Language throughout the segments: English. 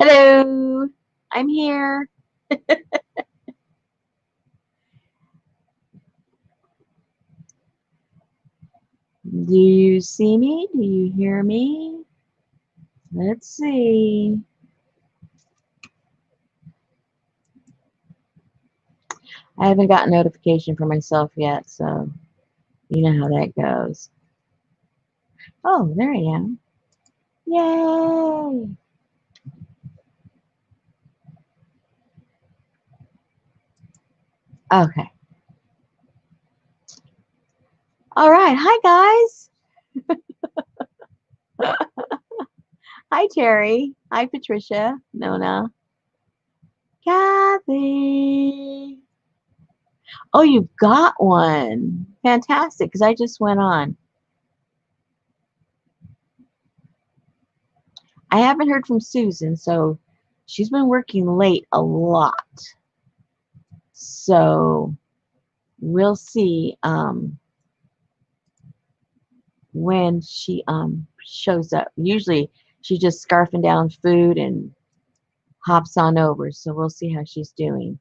Hello, I'm here. Do you see me? Do you hear me? Let's see. I haven't gotten notification for myself yet, so you know how that goes. Oh, there I am. Yay! Okay. All right. Hi, guys. Hi, Terry. Hi, Patricia. Nona. Kathy. Oh, you've got one. Fantastic, because I just went on. I haven't heard from Susan, so she's been working late a lot. So we'll see when she shows up. Usually she's just scarfing down food and hops on over. So we'll see how she's doing.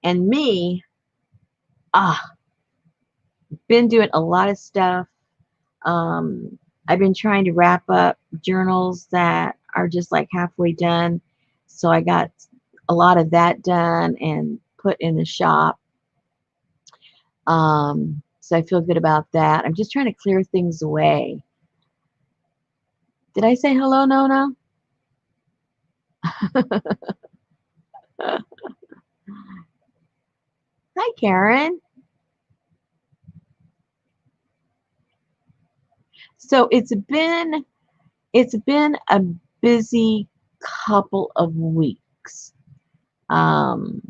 And me, ah, been doing a lot of stuff. Um, I've been trying to wrap up journals that are just like halfway done. So I got a lot of that done and put in the shop. So I feel good about that. I'm just trying to clear things away. Did I say hello, Nona? Hi, Karen. So it's been a busy couple of weeks. Um,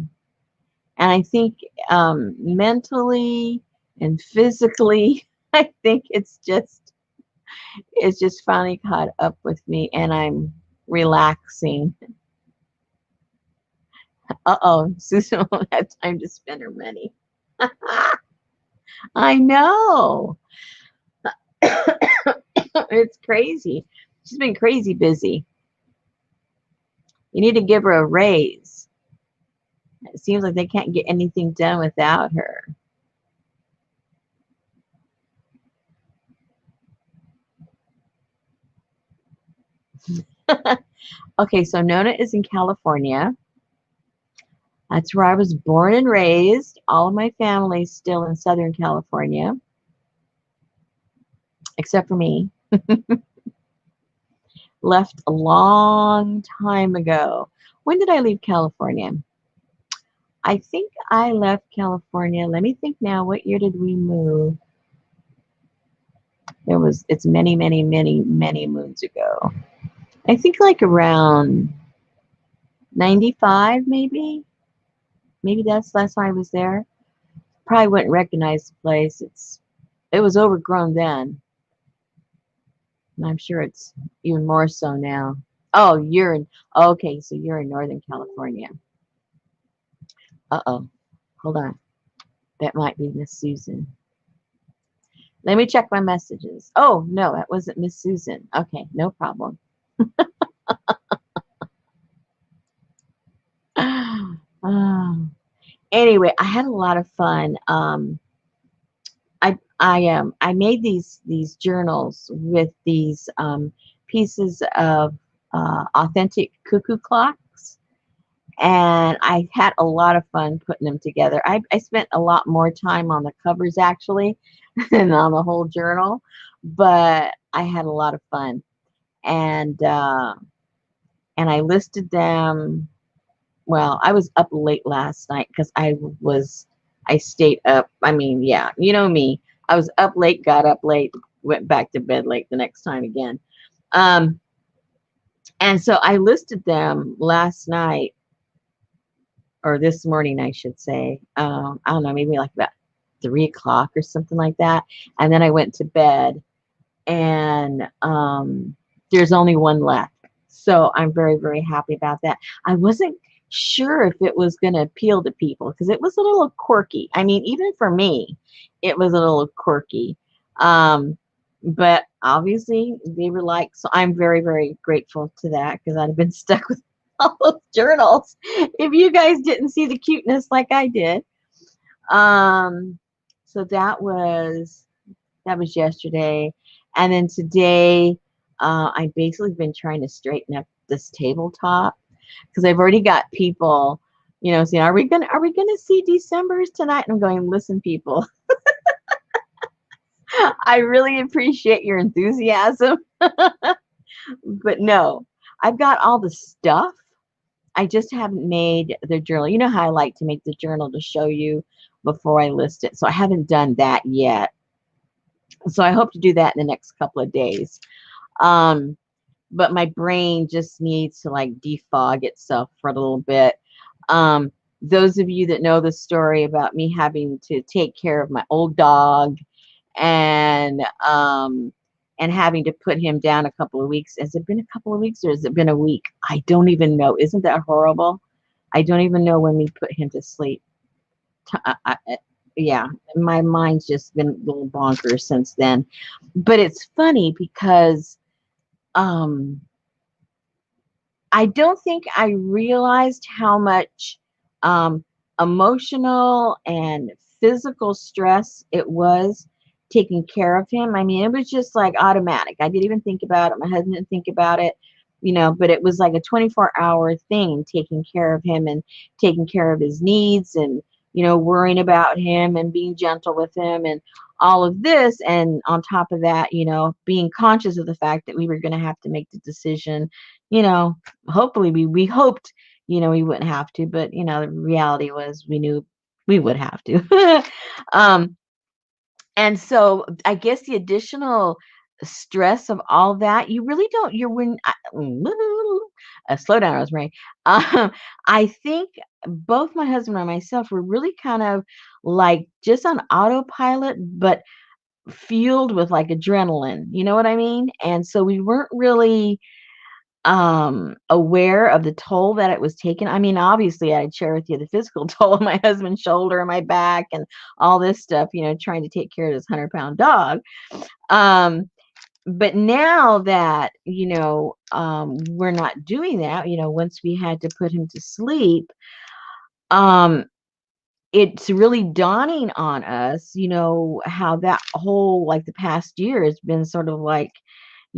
and I think mentally and physically, I think it's just finally caught up with me and I'm relaxing. Uh-oh, Susan won't have time to spend her money. I know. It's crazy. She's been crazy busy. You need to give her a raise. It seems like they can't get anything done without her. Okay, so Nona is in California. That's where I was born and raised. All of my family's still in Southern California, except for me. Left a long time ago. When did I leave California? I think I left California. Let me think now. What year did we move? It's many, many, many, many moons ago. I think like around 95, maybe. Maybe that's the last time I was there. Probably wouldn't recognize the place. It was overgrown then. And I'm sure it's even more so now. Oh, okay, so you're in Northern California. Uh-oh. Hold on. That might be Miss Susan. Let me check my messages. Oh, no, that wasn't Miss Susan. Okay, no problem. Anyway, I had a lot of fun. I made these journals with these pieces of authentic cuckoo clocks, and I had a lot of fun putting them together. I spent a lot more time on the covers actually than on the whole journal, but I had a lot of fun, and I listed them. Well, I was up late last night because I stayed up. I mean, yeah, you know me. I was up late, got up late, went back to bed late the next time again. Um, and so I listed them last night or this morning, I should say. I don't know, maybe like about 3 o'clock or something like that. And then I went to bed, and there's only one left. So I'm very, very happy about that. I wasn't sure if it was going to appeal to people because it was a little quirky. I mean, even for me, it was a little quirky. Um, but obviously they were like, so I'm very, very grateful to that because I'd have been stuck with all those journals if you guys didn't see the cuteness like I did. Um, so that was yesterday, and then today, I've basically been trying to straighten up this tabletop because I've already got people, saying, "Are we gonna see December's tonight?" And I'm going, "Listen, people, I really appreciate your enthusiasm, but no, I've got all the stuff. I just haven't made the journal. You know how I like to make the journal to show you before I list it. So I haven't done that yet. So I hope to do that in the next couple of days. Um, but my brain just needs to like defog itself for a little bit. Um, those of you that know the story about me having to take care of my old dog and um, and having to put him down a couple of weeks. Has it been a couple of weeks or has it been a week? I don't even know. Isn't that horrible? I don't even know when we put him to sleep. Yeah, my mind's just been a little bonkers since then. But it's funny because um, I don't think I realized how much um, emotional and physical stress it was taking care of him. I mean, it was just like automatic. I didn't even think about it. My husband didn't think about it, but it was like a 24-hour thing taking care of him and taking care of his needs and, worrying about him and being gentle with him and all of this. And on top of that, being conscious of the fact that we were going to have to make the decision, you know, hopefully we hoped, we wouldn't have to, but the reality was we knew we would have to. um, and so I guess the additional stress of all that, you really don't, you're when, slow down, Rosemary. Um, I think both my husband and myself were really kind of like just on autopilot, but fueled with like adrenaline, you know what I mean? And so we weren't really aware of the toll that it was taking. I mean, obviously I'd share with you the physical toll of my husband's shoulder and my back and all this stuff, trying to take care of this 100-pound dog. Um, but now that, we're not doing that, once we had to put him to sleep, um, it's really dawning on us, how that whole, like the past year has been sort of like,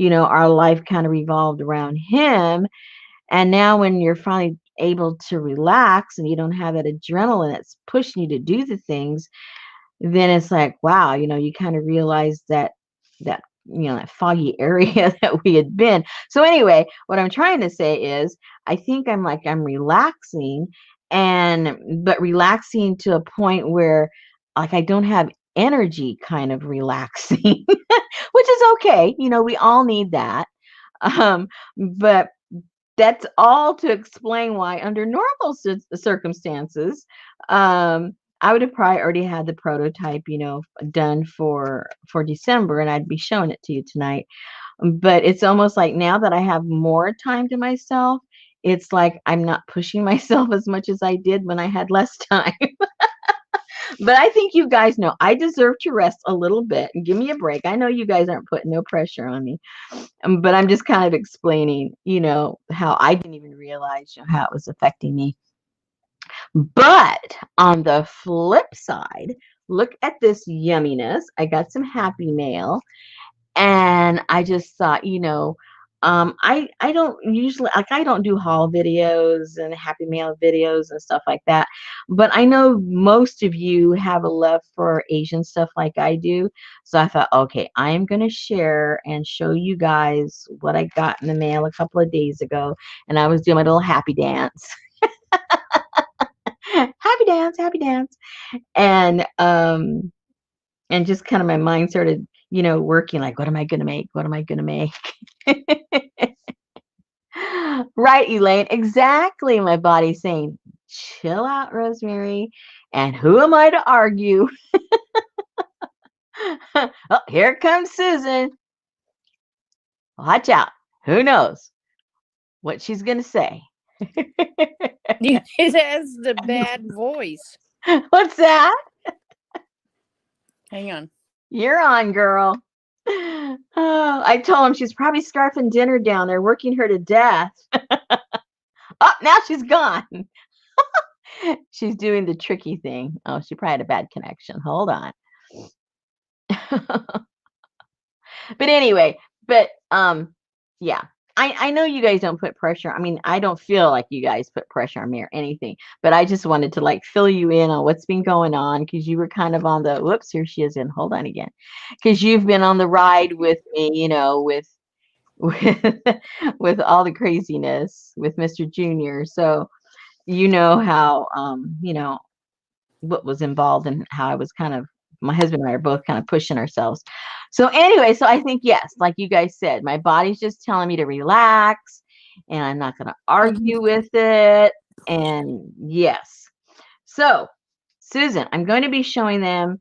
our life kind of revolved around him. And now when you're finally able to relax and you don't have that adrenaline that's pushing you to do the things, then it's like, wow, you kind of realize that foggy area that we had been. So anyway, what I'm trying to say is I think I'm relaxing but relaxing to a point where like I don't have energy kind of relaxing, which is okay. We all need that. But that's all to explain why under normal circumstances, I would have probably already had the prototype, done for December, and I'd be showing it to you tonight. But it's almost like now that I have more time to myself, it's like I'm not pushing myself as much as I did when I had less time. But I think you guys know I deserve to rest a little bit and give me a break. I know you guys aren't putting no pressure on me. But I'm just kind of explaining, how I didn't even realize how it was affecting me. But on the flip side, look at this yumminess. I got some Happy Mail, and I just thought, I don't usually like I don't do haul videos and Happy Mail videos and stuff like that. But I know most of you have a love for Asian stuff like I do. So I thought, okay, I am going to share and show you guys what I got in the mail a couple of days ago. And I was doing my little happy dance. Happy dance, happy dance. And just kind of my mind started, working like, what am I going to make? What am I going to make? Right, Elaine. Exactly. My body's saying, chill out, Rosemary. And who am I to argue? Oh, here comes Susan. Watch out. Who knows what she's going to say? It has the bad voice. What's that? Hang on. You're on, girl. I told him she's probably scarfing dinner down there, working her to death. Oh, now she's gone. She's doing the tricky thing. Oh, she probably had a bad connection. Hold on. But anyway, yeah. I know you guys don't put pressure. I mean, I don't feel like you guys put pressure on me or anything, but I just wanted to like fill you in on what's been going on because you were kind of on the whoops, here she is in. Hold on again. Because you've been on the ride with me, with with all the craziness with Mr. Junior. So you know how what was involved and how I was kind of my husband and I are both kind of pushing ourselves. So anyway, so I think yes, like you guys said, my body's just telling me to relax and I'm not going to argue with it. And yes. So, Susan, I'm going to be showing them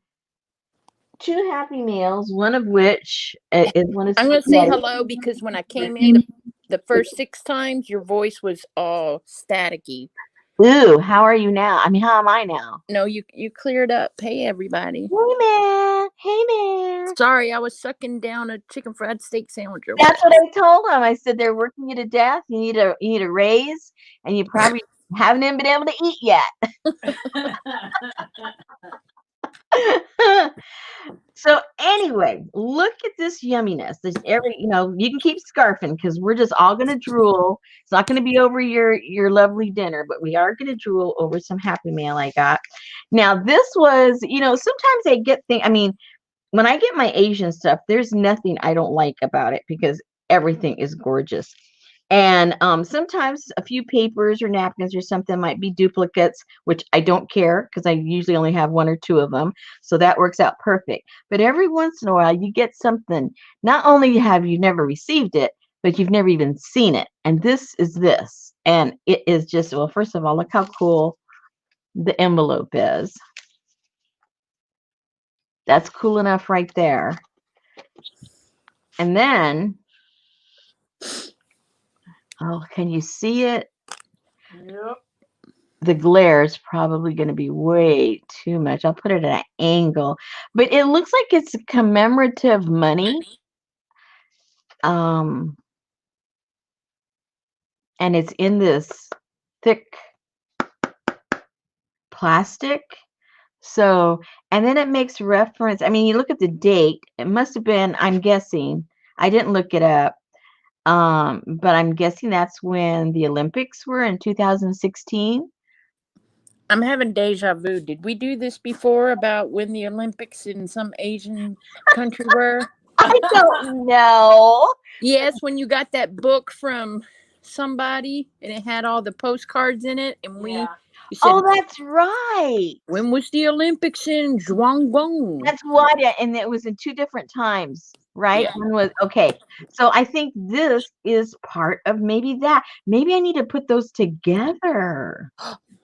2 Happy Meals, one of which is one of I'm going to say spaghetti. hello because when I came in the first 6 times, your voice was all staticky. Ooh, how are you now? I mean, how am I now? No, you cleared up. Hey, everybody. Hey, man. Hey, man. Sorry, I was sucking down a chicken fried steak sandwich. That's what I told them. I said they're working you to death. You need a raise, and you probably haven't even been able to eat yet. So anyway, look at this yumminess. There's you can keep scarfing because we're just all gonna drool. It's not gonna be over your lovely dinner, but we are gonna drool over some Happy Meal I got. Now this was, sometimes I get things. I mean, when I get my Asian stuff, there's nothing I don't like about it because everything is gorgeous. And sometimes a few papers or napkins or something might be duplicates, which I don't care because I usually only have 1 or 2 of them. So that works out perfect. But every once in a while, you get something. Not only have you never received it, but you've never even seen it. And this is this. And it is just, well, first of all, look how cool the envelope is. That's cool enough right there. And then, oh, can you see it? Yep. The glare is probably going to be way too much. I'll put it at an angle, but it looks like it's commemorative money. And it's in this thick plastic. So, and then it makes reference. I mean, you look at the date, it must have been, I'm guessing, I didn't look it up. But I'm guessing that's when the Olympics were in 2016. I'm having deja vu. Did we do this before about when the Olympics in some Asian country were? I don't know. Yes, when you got that book from somebody and it had all the postcards in it, and you said, Oh, that's right. when was the Olympics in Zhuanggong? That's what, and it was in 2 different times, right? Yeah. One was okay. So I think this is part of maybe that. Maybe I need to put those together.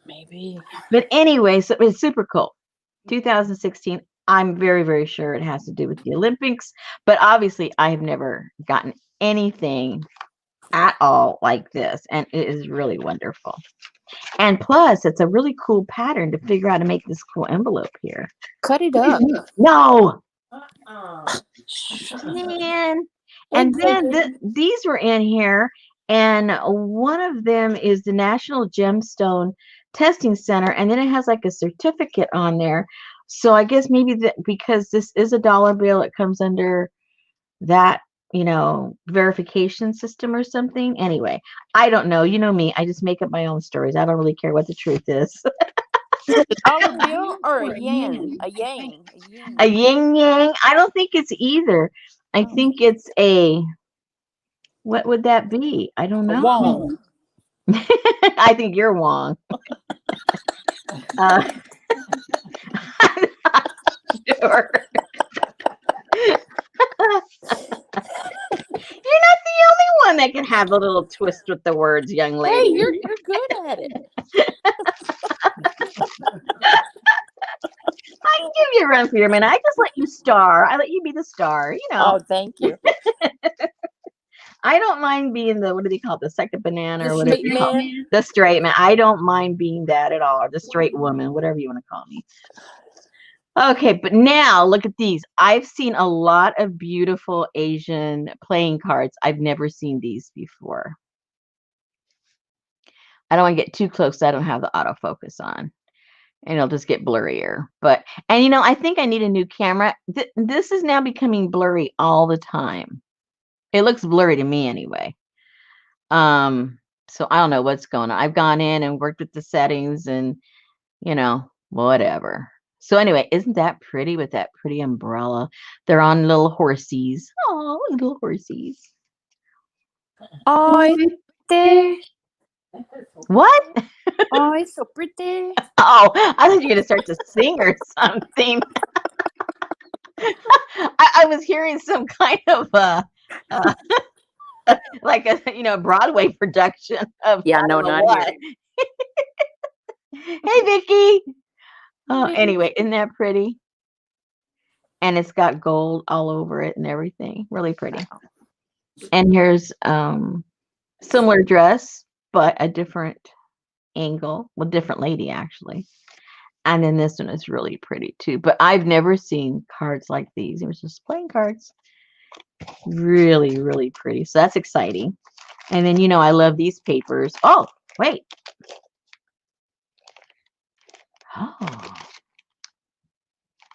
Maybe. But anyway, so it's super cool. 2016. I'm very, very sure it has to do with the Olympics, but obviously I have never gotten anything at all like this, and it is really wonderful. And plus, it's a really cool pattern to figure out how to make this cool envelope here. Cut it up. No, Uh-uh. man. And then these were in here, and one of them is the National Gemstone Testing Center, and then it has like a certificate on there. So I guess maybe that because this is a dollar bill, it comes under that verification system or something. Anyway, I don't know. You know me. I just make up my own stories. I don't really care what the truth is. A dollar bill or a yen? A yen. A yin yang? I don't think it's either. I think it's what would that be? I don't know. Wong. I think you're Wong. I'm not sure. You're not the only one that can have a little twist with the words, young lady. Hey, you're good at it. I can give you a run for your minute. I just let you star. I let you be the star. Oh, thank you. I don't mind being what do they call it? The second banana The or whatever. straight man. The straight man. I don't mind being that at all. Or the straight woman, whatever you want to call me. Okay, but now look at these. I've seen a lot of beautiful Asian playing cards. I've never seen these before. I don't want to get too close. I don't have the autofocus on, and it'll just get blurrier. But and I think I need a new camera. This is now becoming blurry all the time. It looks blurry to me anyway. So I don't know what's going on. I've gone in and worked with the settings and whatever. So anyway, isn't that pretty with that pretty umbrella? They're on little horsies. Oh, little horsies. Oh, it's pretty. What? Oh, it's so pretty. Oh, I thought you were gonna start to sing or something. I was hearing some kind of uh like a Broadway production of Yeah, I no, don't know not what. here. Hey Vicky. Hey. Anyway, isn't that pretty? And it's got gold all over it and everything. Really pretty. And here's similar dress, but a different angle. Well, different lady actually. And then this one is really pretty too. But I've never seen cards like these. It was just playing cards. Really, really pretty. So that's exciting. And then I love these papers. Oh, wait. Oh.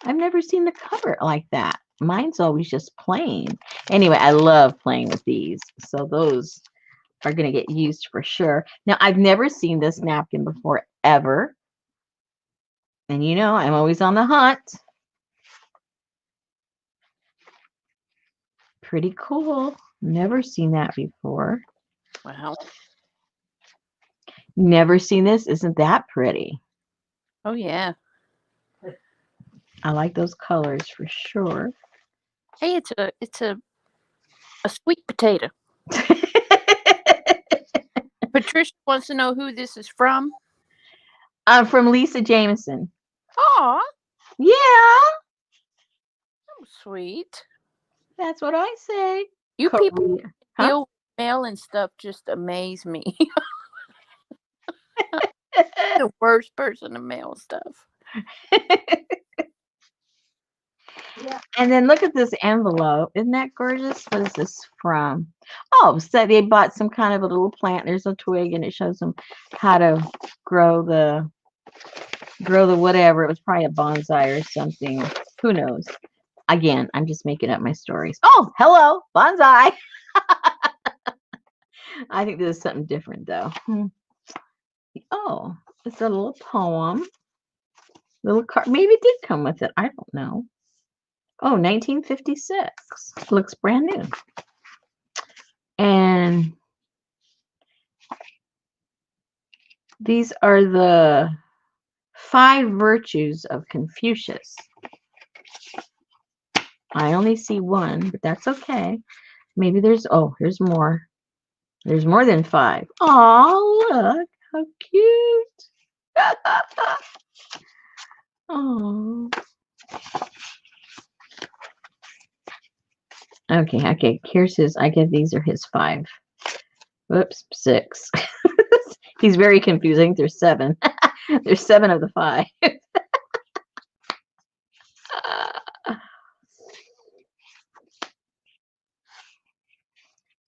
I've never seen the cover like that. Mine's always just plain. Anyway, I love playing with these. So those are going to get used for sure. Now, I've never seen this napkin before, ever. And I'm always on the hunt. Pretty cool. Never seen that before. Wow. Never seen this. Isn't that pretty? Oh yeah. I like those colors for sure. Hey, it's a sweet potato. Patricia wants to know who this is from. From Lisa Jameson. Aw, Yeah, so sweet. that's what I say. You people Korea. Huh? deal with mail and stuff just amaze me. The worst person to mail stuff. Yeah. And then look at this envelope. Isn't that gorgeous? What is this from? Oh, so they bought some kind of a little plant. There's a twig and it shows them how to grow the whatever. It was probably a bonsai or something. Who knows? Again, I'm just making up my stories. Oh, hello, bonsai. I think this is something different though. Oh, it's a little poem. Little card. Maybe it did come with it. I don't know. Oh, 1956. Looks brand new. And these are the 5 virtues of Confucius. I only see one, but that's okay. Maybe here's more. There's more than 5. Oh, look how cute. Oh. Okay. Here's his. I guess these are his 5. Whoops, 6. He's very confusing. There's 7. There's 7 of the 5.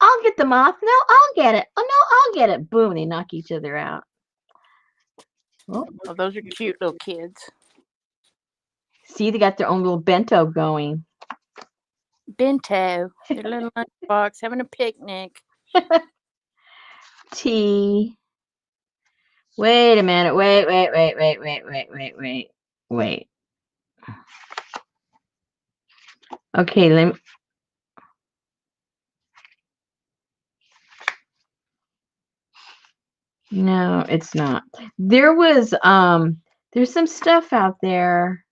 I'll get the moth. No, I'll get it. Oh, no, I'll get it. Boom, they knock each other out. Oh, those are cute little kids. See, they got their own little bento going. Bento, their little lunchbox, having a picnic. Tea. Wait a minute. Wait. Okay, let me. No, it's not. There's some stuff out there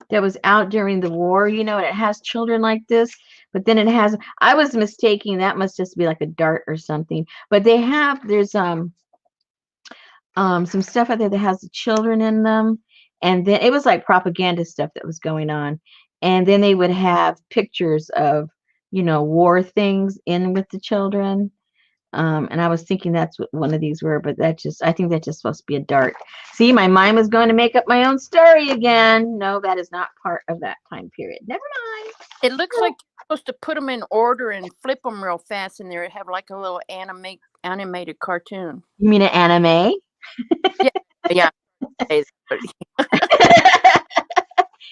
that was out during the war, and it has children like this, but then I was mistaking that must just be like a dart or something. But there's some stuff out there that has the children in them, and then it was like propaganda stuff that was going on. And then they would have pictures of, war things in with the children. And I was thinking that's what one of these were, but I think that's just supposed to be a dart. See, my mind was going to make up my own story again. No, that is not part of that time period. Never mind. It looks like you're supposed to put them in order and flip them real fast in there. Have like a little animated cartoon. You mean an anime? Yeah, yeah.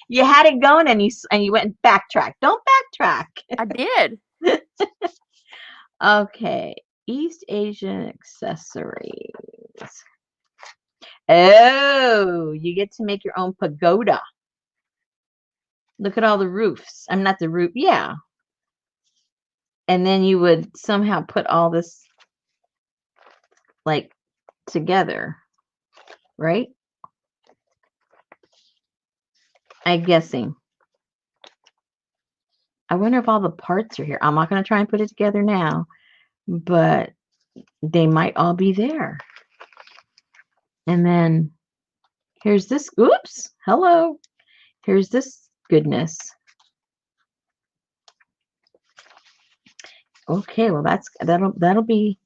You had it going and you went and backtracked. Don't backtrack. I did. Okay. East Asian accessories. Oh, you get to make your own pagoda. Look at all the roofs. I'm not the roof. Yeah. And then you would somehow put all this like together, right? I'm guessing. I wonder if all the parts are here. I'm not going to try and put it together now, but they might all be there. And then here's this. Oops. Hello. Here's this goodness. Okay, well that'll be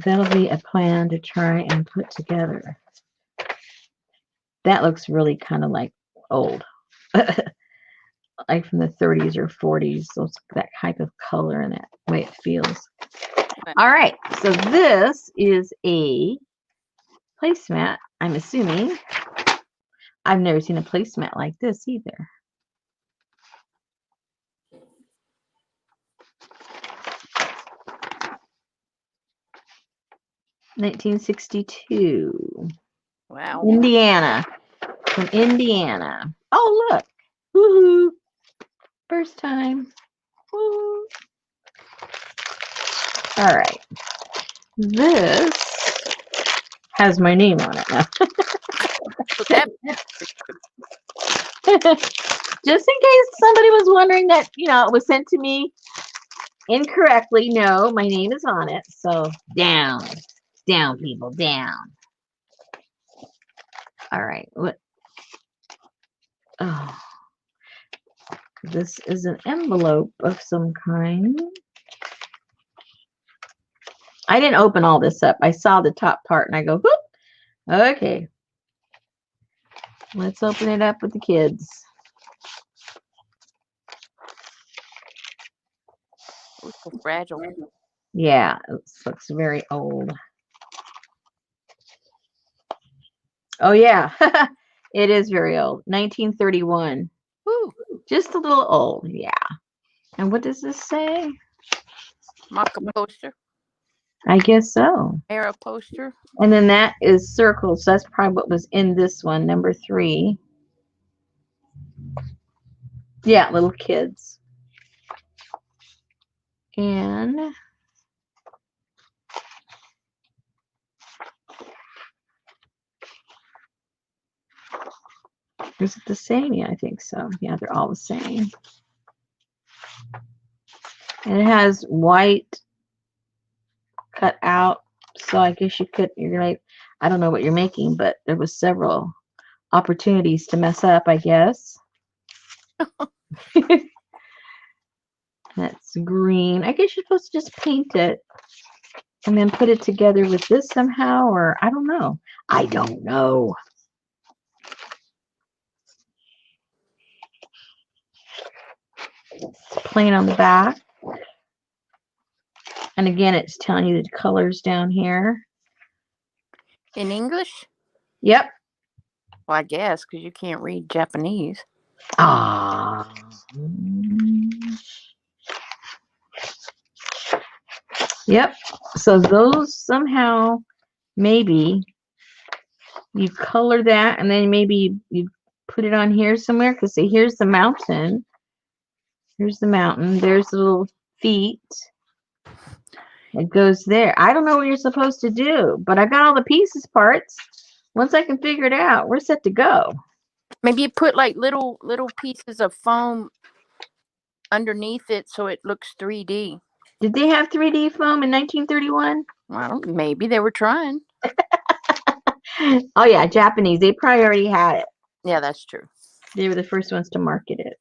a plan to try and put together. That looks really kind of like old. Like from the 30s or 40s, those that type of color and that way it feels. All right, so this is a placemat, I'm assuming. I've never seen a placemat like this either. $1962. Wow. Indiana. From Indiana. Oh, look. Woohoo. First time. Woo. All right. This has my name on it now. Just in case somebody was wondering that, it was sent to me incorrectly. No, my name is on it. So down, people, down. All right. What? Oh, this is an envelope of some kind. I didn't open all this up. I saw the top part and I go, whoop. Okay. Let's open it up with the kids. It's so fragile. Yeah, it looks very old. Oh, yeah. It is very old. 1931. Woo. Just a little old. Yeah. And what does this say? Marker poster. I guess so. Arrow poster. And then that is circles. So that's probably what was in this one, number 3. Yeah, little kids. And is it the same? Yeah, I think so. Yeah, they're all the same. And it has white cut out. So I guess you're like, I don't know what you're making, but there was several opportunities to mess up, I guess. That's green. I guess you're supposed to just paint it and then put it together with this somehow, or I don't know. I don't know. It's plain on the back. And again, it's telling you the colors down here. In English? Yep. Well, I guess, because you can't read Japanese. Ah. Yep. So those somehow, maybe you color that and then maybe you put it on here somewhere, because see, here's the mountain. Here's the mountain. There's the little feet. It goes there. I don't know what you're supposed to do, but I got all the pieces parts. Once I can figure it out, we're set to go. Maybe you put like little pieces of foam underneath it so it looks 3D. Did they have 3D foam in 1931? Well, maybe they were trying. Oh yeah, Japanese. They probably already had it. Yeah, that's true. They were the first ones to market it.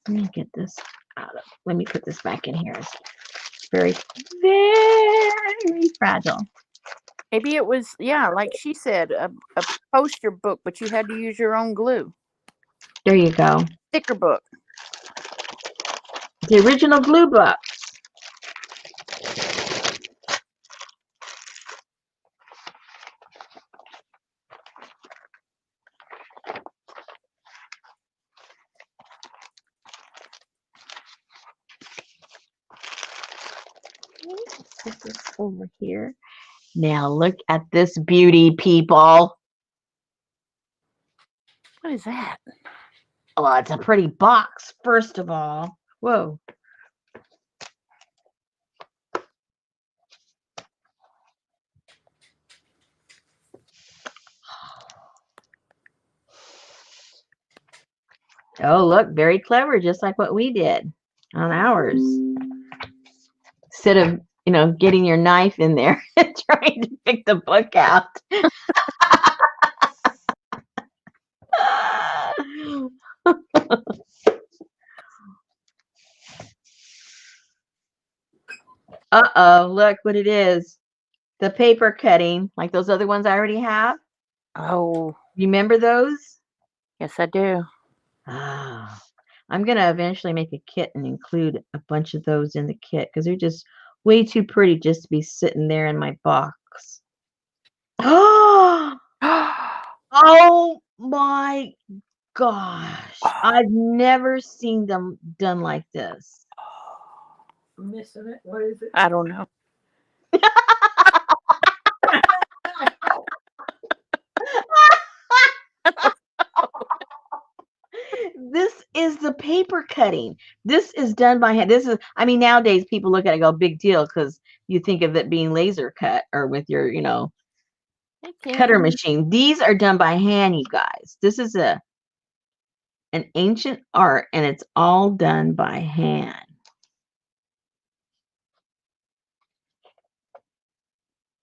Let me get this out of. Let me put this back in here. It's very, very fragile. Maybe it was, yeah, like she said, a poster book, but you had to use your own glue. There you go. Sticker book. The original glue book. Put this over here. Now look at this beauty, people. What is that? Oh, it's a pretty box, first of all. Whoa. Oh, look, very clever, just like what we did on ours. Instead of, getting your knife in there and trying to pick the book out. Uh-oh, look what it is. The paper cutting, like those other ones I already have. Oh, Remember those? yes, I do. Ah, I'm going to eventually make a kit and include a bunch of those in the kit because they're just way too pretty just to be sitting there in my box. Oh my gosh. I've never seen them done like this. I'm missing it. What is it? I don't know. This is the paper cutting. This is done by hand. Nowadays people look at it and go, big deal, because you think of it being laser cut or with your, cutter machine. These are done by hand, you guys. This is an ancient art, and it's all done by hand.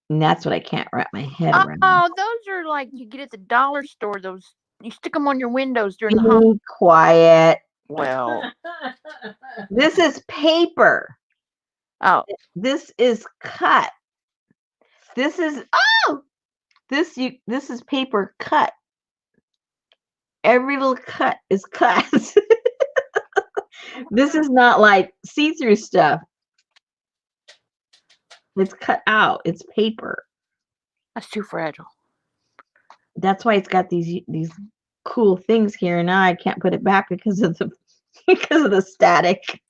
And that's what I can't wrap my head around. Oh, those are like you get at the dollar store. Those you stick them on your windows during the Be quiet. Well, This is paper. oh, This is cut. This is this is paper cut. Every little cut is cut. This is not like see-through stuff. It's cut out. It's paper. that's too fragile. That's why it's got these cool things here, and now I can't put it back because of the static.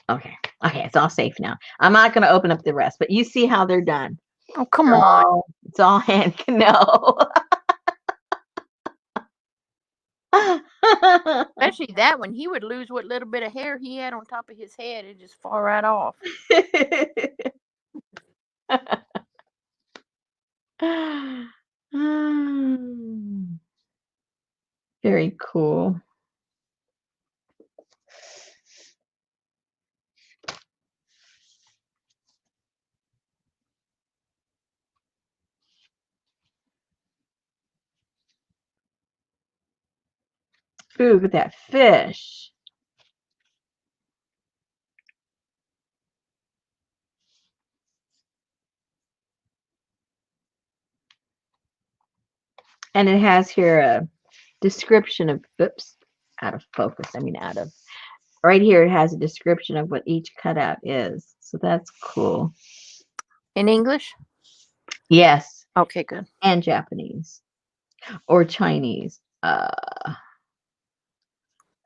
Okay, it's all safe now. I'm not going to open up the rest, but you see how they're done. Oh, come on. It's all hand. No. Especially that one. He would lose what little bit of hair he had on top of his head. It just fall right off. Very cool. Ooh, look at that fish. And it has here a description of, oops, out of focus. Right here it has a description of what each cutout is. So that's cool. In English? Yes. Okay, good. And Japanese. Or Chinese.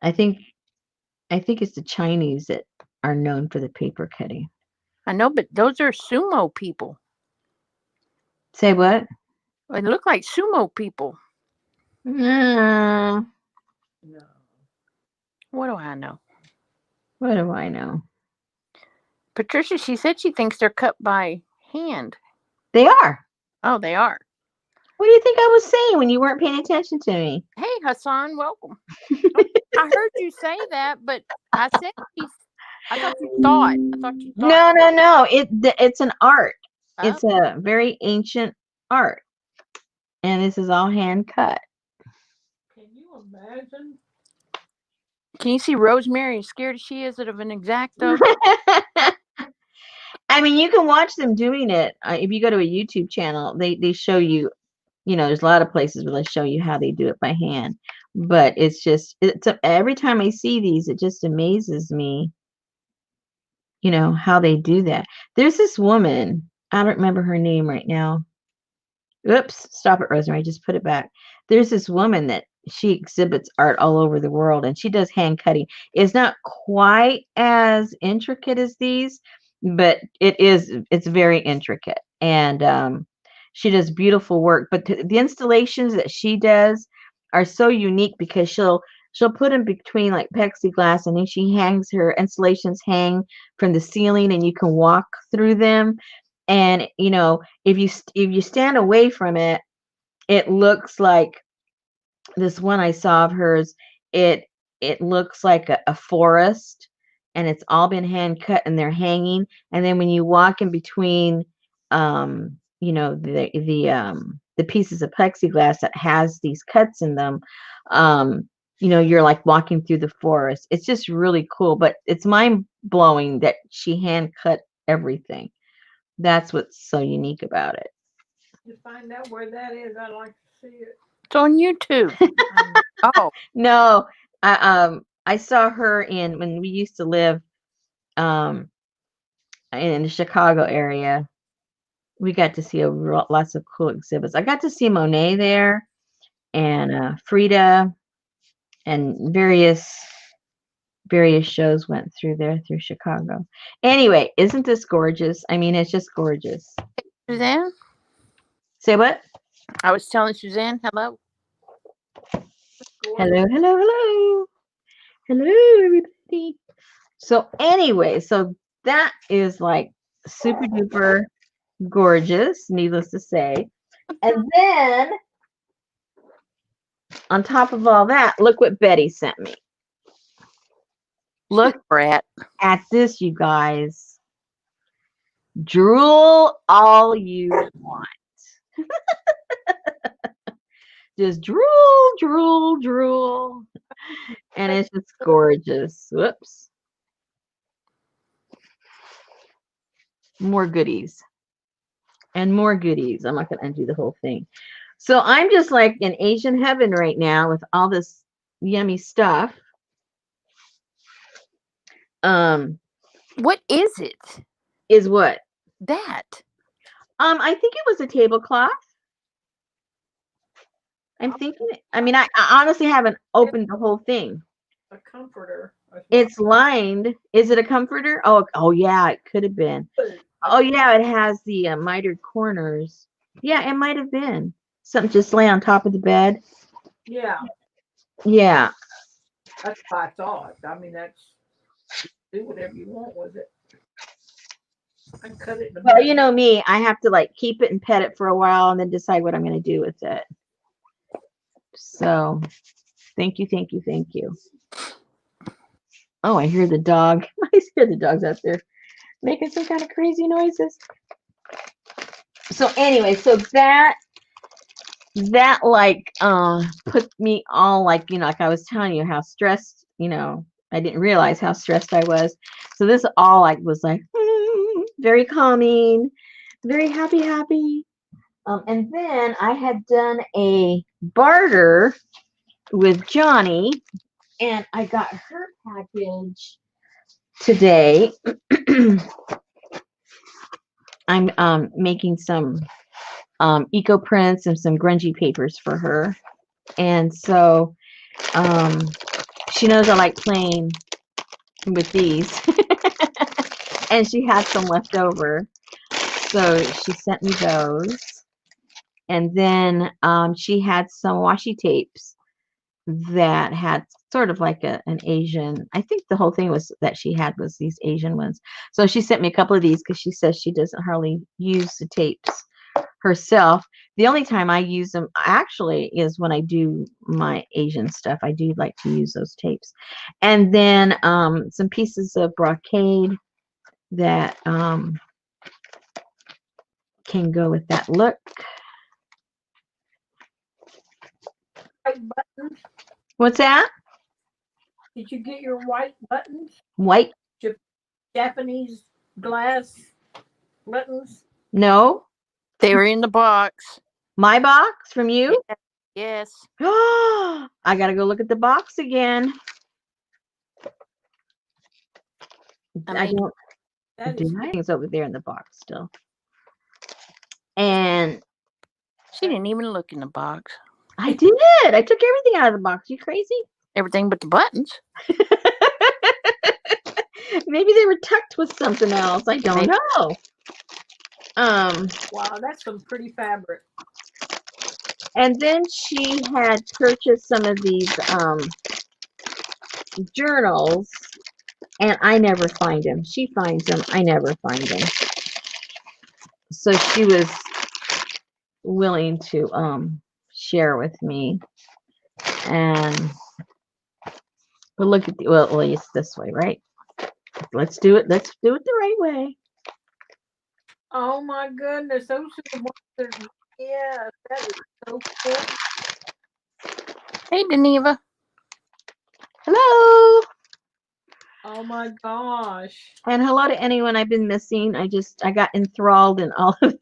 I think it's the Chinese that are known for the paper cutting. I know, but those are sumo people. Say what? They look like sumo people. No. No. What do I know? What do I know? Patricia, she said she thinks they're cut by hand. They are. Oh, they are. What do you think I was saying when you weren't paying attention to me? Hey, Hassan, welcome. I heard you say that, but I said I thought you thought. No. It's an art. Oh. It's a very ancient art, and this is all hand cut. Can you imagine Can you see Rosemary as scared as she is of an exacto? I mean, you can watch them doing it. If you go to a YouTube channel, they show you, there's a lot of places where they show you how they do it by hand. But every time I see these, it just amazes me, how they do that. There's this woman, I don't remember her name right now. Oops, stop it, Rosemary. Just put it back. There's this woman that she exhibits art all over the world, and she does hand cutting. It's not quite as intricate as these, but it's very intricate. And she does beautiful work. But the installations that she does are so unique because she'll put them between like plexiglass, and then she hangs her installations hang from the ceiling, and you can walk through them. And if you stand away from it, it looks like this one I saw of hers. It looks like a forest, and it's all been hand cut, and they're hanging. And then when you walk in between, the pieces of plexiglass that has these cuts in them, you're like walking through the forest. It's just really cool, but it's mind blowing that she hand cut everything. That's what's so unique about it. To find out where that is, I'd like to see it. It's on YouTube. Oh, No, I saw her when we used to live in the Chicago area. We got to see lots of cool exhibits. I got to see Monet there, and Frida, and various shows went through Chicago. Anyway, isn't this gorgeous? I mean, it's just gorgeous. Suzanne? Say what? I was telling Suzanne hello. Hello, hello, hello. Hello, everybody. So anyway, so that is like super duper gorgeous, needless to say. And then on top of all that, look what Betty sent me. Look, Brett. At this, you guys. Drool all you want. Just drool, drool, drool. And it's just gorgeous. Whoops. More goodies. And more goodies. I'm not going to undo the whole thing. So I'm just like in Asian heaven right now with all this yummy stuff. What is it? Is what? That. I think it was a tablecloth. I'm thinking. I mean, I honestly haven't opened the whole thing. A comforter. It's lined. Is it a comforter? Oh yeah, it could have been. Oh yeah, it has the mitered corners. Yeah, it might have been something just lay on top of the bed. Yeah, Yeah. that's what I thought. I mean, do whatever you want with it. I cut it. Well, you know me, I have to like keep it and pet it for a while and then decide what I'm going to do with it. So, thank you, thank you, thank you. Oh, I hear the dog. I hear the dogs out there making some kind of crazy noises. So anyway, so that like put me all like, like I was telling you how stressed, I didn't realize how stressed I was. So this all like was like very calming, very happy. And then I had done a barter with Johnny, and I got her package today. I'm making some eco prints and some grungy papers for her, and so she knows I like playing with these. And she had some left over, so she sent me those. And then she had some washi tapes that had sort of like an Asian, I think the whole thing was that she had was these Asian ones. So she sent me a couple of these because she says she doesn't hardly use the tapes herself. The only time I use them actually is when I do my Asian stuff. I do like to use those tapes. And then some pieces of brocade that can go with that look. Like buttons. What's that? Did you get your white buttons? White? Japanese glass buttons? No. They were in the box. My box from you? Yes. I gotta go look at the box again. I mean, don't. That Do is I? It's over there in the box still. And she didn't even look in the box. I did. I took everything out of the box. You crazy? Everything but the buttons. Maybe they were tucked with something else. I don't know. wow, that's some pretty fabric. And then she had purchased some of these journals, and I never find them. She finds them. I never find them. So she was willing to share with me. And we'll look at the, well, it's this way, right? Let's do it. Let's do it the right way. Oh my goodness, those are the ones that, yeah, that is so cool. Hey, Deneva. Hello. Oh my gosh. And hello to anyone I've been missing. I got enthralled in all of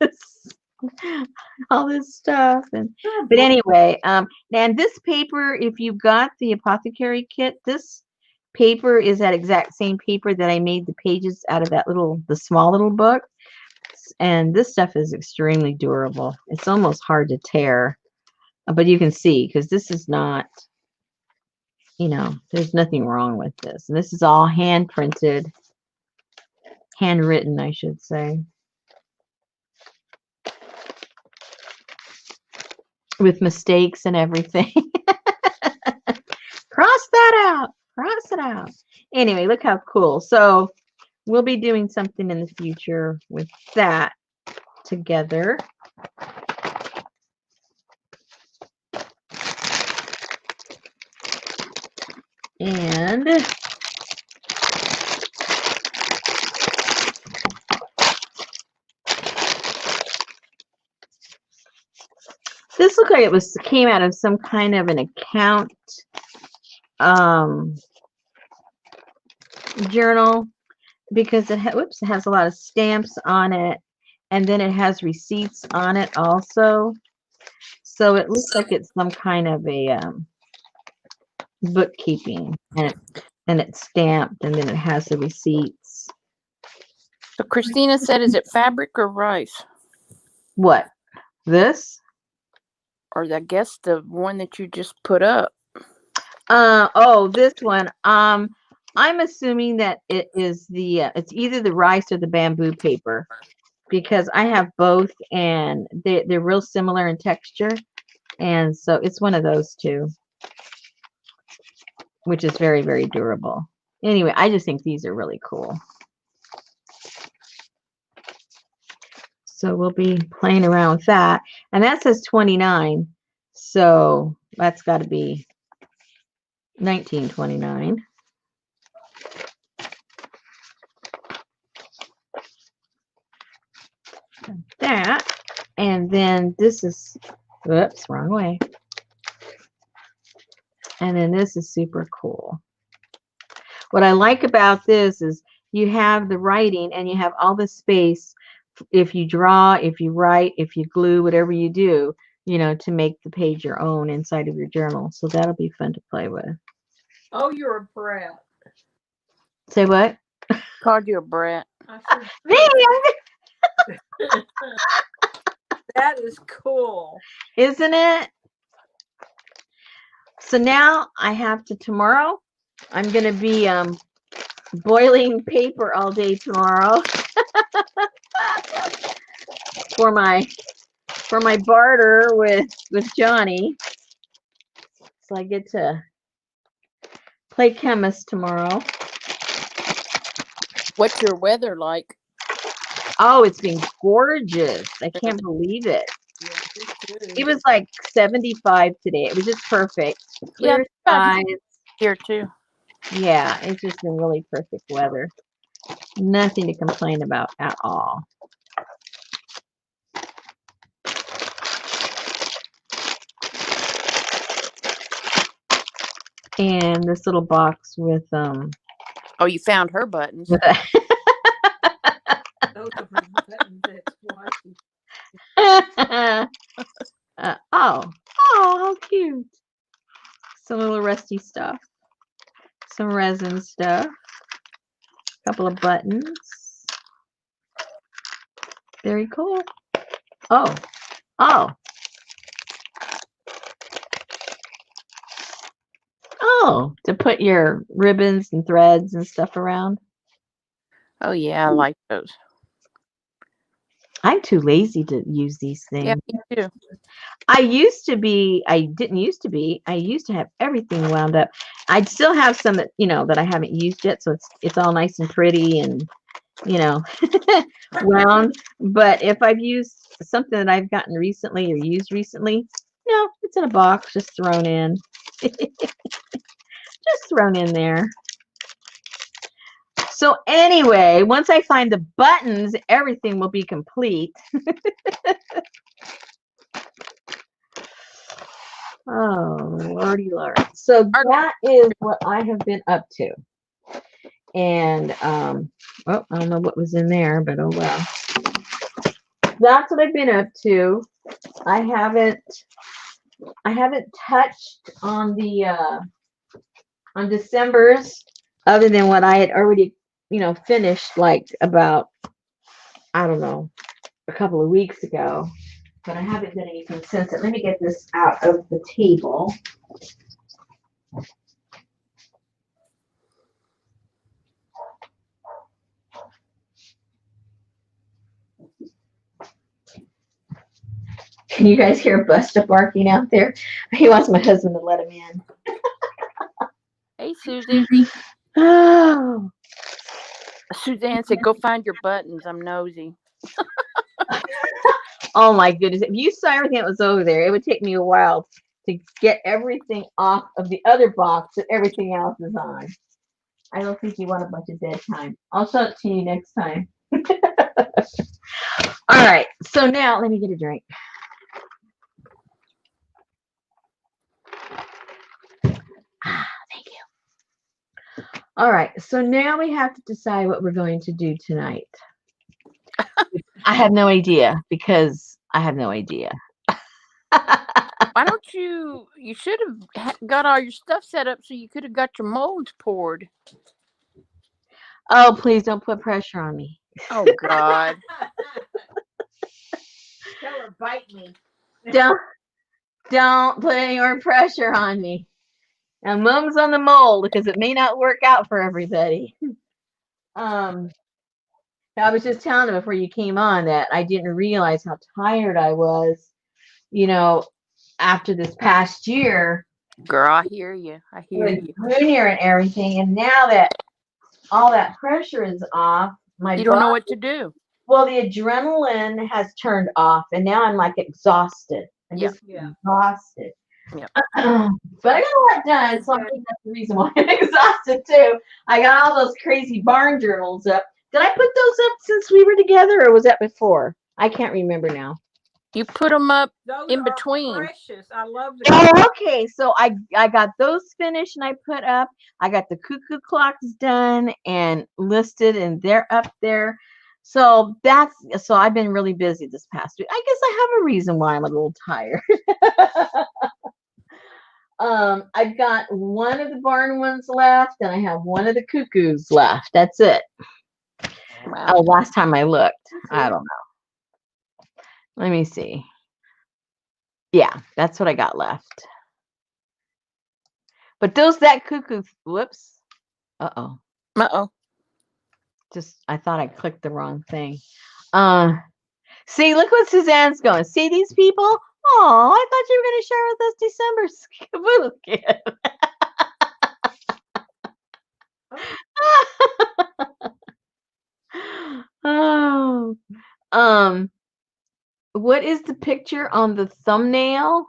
this stuff. But anyway, and this paper, if you got the apothecary kit, this paper is that exact same paper that I made the pages out of the small little book. And this stuff is extremely durable. It's almost hard to tear, but you can see because this is not, there's nothing wrong with this. And this is all hand printed, handwritten, I should say, with mistakes and everything. Cross that out. Cross it out. Anyway, look how cool. So we'll be doing something in the future with that together. And this looked like it came out of some kind of an account journal, because it has a lot of stamps on it, and then it has receipts on it also. So it looks like it's some kind of a bookkeeping, and it's stamped, and then it has the receipts. So Christina said, is it fabric or rice? What? This? Or I guess the one that you just put up. Oh, this one. I'm assuming that it is it's either the rice or the bamboo paper, because I have both, and they're real similar in texture, and so it's one of those two, which is very, very durable. Anyway, I just think these are really cool. So we'll be playing around with that, and that says 29, so that's got to be 1929. That, and then this is, whoops, wrong way. And then this is super cool. What I like about this is you have the writing, and you have all the space if you draw, if you write, if you glue, whatever you do, to make the page your own inside of your journal. So that'll be fun to play with. Oh, you're a brat. Say what? Called you a brat. That is cool. Isn't it? So now I have to, tomorrow, I'm going to be boiling paper all day tomorrow for my barter with Johnny. So I get to play chemist tomorrow. What's your weather like? Oh, it's been gorgeous. I can't believe it. It was like 75 today. It was just perfect. Clear skies. Here too. Yeah, it's just been really perfect weather. Nothing to complain about at all. and this little box with Oh, you found her buttons. with Those are for buttons that's wifey. oh, how cute. Some little rusty stuff, some resin stuff, a couple of buttons. Very cool. Oh, oh, oh, to put your ribbons and threads and stuff around. Oh yeah, I like those. I'm too lazy to use these Yeah, things. me too. I didn't used to be. I used to have everything wound up. I'd still have some that, that I haven't used yet, so it's all nice and pretty and, wound. But if I've used something that I've gotten recently or used recently, no, it's in a box, just thrown in. Just thrown in there. So anyway, once I find the buttons, everything will be complete. Oh, lordy lord. So that is what I have been up to. And I don't know what was in there, but oh well. That's what I've been up to. I haven't touched on the on December's other than what I had already, finished like about, I don't know, a couple of weeks ago. But I haven't done anything since then. Let me get this out of the table. Can you guys hear Busta barking out there? He wants my husband to let him in. Hey, Susie. Oh, Suzanne said, "Go find your buttons. I'm nosy." oh my goodness. If you saw everything that was over there, it would take me a while to get everything off of the other box that everything else is on. I don't think you want a bunch of dead time. I'll show it to you next time. All right. So now let me get a drink. Thank you. All right. So now we have to decide what we're going to do tonight. I have no idea because I have no idea. Why don't you should have got all your stuff set up so you could have got your molds poured. Oh, please don't put pressure on me. Oh God. Tell her bite me. Don't put any more pressure on me. Now, mum's on the mold because it may not work out for everybody. I was just telling them before you came on that I didn't realize how tired I was, after this past year. Girl, I hear you. I hear With you. Junior and everything, and now that all that pressure is off, my You don't know body, what to do. well, the adrenaline has turned off, and now I'm like exhausted. I'm Yeah. just exhausted. Yeah. But I got a lot done, so I think that's the reason why I'm exhausted too. I got all those crazy barn journals up. Did I put those up since we were together, or was that before? I can't remember now. You put them up Those in are between. precious. I love the. Oh, okay. So I got those finished and I put up. I got the cuckoo clocks done and listed, and they're up there. So I've been really busy this past week. I guess I have a reason why I'm a little tired. I've got one of the barn ones left, and I have one of the cuckoos left. That's it. Wow. Last time I looked, I don't know. Let me see. Yeah, that's what I got left. But that cuckoo, whoops. Uh-oh. Uh-oh. I thought I clicked the wrong thing. See, look what Suzanne's going. See these people? Oh, I thought you were going to share with us December's gift. Oh, what is the picture on the thumbnail?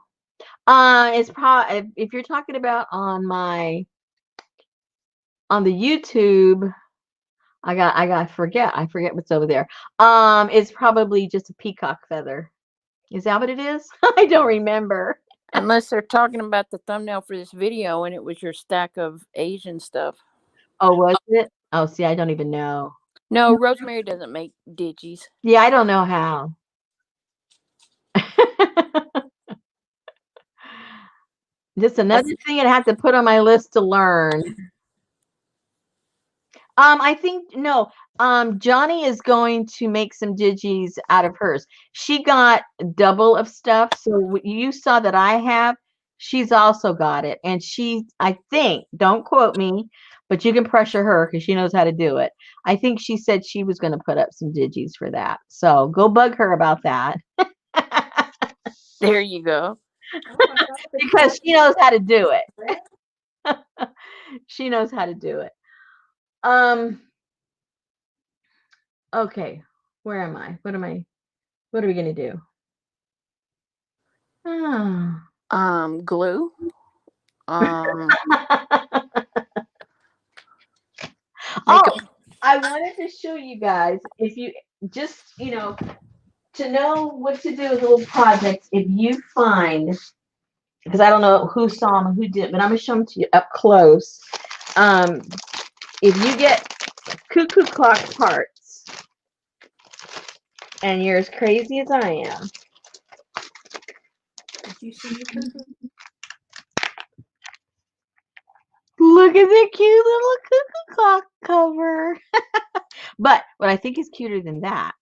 It's probably, if you're talking about on the YouTube, I forget what's over there. It's probably just a peacock feather. Is that what it is? I don't remember. Unless they're talking about the thumbnail for this video and it was your stack of Asian stuff. Oh, was it? Oh, see, I don't even know. No, Rosemary doesn't make digis. Yeah, I don't know how. Just another thing I have to put on my list to learn. I think no. Johnny is going to make some digis out of hers. She got double of stuff, so you saw that I have. She's also got it, and she, I think, don't quote me, but you can pressure her because she knows how to do it. I think she said she was going to put up some digis for that. So go bug her about that. There you go. Because she knows how to do it. She knows how to do it. Okay, where am I? What are we gonna do? Glue. I wanted to show you guys, if you just, to know what to do with little projects, if you find, because I don't know who saw them and who didn't, but I'm gonna show them to you up close. If you get cuckoo clock parts and you're as crazy as I am, Did you see your cuckoo? look at the cute little cuckoo clock cover. But what I think is cuter than that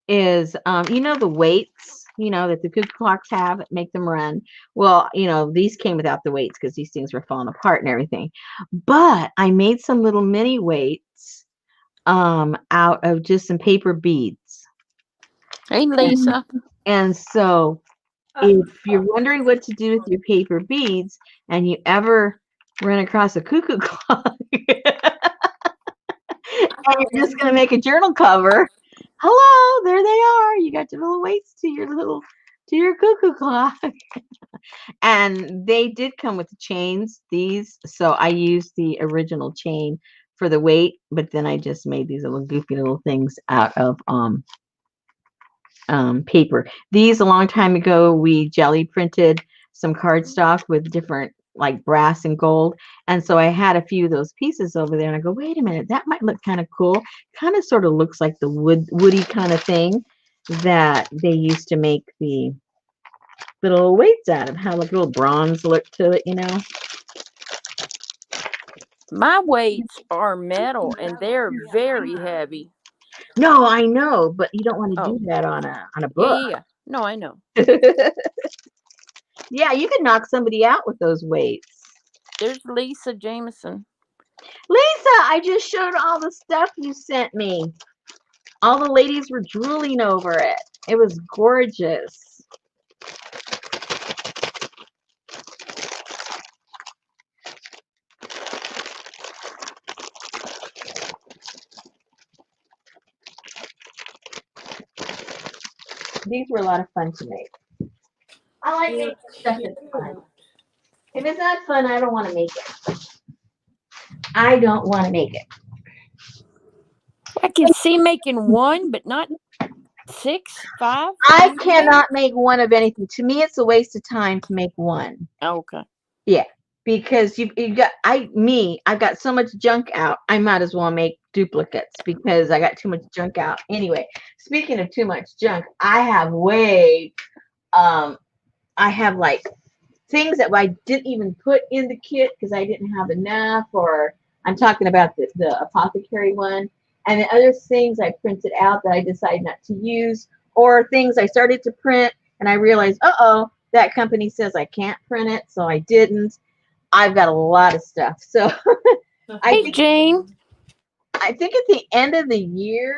is, the weights, that the cuckoo clocks have that make them run. Well, these came without the weights because these things were falling apart and everything. But I made some little mini weights out of just some paper beads. Hey, Lisa. And so if you're wondering what to do with your paper beads and you ever run across a cuckoo clock and you're just going to make a journal cover, hello, there they are. You got your little weights to your cuckoo clock. And they did come with the chains, these. So I used the original chain for the weight, but then I just made these little goofy little things out of paper. These, a long time ago, we jelly printed some cardstock with different, like, brass and gold. And so I had a few of those pieces over there, and I go, wait a minute, that might look kind of cool. Kind of sort of looks like the woody kind of thing that they used to make the little weights out of, how like little bronze look to it, My weights are metal and they're very heavy. No, I know, but you don't want to do that on a book. Yeah. No, I know. Yeah, you can knock somebody out with those weights. There's Lisa Jameson. Lisa, I just showed all the stuff you sent me. All the ladies were drooling over it. It was gorgeous. These were a lot of fun to make. I like making stuff that's fun. If it's not fun, I don't want to make it. I don't want to make it. I can see making one, but not 6, 5. I cannot make one of anything. To me, it's a waste of time to make one. Okay. Yeah, because I've got so much junk out. I might as well make duplicates because I got too much junk out. Anyway, speaking of too much junk, I have like things that I didn't even put in the kit because I didn't have enough, or I'm talking about the apothecary one, and the other things I printed out that I decided not to use, or things I started to print and I realized, that company says I can't print it, so I didn't. I've got a lot of stuff. So Jane. I think at the end of the year,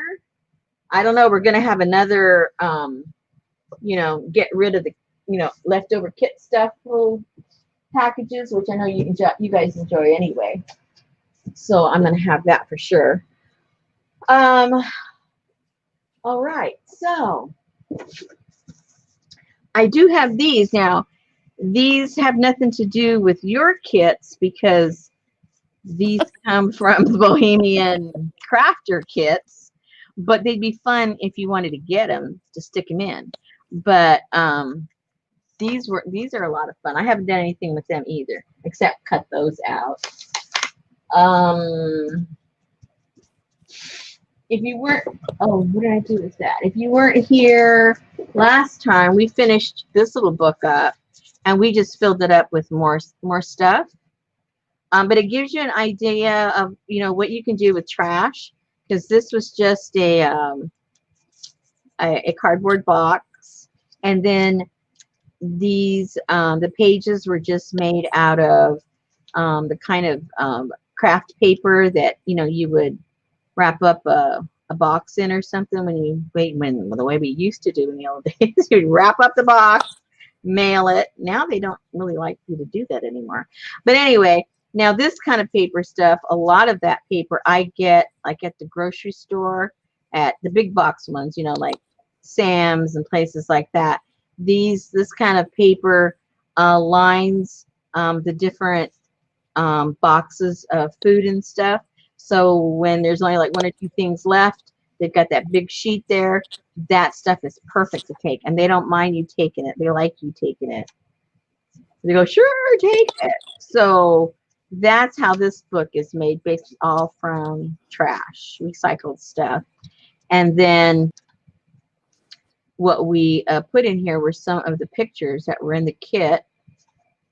I don't know, we're going to have another, get rid of the, leftover kit stuff, little packages, which I know you guys enjoy anyway. So I'm going to have that for sure. All right. So I do have these now. These have nothing to do with your kits because these come from the Bohemian crafter kits, but they'd be fun if you wanted to get them to stick them in. But these are a lot of fun. I haven't done anything with them either, except cut those out. If you weren't, oh, what did I do with that? If you weren't here last time, we finished this little book up, and we just filled it up with more stuff. But it gives you an idea of, you know, what you can do with trash, because this was just a cardboard box, and then these the pages were just made out of the kind of craft paper that, you know, you would wrap up a box in or something when the way we used to do in the old days. You'd wrap up the box, mail it. Now they don't really like you to do that anymore. But anyway, now this kind of paper stuff, a lot of that paper I get like at the grocery store, at the big box ones, you know, like Sam's and places like that. This kind of paper lines the different boxes of food and stuff. So when there's only like one or two things left, they've got that big sheet there. That stuff is perfect to take, and they don't mind you taking it. They like you taking it. They go, sure, take it. So that's how this book is made, basically all from trash, recycled stuff. And then what we put in here were some of the pictures that were in the kit,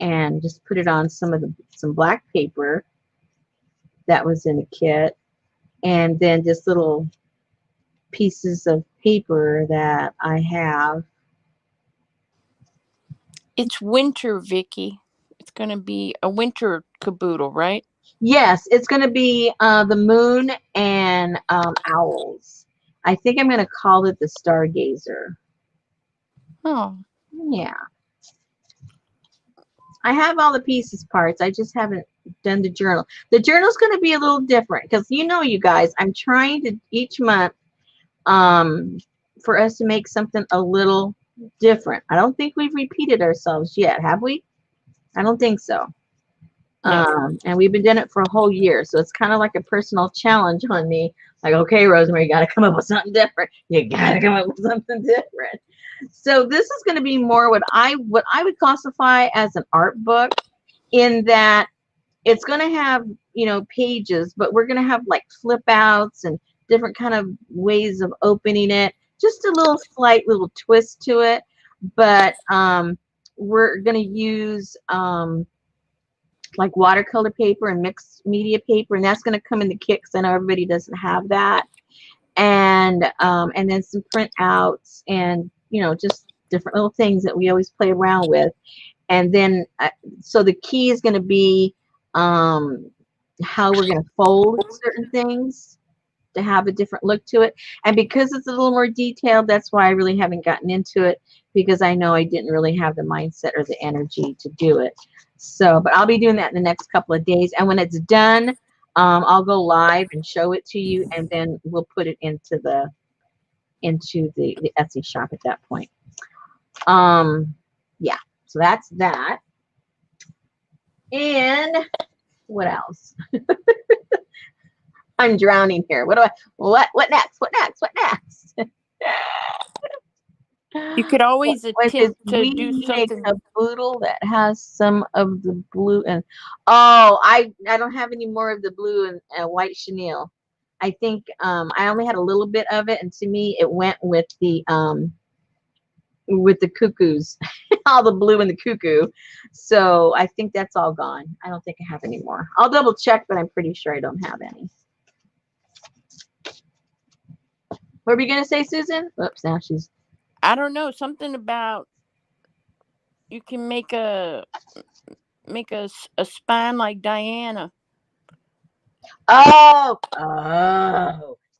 and just put it on some black paper that was in the kit, and then just little pieces of paper that I have. It's winter, Vicky. It's going to be a winter caboodle, right? Yes, it's going to be the moon and owls. I think I'm going to call it the Stargazer. Oh. Yeah. I have all the pieces parts. I just haven't done the journal. The journal's going to be a little different because, you know, you guys, I'm trying to each month for us to make something a little different. I don't think we've repeated ourselves yet, have we? I don't think so. No. And we've been doing it for a whole year, so it's kind of like a personal challenge on me. Like, okay, Rosemary, you got to come up with something different. You got to come up with something different. So this is going to be more what I would classify as an art book, in that it's going to have, you know, pages, but we're going to have like flip outs and different kind of ways of opening it. Just a little slight little twist to it, but we're going to use like watercolor paper and mixed media paper, and that's going to come in the kit because I know everybody doesn't have that, and then some printouts, and, you know, just different little things that we always play around with. And then so the key is going to be how we're going to fold certain things to have a different look to it. And because it's a little more detailed, that's why I really haven't gotten into it, because I know I didn't really have the mindset or the energy to do it. So, but I'll be doing that in the next couple of days. And when it's done, I'll go live and show it to you, and then we'll put it into the Etsy shop at that point. Yeah, so that's that. And what else? I'm drowning here. What next? What next? You could always attempt to do something. A Poodle that has some of the blue, and I don't have any more of the blue and white chenille. I think I only had a little bit of it, and to me it went with the cuckoos, all the blue and the cuckoo. So I think that's all gone. I don't think I have any more. I'll double check, but I'm pretty sure I don't have any. What were we gonna say, Susan? Oops, now she's. I don't know, something about you can make a spine like Diana. Oh,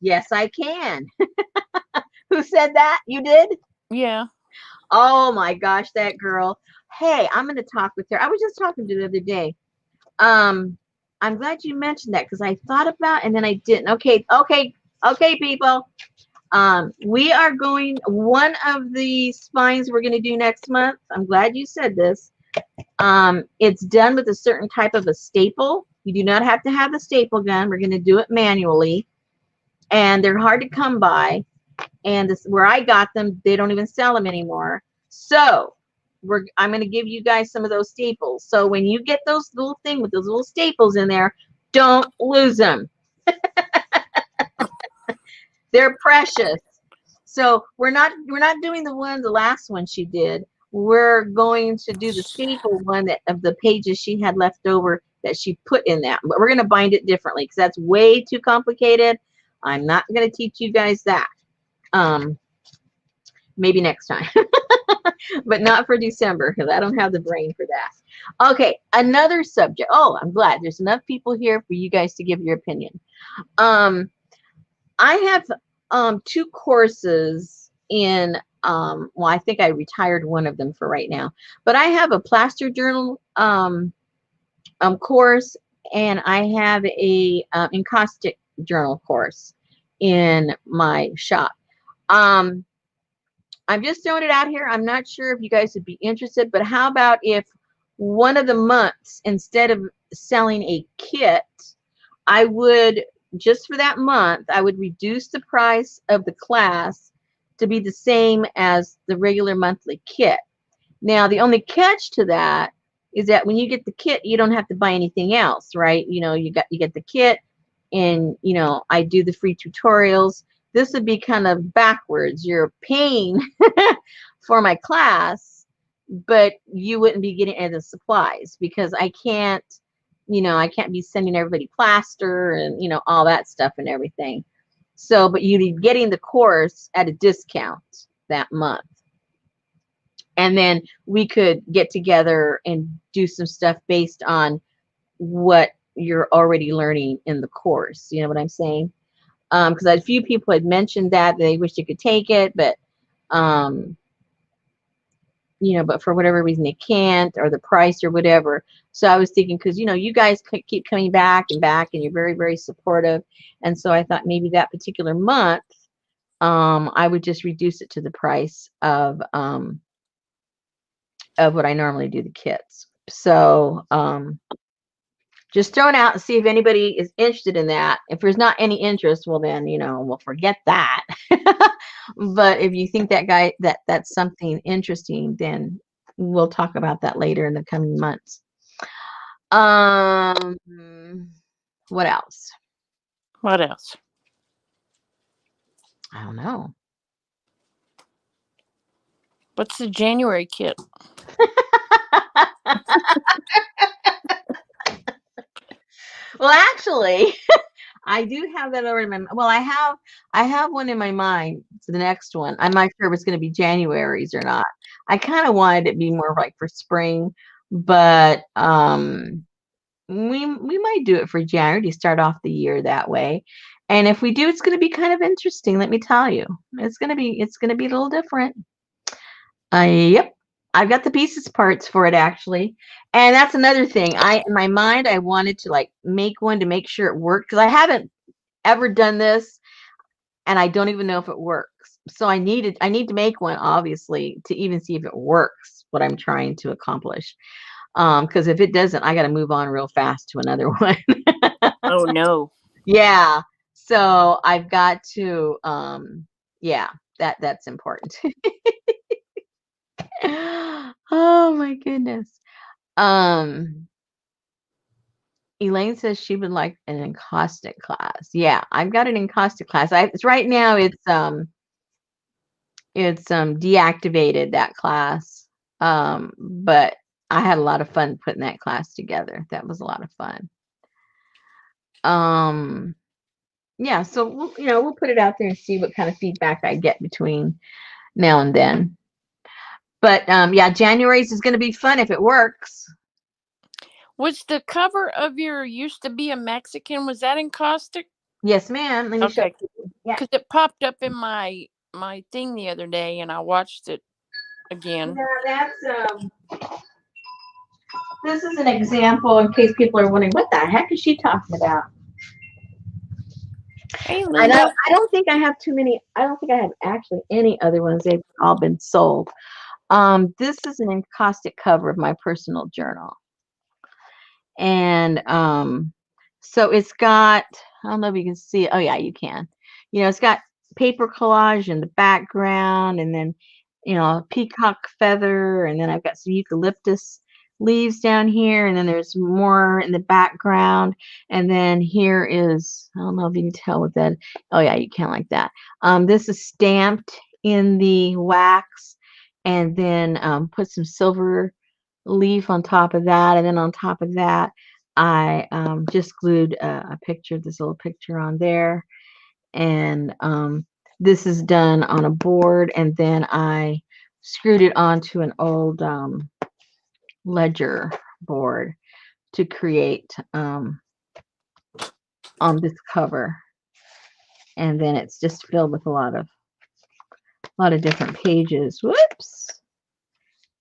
yes, I can. Who said that? You did? Yeah. Oh my gosh, that girl. Hey, I'm gonna talk with her. I was just talking to her the other day. I'm glad you mentioned that, because I thought about and then I didn't. Okay, people. We are going, one of the spines we're going to do next month. I'm glad you said this. It's done with a certain type of a staple. You do not have to have the staple gun. We're going to do it manually, and they're hard to come by. And this, where I got them, they don't even sell them anymore. So I'm going to give you guys some of those staples. So when you get those little thing with those little staples in there, don't lose them. They're precious. So we're not doing the last one she did. We're going to do the staple one that of the pages she had left over that she put in that. But we're going to bind it differently because that's way too complicated. I'm not going to teach you guys that. Maybe next time, but not for December because I don't have the brain for that. Okay, another subject. Oh, I'm glad there's enough people here for you guys to give your opinion. I have two courses in well, I think I retired one of them for right now, but I have a plaster journal course, and I have a encaustic journal course in my shop. I'm just throwing it out here. I'm not sure if you guys would be interested, but how about if one of the months, instead of selling a kit, I would, just for that month, I would reduce the price of the class to be the same as the regular monthly kit. Now, the only catch to that is that when you get the kit, you don't have to buy anything else, right? You get the kit, and I do the free tutorials. This would be kind of backwards. You're paying for my class, but you wouldn't be getting any of the supplies because I can't be sending everybody plaster and all that stuff and everything. So, but you'd be getting the course at a discount that month. And then we could get together and do some stuff based on what you're already learning in the course. You know what I'm saying? Because a few people had mentioned that they wish they could take it, but but for whatever reason they can't, or the price or whatever. So I was thinking, because you guys keep coming back and back, and you're very, very supportive, and so I thought maybe that particular month, I would just reduce it to the price of what I normally do the kits. So just throw it out and see if anybody is interested in that. If there's not any interest, well then, we'll forget that. But if you think that's something interesting, then we'll talk about that later in the coming months. What else? What else? I don't know. What's the January kit? Well, actually, I do have that over in my. Well, I have one in my mind. To the next one, I'm not sure if it's going to be January's or not. I kind of wanted it to be more like for spring, but we might do it for January to start off the year that way. And if we do, it's going to be kind of interesting. Let me tell you, it's going to be a little different. Yep. I've got the pieces parts for it actually. And that's another thing. In my mind, I wanted to like make one to make sure it worked because I haven't ever done this and I don't even know if it works. So I need to make one obviously to even see if it works, what I'm trying to accomplish. Because if it doesn't, I got to move on real fast to another one. Oh no. Yeah. So I've got to yeah, that's important. Oh my goodness. Elaine says she would like an encaustic class. Yeah, I've got an encaustic class. It's right now it's deactivated, that class. But I had a lot of fun putting that class together. That was a lot of fun. Yeah, so we'll put it out there and see what kind of feedback I get between now and then. But yeah, January's is going to be fun if it works. Was the cover of your Used to Be a Mexican, was that encaustic? Yes, ma'am. Let me show Okay. you. Yeah. Because it popped up in my thing the other day and I watched it again. Yeah, this is an example in case people are wondering what the heck is she talking about. Hey, Linda. I don't think I have too many. I don't think I have actually any other ones. They've all been sold. This is an encaustic cover of my personal journal. And so it's got, I don't know if you can see it. Oh yeah, you can. It's got paper collage in the background, and then a peacock feather, and then I've got some eucalyptus leaves down here, and then there's more in the background, and then here is, I don't know if you can tell what that, oh yeah, you can like that. This is stamped in the wax, and then put some silver leaf on top of that, and then on top of that I just glued a picture, this little picture on there, and this is done on a board, and then I screwed it onto an old ledger board to create on this cover, and then it's just filled with a lot of different pages, whoops,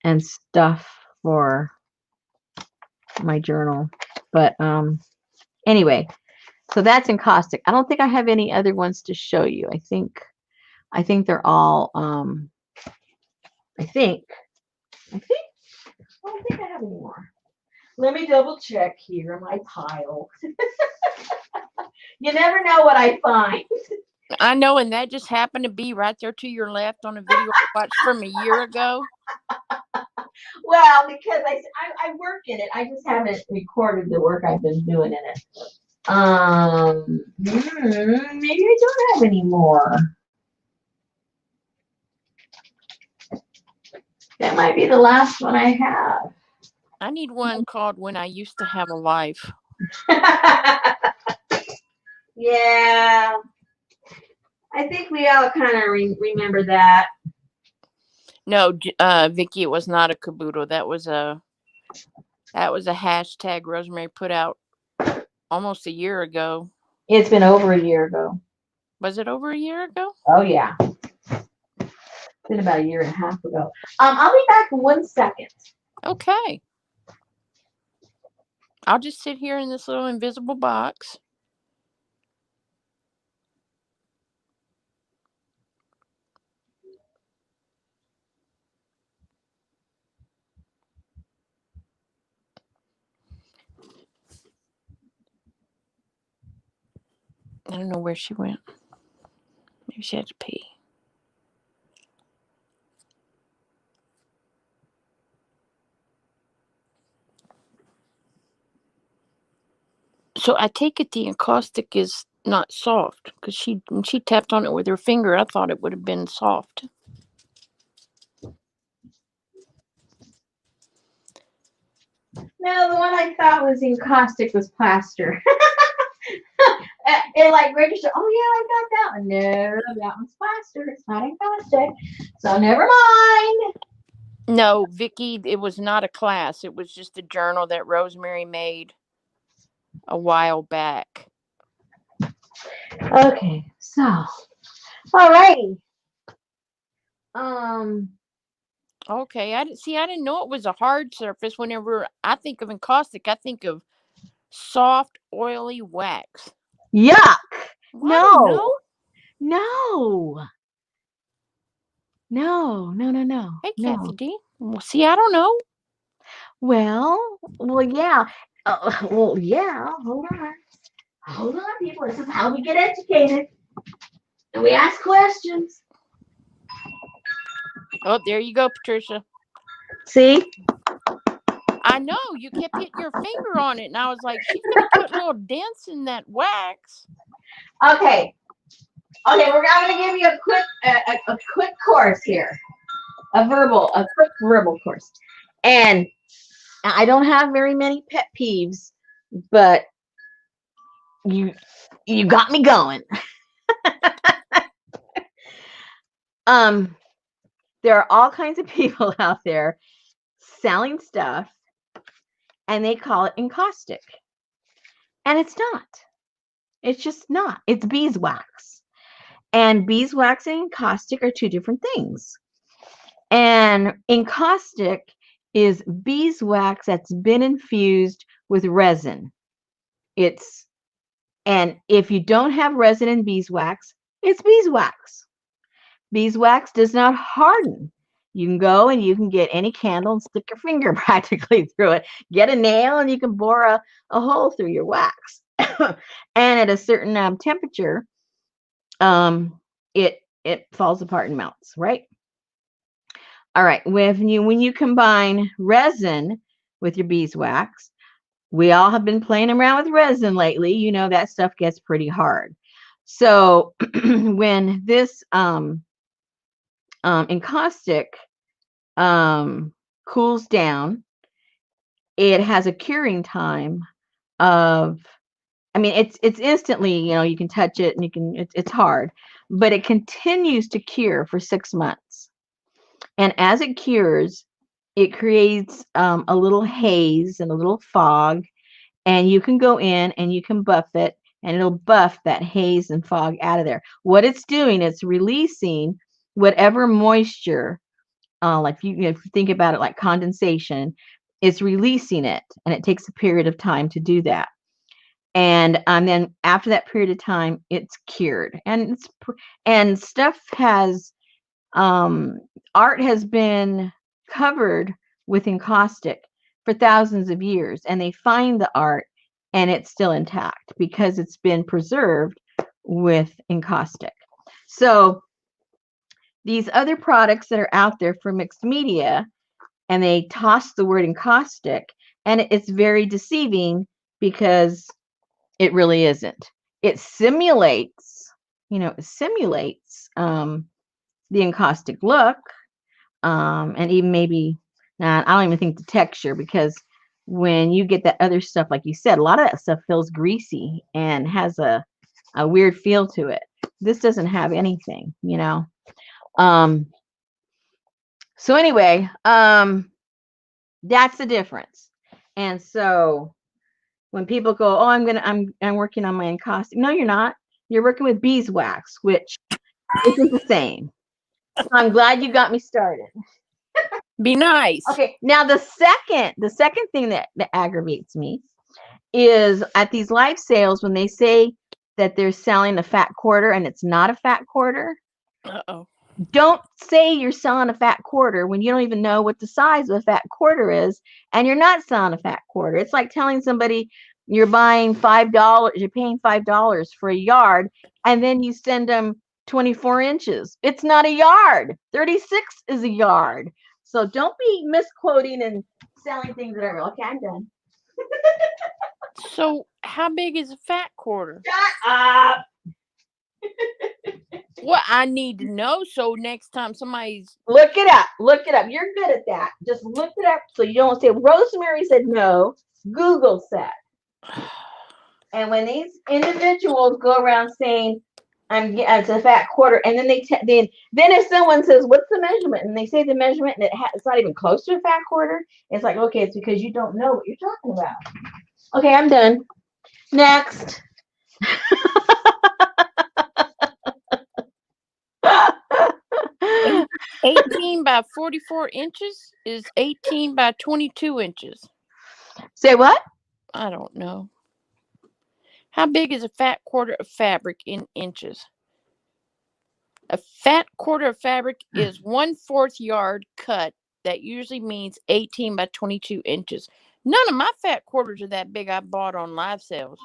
and stuff for my journal. But anyway, so that's encaustic. I don't think I have any other ones to show you. I think they're all I think I don't think I have any more. Let me double check here in my pile. You never know what I find. I know, and that just happened to be right there to your left on a video I watched from a year ago. Well, because I work in it. I just haven't recorded the work I've been doing in it. Maybe I don't have any more. That might be the last one I have. I need one called When I Used to Have a Life. Yeah. I think we all kind of remember that. No, Vicky, it was not a caboodle. That was a hashtag Rosemary put out almost a year ago. It's been over a year ago. Was it over a year ago? Oh yeah. It's been about a year and a half ago. I'll be back in 1 second. Okay. I'll just sit here in this little invisible box. I don't know where she went. Maybe she had to pee. So I take it the encaustic is not soft, because when she tapped on it with her finger, I thought it would have been soft. No, the one I thought was encaustic was plaster. It like registered. Oh yeah, I got that one. No, that one's plaster. It's not encaustic. So never mind. No, Vicky, it was not a class. It was just a journal that Rosemary made a while back. Okay, so all righty. Okay, I didn't know it was a hard surface. Whenever I think of encaustic, I think of soft, oily wax. Yuck. Well, No. Hey, No. Kathy D. Well, see, I don't know. Well, yeah. Yeah. Hold on, people. This is how we get educated. And we ask questions. Oh, there you go, Patricia. See? I know, you kept hitting your finger on it, and I was like, she's going to put little dents in that wax. Okay, we're going to give you a quick course here. A quick verbal course. And I don't have very many pet peeves, but you got me going. There are all kinds of people out there selling stuff, and they call it encaustic. And it's not. It's just not. It's beeswax. And beeswax and encaustic are two different things. And encaustic is beeswax that's been infused with resin. And if you don't have resin in beeswax, it's beeswax. Beeswax does not harden. You can go and you can get any candle and stick your finger practically through it. Get a nail and you can bore a hole through your wax. And at a certain temperature, it falls apart and melts, right? All right. When you combine resin with your beeswax, we all have been playing around with resin lately. You know that stuff gets pretty hard. So when this encaustic cools down, it has a curing time of, I mean, it's instantly, you can touch it and it's hard, but it continues to cure for 6 months. And as it cures, it creates a little haze and a little fog, and you can go in and you can buff it, and it'll buff that haze and fog out of there. What it's doing, it's releasing whatever moisture, like if you think about it like condensation, it's releasing it, and it takes a period of time to do that. And then after that period of time, it's cured, and stuff has art has been covered with encaustic for thousands of years, and they find the art and it's still intact because it's been preserved with encaustic. So these other products that are out there for mixed media, and they toss the word encaustic, and it's very deceiving because it really isn't. It simulates, the encaustic look, and even maybe, now I don't even think the texture, because when you get that other stuff, like you said, a lot of that stuff feels greasy and has a weird feel to it. This doesn't have anything. So anyway, that's the difference. And so when people go, oh, I'm working on my encaustic. No, you're not. You're working with beeswax, which isn't the same. So I'm glad you got me started. Be nice. Okay, now the second thing that aggravates me is at these live sales when they say that they're selling a fat quarter and it's not a fat quarter. Uh-oh. Don't say you're selling a fat quarter when you don't even know what the size of a fat quarter is, and you're not selling a fat quarter. It's like telling somebody you're buying $5, you're paying $5 for a yard, and then you send them 24 inches. It's not a yard. 36 is a yard. So don't be misquoting and selling things that are okay. I'm done. So how big is a fat quarter? Shut up. Well, I need to know so next time somebody's Look it up. Look it up. You're good at that. Just look it up so you don't say Rosemary said no. Google said. And when these individuals go around saying, it's a fat quarter, and then then if someone says, what's the measurement? And they say the measurement, and it's not even close to a fat quarter, it's like, okay, it's because you don't know what you're talking about. Okay, I'm done. Next. 18 by 44 inches is 18 by 22 inches. Say what? I don't know. How big is a fat quarter of fabric in inches? A fat quarter of fabric is 1/4 yard cut. That usually means 18 by 22 inches. None of my fat quarters are that big I bought on live sales.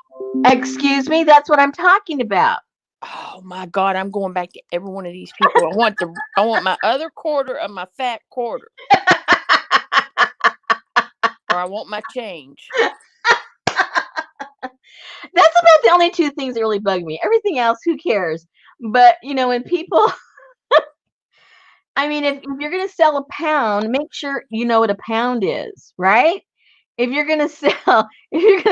Excuse me? That's what I'm talking about. Oh my God, I'm going back to every one of these people. I want my other quarter of my fat quarter. Or I want my change. That's about the only two things that really bug me. Everything else, who cares? But when people, I mean, if you're going to sell a pound, make sure you know what a pound is, right? If you're going to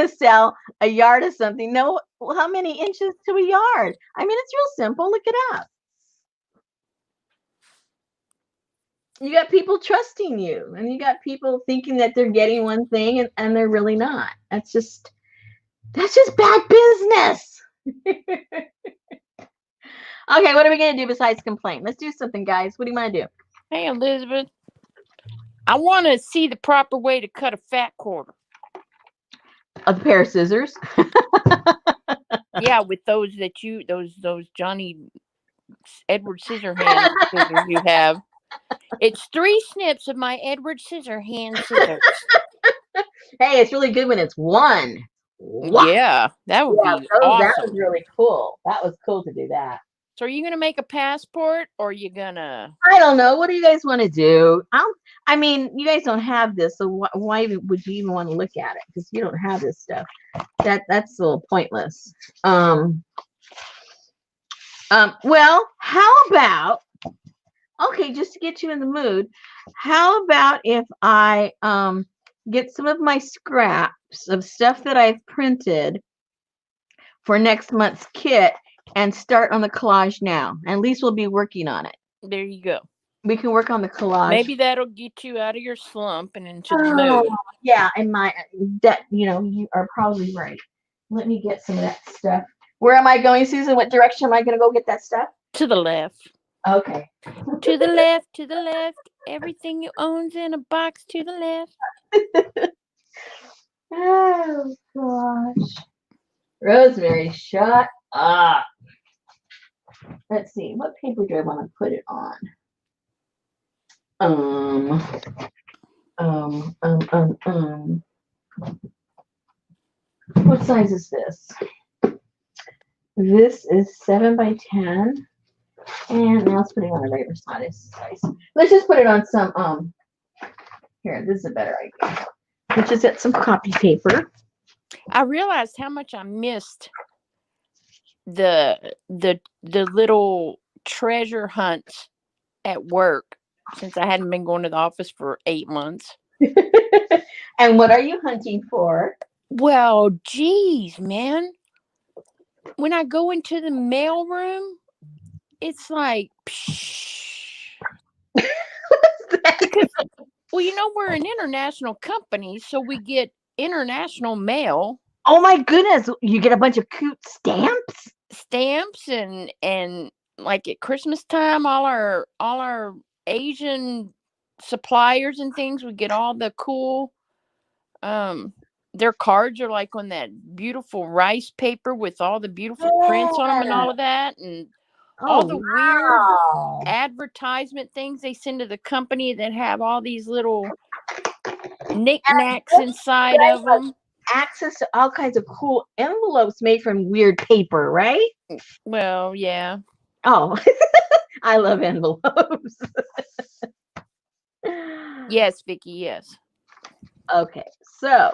sell a yard of something, know how many inches to a yard. I mean, it's real simple. Look it up. You got people trusting you, and you got people thinking that they're getting one thing and they're really not. That's just bad business. Okay, what are we going to do besides complain? Let's do something, guys. What do you want to do? Hey, Elizabeth. I want to see the proper way to cut a fat quarter. A pair of scissors? Yeah, with those Johnny Edward Scissorhands scissors you have. It's 3 snips of my Edward Scissorhands scissors. Hey, it's really good when it's one. Wow. Yeah, that would be awesome. That was really cool. That was cool to do that. So are you gonna make a passport, or are you gonna? I don't know. What do you guys want to do? I mean, you guys don't have this, so why would you even want to look at it? Because you don't have this stuff. That's a little pointless. Well, how about, okay, just to get you in the mood, how about if I get some of my scraps of stuff that I've printed for next month's kit and start on the collage now. At least we'll be working on it. There you go. We can work on the collage. Maybe that'll get you out of your slump and into the Oh, mood. yeah, and you are probably right. Let me get some of that stuff. Where am I going, Susan? What direction am I going to go get that stuff? To the left. Okay. To the left, to the left. Everything you own's in a box to the left. Oh, gosh. Rosemary, shut up. Let's see. What paper do I want to put it on? What size is this? This is 7 by 10. And now let's put it on a regular size. Let's just put it on some, here, this is a better idea. Let's just get some copy paper. I realized how much I missed the little treasure hunts at work since I hadn't been going to the office for 8 months. And what are you hunting for? Well, geez, man. When I go into the mail room, it's like, because, well, you know, we're an international company, so we get international mail. Oh my goodness, you get a bunch of cute stamps And like at Christmas time, all our Asian suppliers and things, we get all the cool, their cards are like on that beautiful rice paper with all the beautiful prints on them and all of that, and all the weird advertisement things they send to the company that have all these little knickknacks inside of them. Access to all kinds of cool envelopes made from weird paper, right? Well, yeah. Oh, I love envelopes. Yes, Vicky, yes. Okay, so.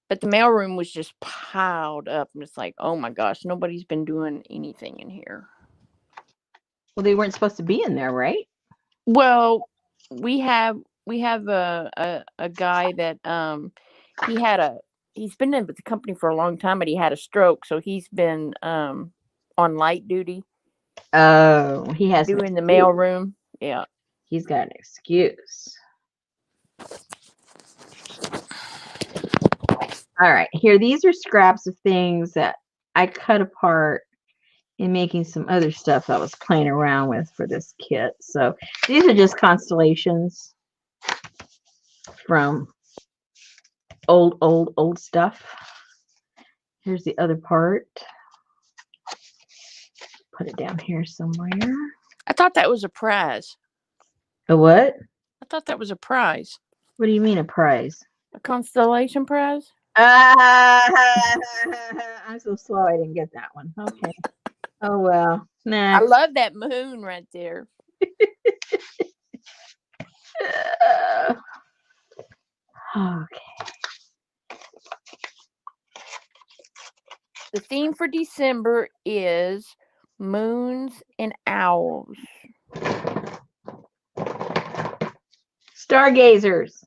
But the mailroom was just piled up, and it's like, oh my gosh, nobody's been doing anything in here. Well, they weren't supposed to be in there, right? Well, we have a guy that he's been in with the company for a long time, but he had a stroke, so he's been on light duty. Oh, he has doing the mailroom. Yeah, he's got an excuse. All right, here, these are scraps of things that I cut apart in making some other stuff I was playing around with for this kit. So these are just constellations from old stuff. Here's the other part. Put it down here somewhere. I thought that was a prize. A what? I thought that was a prize. What do you mean a prize? A constellation prize? I'm so slow I didn't get that one. Okay. Oh well. Next. I love that moon right there. Okay. The theme for December is moons and owls. Stargazers.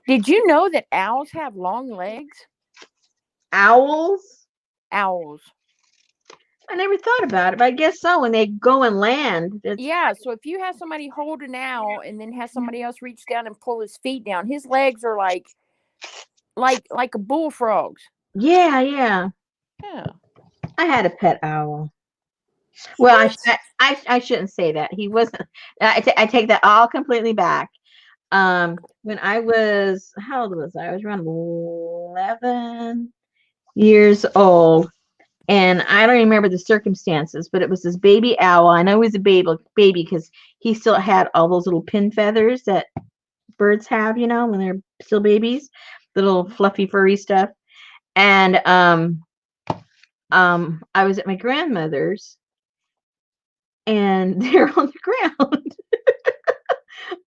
Did you know that owls have long legs? Owls? Owls. I never thought about it, but I guess so. When they go and land. Yeah, so if you have somebody hold an owl and then have somebody else reach down and pull his feet down, his legs are like a bullfrog's. Yeah. Yeah. I had a pet owl. Well, I shouldn't say that. He wasn't. I take that all completely back. When I was, how old was I? I was around 11 years old, and I don't remember the circumstances, but it was this baby owl. I know he was a baby because he still had all those little pin feathers that birds have, you know, when they're still babies, the little fluffy furry stuff. And I was at my grandmother's, and there on the ground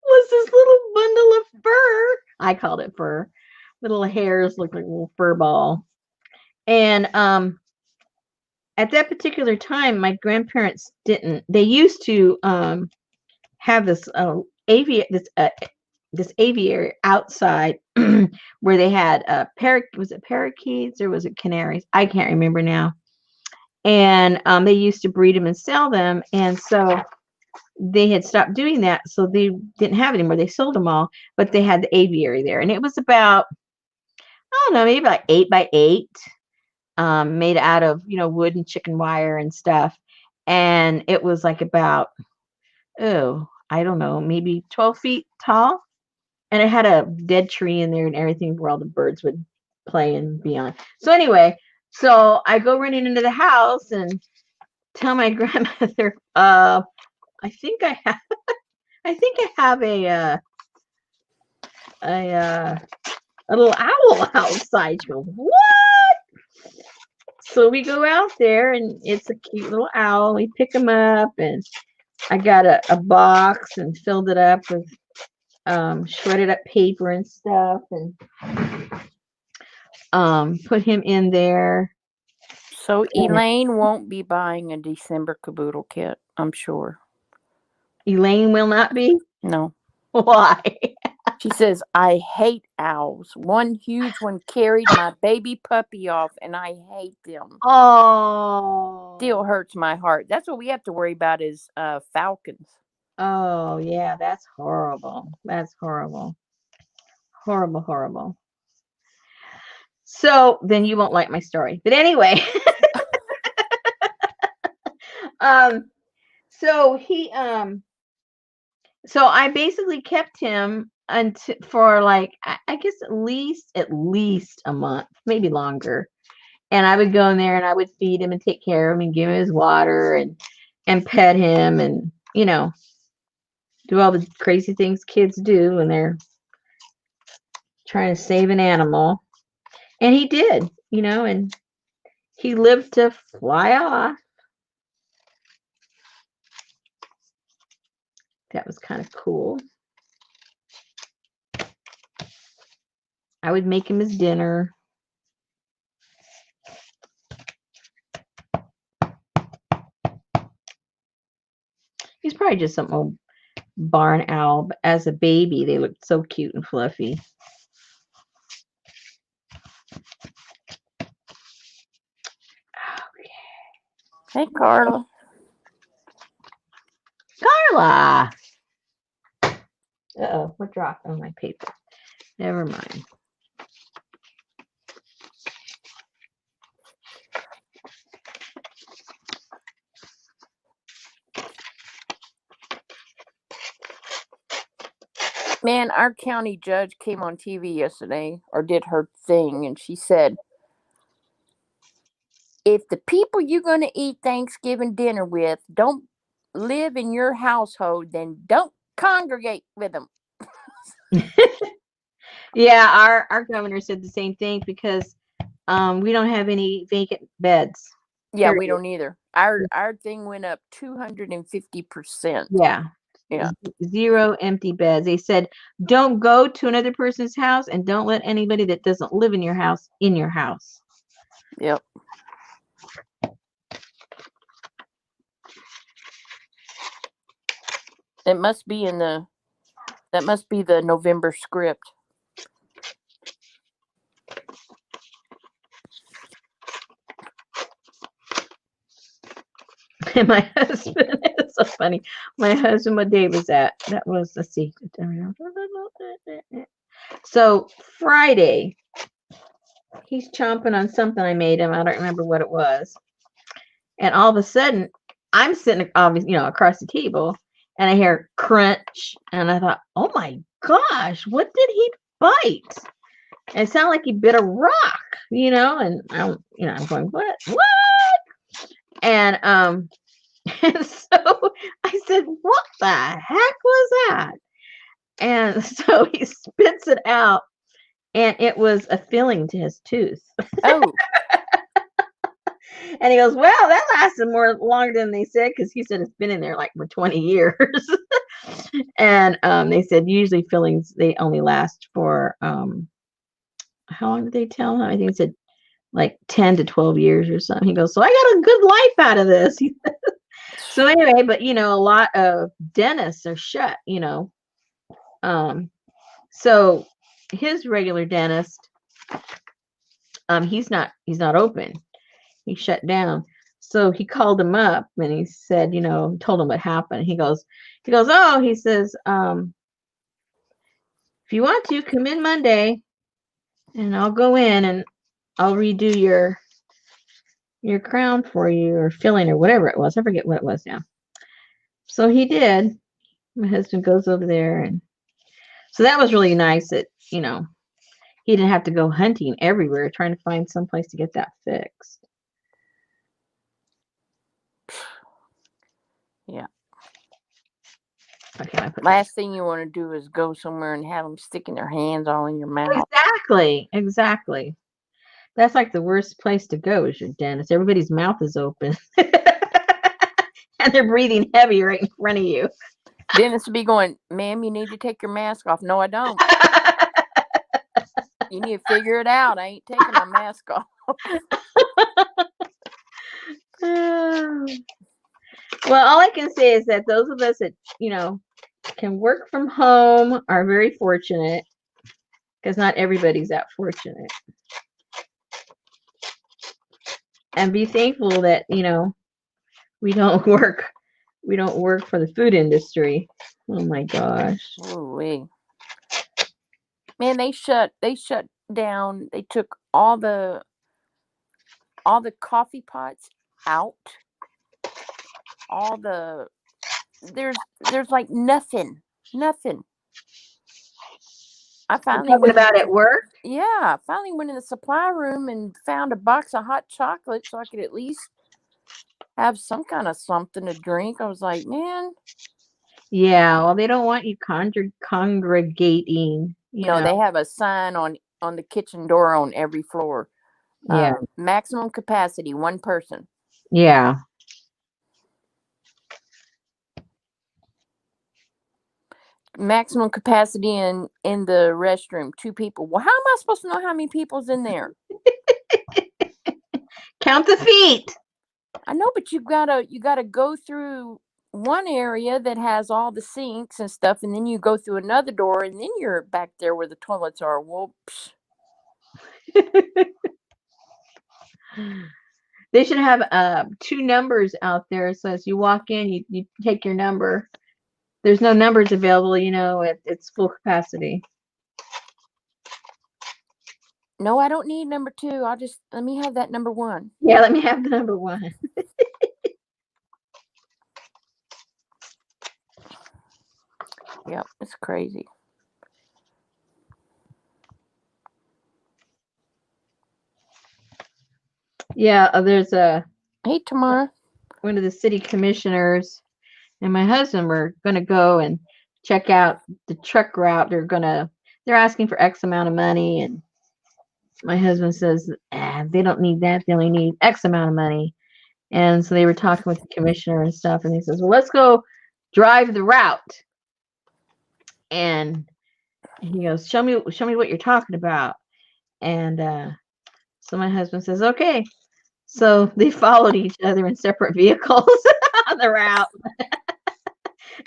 was this little bundle of fur. I called it fur. Little hairs looked like a little fur ball. And at that particular time, my grandparents didn't. They used to have this this aviary outside where they had was it parakeets or was it canaries? I can't remember now. And they used to breed them and sell them, and so they had stopped doing that, so they didn't have it anymore. They sold them all, but they had the aviary there, and it was about, I don't know, maybe like 8 by 8, made out of wood and chicken wire and stuff, and it was like about, oh, I don't know, maybe 12 feet tall, and it had a dead tree in there and everything where all the birds would play and be on. So anyway, so I go running into the house and tell my grandmother, I think I have, I think I have a uh, a little owl outside. She goes, what? So we go out there, and it's a cute little owl. We pick him up, and I got a box and filled it up with shredded up paper and stuff, and put him in there. So Elaine won't be buying a December caboodle kit, I'm sure. Elaine will not be? No. Why? She says, I hate owls. One huge one carried my baby puppy off, and I hate them. Oh. Still hurts my heart. That's what we have to worry about is falcons. Oh, yeah, that's horrible. That's horrible. Horrible, horrible. So then you won't like my story. But anyway. So he so I basically kept him until for like I guess at least a month, maybe longer. And I would go in there and I would feed him and take care of him and give him his water and pet him and do all the crazy things kids do when they're trying to save an animal. And he did, and he lived to fly off. That was kind of cool. I would make him his dinner. He's probably just some old barn owl, but as a baby, they looked so cute and fluffy. Hey, Carla. Carla! Uh-oh, what dropped on my paper? Never mind. Man, our county judge came on TV yesterday, or did her thing, and she said, if the people you're going to eat Thanksgiving dinner with don't live in your household, then don't congregate with them. Yeah, our governor said the same thing because we don't have any vacant beds. Yeah, we don't either. Our thing went up 250%. Yeah. Yeah. 0 empty beds. They said, don't go to another person's house and don't let anybody that doesn't live in your house in your house. Yep. That must be the November script. And my husband, it's so funny. My husband, what day was that? That was, let's see. So Friday, he's chomping on something I made him. I don't remember what it was. And all of a sudden, I'm sitting, obviously, across the table, and I hear crunch, and I thought, oh my gosh, what did he bite? And it sounded like he bit a rock, and I'm going, what? And and so I said, what the heck was that? And so he spits it out, and it was a filling to his tooth. Oh. And he goes, well, that lasted longer than they said, because he said it's been in there like for 20 years. And they said usually fillings, they only last for how long did they tell him? I think it said like 10 to 12 years or something. He goes, so I got a good life out of this. So anyway, but a lot of dentists are shut, so his regular dentist, he's not open. He shut down. So he called him up and he said, told him what happened. Oh, he says, if you want to, come in Monday and I'll go in and I'll redo your crown for you, or filling, or whatever it was. I forget what it was now. So he did. My husband goes over there, and so that was really nice that, he didn't have to go hunting everywhere trying to find some place to get that fixed. Yeah. Okay, last thing you want to do is go somewhere and have them sticking their hands all in your mouth. Exactly. That's like the worst place to go is your dentist. Everybody's mouth is open. And they're breathing heavy right in front of you. Dentist would be going, ma'am, you need to take your mask off. No, I don't. You need to figure it out. I ain't taking my mask off. Well, all I can say is that those of us that, can work from home are very fortunate, because not everybody's that fortunate. And be thankful that, we don't work for the food industry. Oh my gosh. Ooh-wee. Man, they shut down. They took all the coffee pots out. There's like nothing. I finally went about at work. Yeah, I finally went in the supply room and found a box of hot chocolate so I could at least have some kind of something to drink. I was like, man. Yeah, well, they don't want you congregating. No, they have a sign on the kitchen door on every floor. Yeah. Maximum capacity, 1 person. Yeah. Maximum capacity in the restroom, 2 people. Well, how am I supposed to know how many people's in there? Count the feet. I know, but you gotta go through one area that has all the sinks and stuff, and then you go through another door, and then you're back there where the toilets are. Well, They should have 2 numbers out there, so as you walk in, you take your number. There's no numbers available, it's full capacity. No, I don't need number 2. Let me have that number 1. Yeah, let me have the number 1. Yep, it's crazy. Yeah, there's Hey, Tamara. One of the city commissioners and my husband were going to go and check out the truck route. They're asking for X amount of money, and my husband says, they don't need that. They only need X amount of money. And so they were talking with the commissioner and stuff, and he says, well, let's go drive the route. And he goes, show me what you're talking about. And so my husband says, okay. So they followed each other in separate vehicles on the route.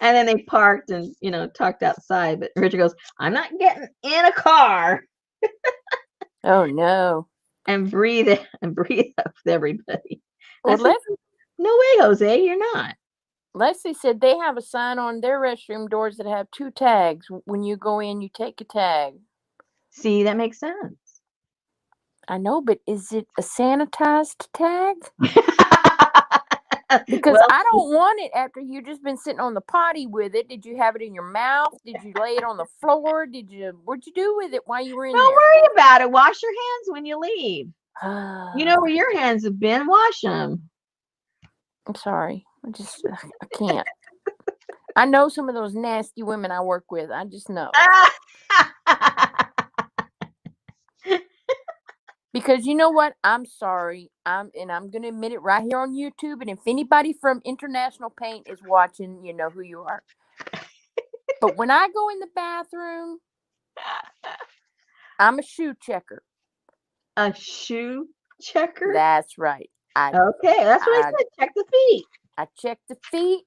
And then they parked and, talked outside. But Richard goes, I'm not getting in a car. Oh, no. And breathe up with everybody. Well, said, no way, Jose, you're not. Leslie said they have a sign on their restroom doors that have 2 tags. When you go in, you take a tag. See, that makes sense. I know, but is it a sanitized tag? Because I don't want it after you've just been sitting on the potty with it. Did you have it in your mouth? Did you lay it on the floor? What'd you do with it while you were in there? Don't worry about it. Wash your hands when you leave. You know where your hands have been. Wash them. I'm sorry. I can't. I know some of those nasty women I work with. I just know. Because you know what? I'm sorry. I'm gonna admit it right here on YouTube. And if anybody from International Paint is watching, you know who you are. But when I go in the bathroom, I'm a shoe checker. A shoe checker? That's right. Okay, that's what I I said. Check the feet. I check the feet,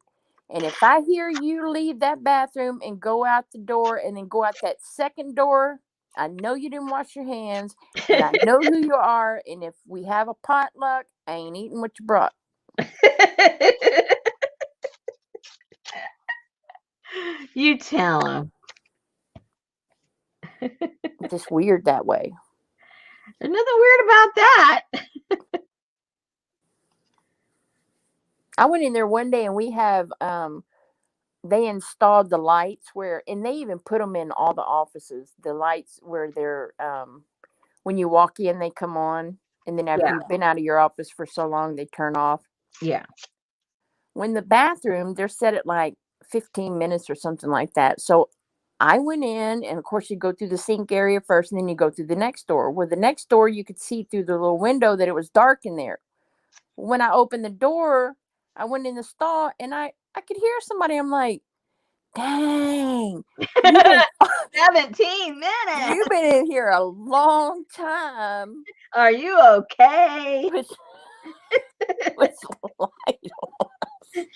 and if I hear you leave that bathroom and go out the door and then go out that second door, I know you didn't wash your hands, and I know who you are. And if we have a potluck, I ain't eating what you brought. You tell him. It's just weird that way. There's nothing weird about that. I went in there one day and we have they installed the lights where, and they even put them in all the offices. The lights where they're when you walk in, they come on, and then after Yeah, you've been out of your office for so long, they turn off. yeah. When the bathroom, they're set at like 15 minutes or something like that. So I went in, and of course, you go through the sink area first, and then you go through the next door. Where the next door, you could see through the little window that it was dark in there. When I opened the door, I went in the stall, and I could hear somebody. I'm like, dang, you've been 17 you've minutes. been in here a long time Are you okay? with with light on.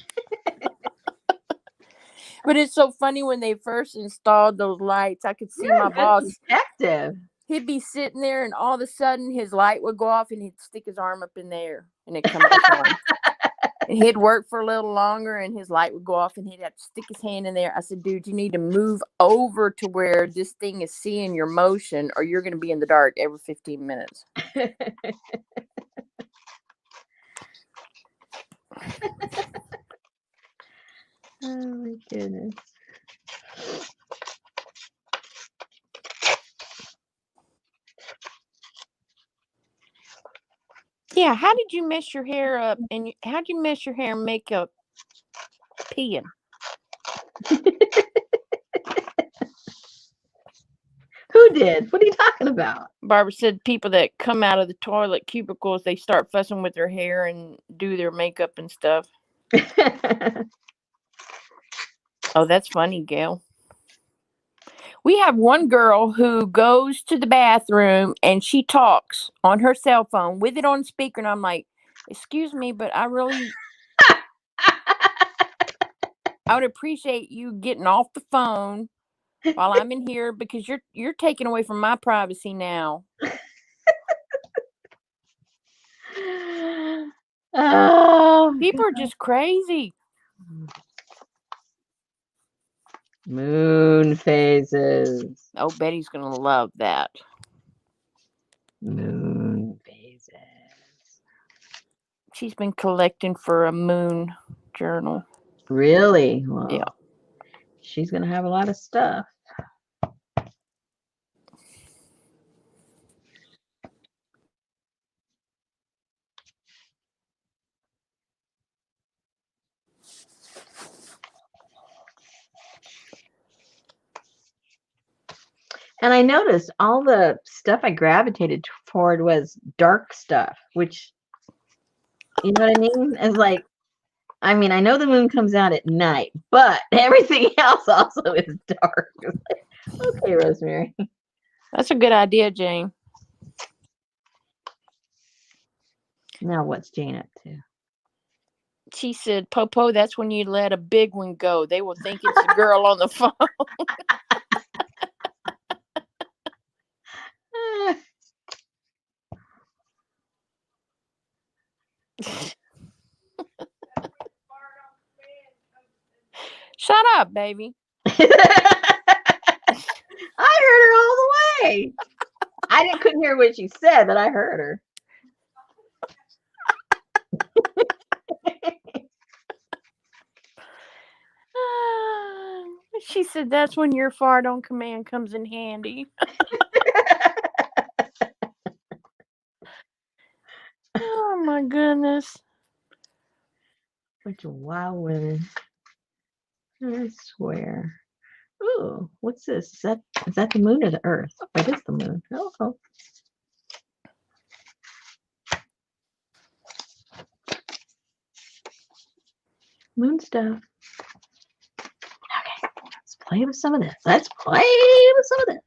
But it's so funny when they first installed those lights. I could see You're my a good boss. detective. He'd be sitting there, and all of a sudden, his light would go off, and he'd stick his arm up in the air, and it'd come back on. And he'd work for a little longer, and his light would go off, and he'd have to stick his hand in there. I said, dude, you need to move over to where this thing is seeing your motion, or you're going to be in the dark every 15 minutes. Oh my goodness. Yeah, how did you mess your hair up? And how did you mess your hair and makeup peeing? Who did? What are you talking about? Barbara said people that come out of the toilet cubicles, they start fussing with their hair and do their makeup and stuff. Oh, that's funny, Gail. We have one girl who goes to the bathroom and she talks on her cell phone with it on speaker, and I'm like, excuse me, but I would appreciate you getting off the phone while I'm in here, because you're taking away from my privacy now. Oh, People are just crazy. moon phases. Oh, Betty's gonna love that. Moon phases. She's been collecting for a moon journal. Really? Well, Yeah. she's gonna have a lot of stuff. And I noticed all the stuff I gravitated toward was dark stuff, which, you know what I mean? It's like, I mean, I know the moon comes out at night, but everything else also is dark. It's like, okay, Rosemary. That's a good idea, Jane. Now what's Jane up to? She said, Popo, that's when you let a big one go. They will think it's a girl on the phone. Shut up, baby. I heard her all the way. I couldn't hear what she said, but I heard her. She said that's when your fart on command comes in handy. Oh my goodness. Bunch of wild women. I swear. Ooh, what's this? Is that the moon or the earth? Oh, it is the moon. Oh. Moon stuff. Okay, let's play with some of this. Let's play with some of this.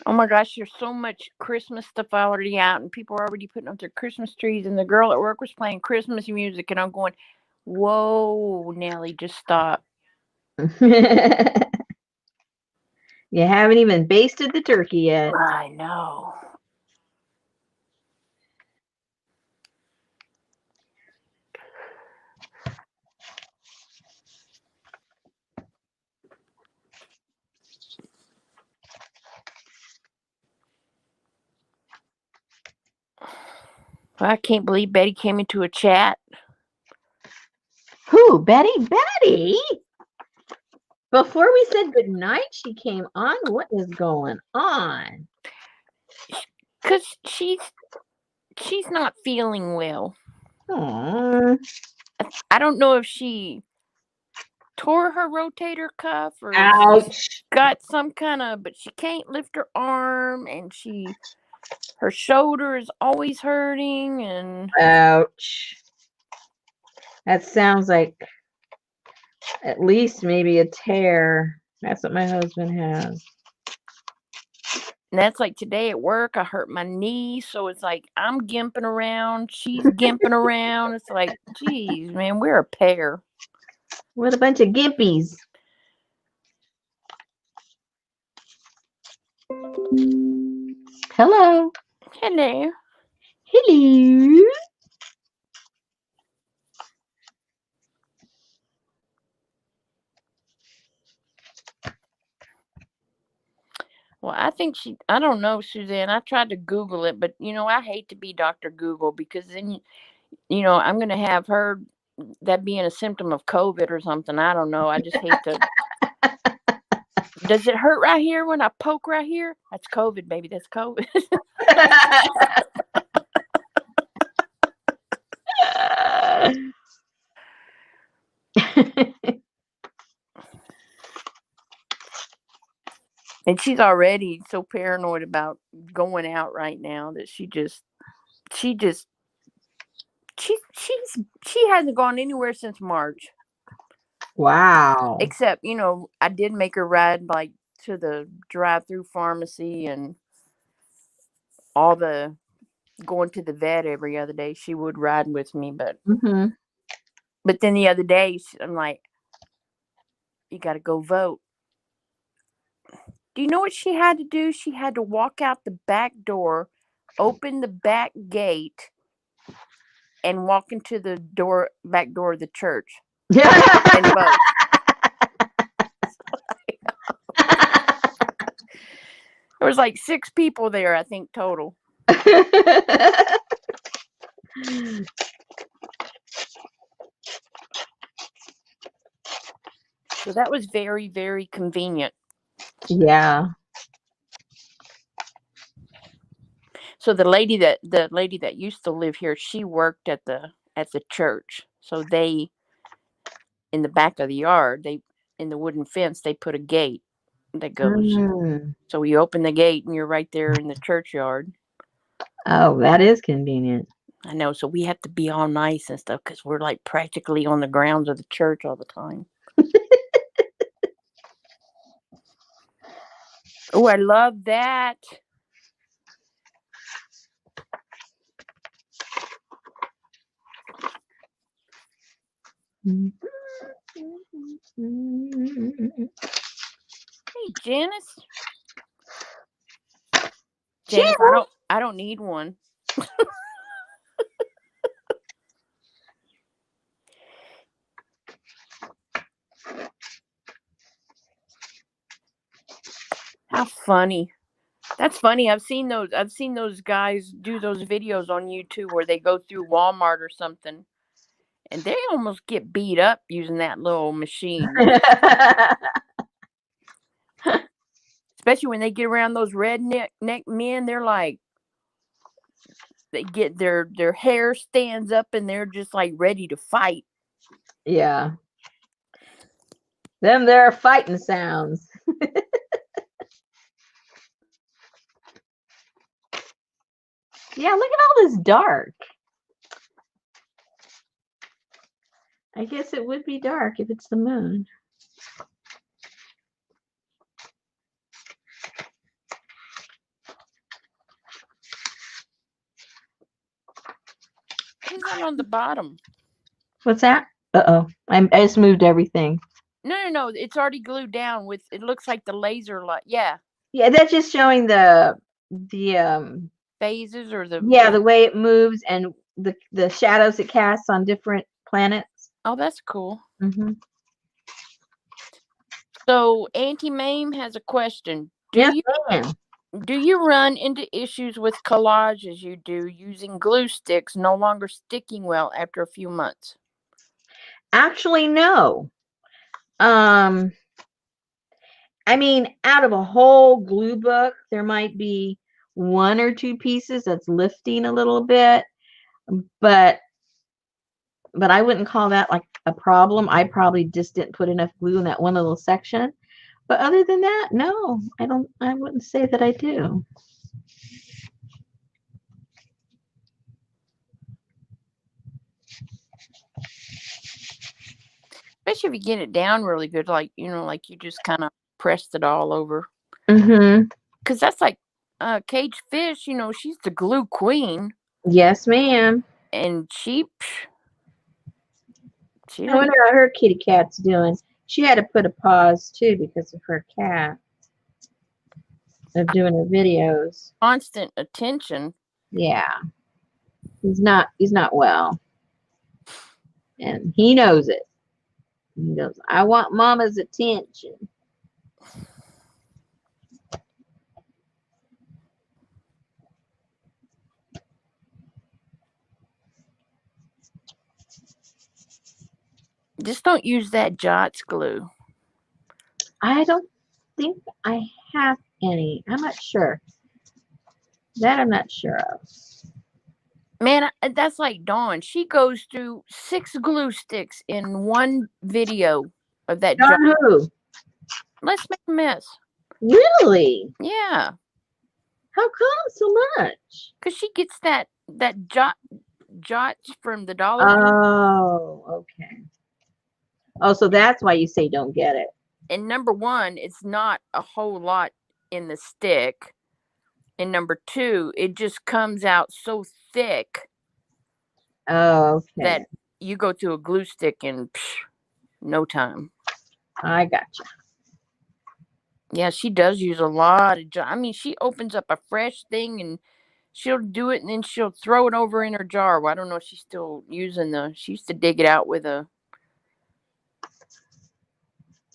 Oh my gosh, there's so much Christmas stuff already out, and people are already putting up their Christmas trees. And the girl at work was playing Christmas music, and I'm going, "Whoa, Nelly, just stop!" You haven't even basted the turkey yet. I know. I can't believe Betty came into a chat. Who? Betty? Betty? Before we said goodnight, she came on. What is going on? Because she's not feeling well. Aww. I don't know if she tore her rotator cuff or Ouch. got some kind of, but she can't lift her arm, and her shoulder is always hurting, and Ouch. That sounds like at least maybe a tear. That's what my husband has. and that's like today at work. I hurt my knee, so it's like I'm gimping around, she's gimping around. It's like, geez, man, we're a pair. What a bunch of gimpies. Hello. Hello. Hello. Well, I don't know, Suzanne. I tried to Google it, but I hate to be Dr. Google, because then, I'm going to have her that being a symptom of COVID or something. I don't know. I just hate to. Does it hurt right here when I poke right here? That's COVID, baby. That's COVID. And she's already so paranoid about going out right now that she hasn't gone anywhere since March. Wow. Except, I did make her ride like to the drive-through pharmacy and all the going to the vet every other day. She would ride with me, but then the other day I'm like, you got to go vote. Do you know what she had to do? She had to walk out the back door, open the back gate, and walk into the back door of the church and vote. There was like 6 people there, I think, total. So that was very, very convenient. Yeah. So the lady that used to live here, she worked at the church. So they, in the back of the yard, in the wooden fence, they put a gate that goes. So you open the gate and you're right there in the churchyard. Oh, that is convenient. I know. So we have to be all nice and stuff because we're like practically on the grounds of the church all the time. Oh, I love that. Hey, Janice. Janice, I don't need one. How funny. That's funny. I've seen those guys do those videos on YouTube where they go through Walmart or something, and they almost get beat up using that little machine. Especially when they get around those redneck men, they're like, they get their hair stands up and they're just like ready to fight. Yeah. Them there are fighting sounds. Yeah, look at all this dark. I guess it would be dark if it's the moon. What is that on the bottom? What's that? Uh-oh. I just moved everything. No. It's already glued down with. It looks like the laser light. Yeah, Yeah, that's just showing the phases or the. yeah, the way it moves and the shadows it casts on different planets. Oh, that's cool. Mm-hmm. So Auntie Mame has a question. Yes, ma'am. Do you run into issues with collages you do using glue sticks no longer sticking well after a few months? Actually, no. Um, I mean, out of a whole glue book, there might be one or two pieces that's lifting a little bit, but I wouldn't call that like a problem. I probably just didn't put enough glue in that one little section. But other than that, no, I wouldn't say that I do. Especially if you get it down really good, like like you just kind of pressed it all over. Mm-hmm. Because that's like Cage Fish. She's the glue queen, Yes, ma'am. and she I wonder how her kitty cat's doing. She had to put a pause too because of her cat of doing her videos. constant attention. Yeah, he's not well, and he knows it. He goes, I want mama's attention. Just don't use that Jots glue. I don't think I have any. I'm not sure. That I'm not sure of. Man, that's like Dawn. She goes through 6 glue sticks in one video of that Jot. John who? Let's make a mess. Really? Yeah, How come so much? because she gets that Jots from the Dollar Tree. Oh, okay. Oh, so that's why you say don't get it. And number one, it's not a whole lot in the stick. And number two, it just comes out so thick Oh, okay. that you go through a glue stick in no time. I gotcha. Yeah, she does use a lot of. I mean, she opens up a fresh thing and she'll do it, and then she'll throw it over in her jar. Well, I don't know if she's still using the. She used to dig it out with a.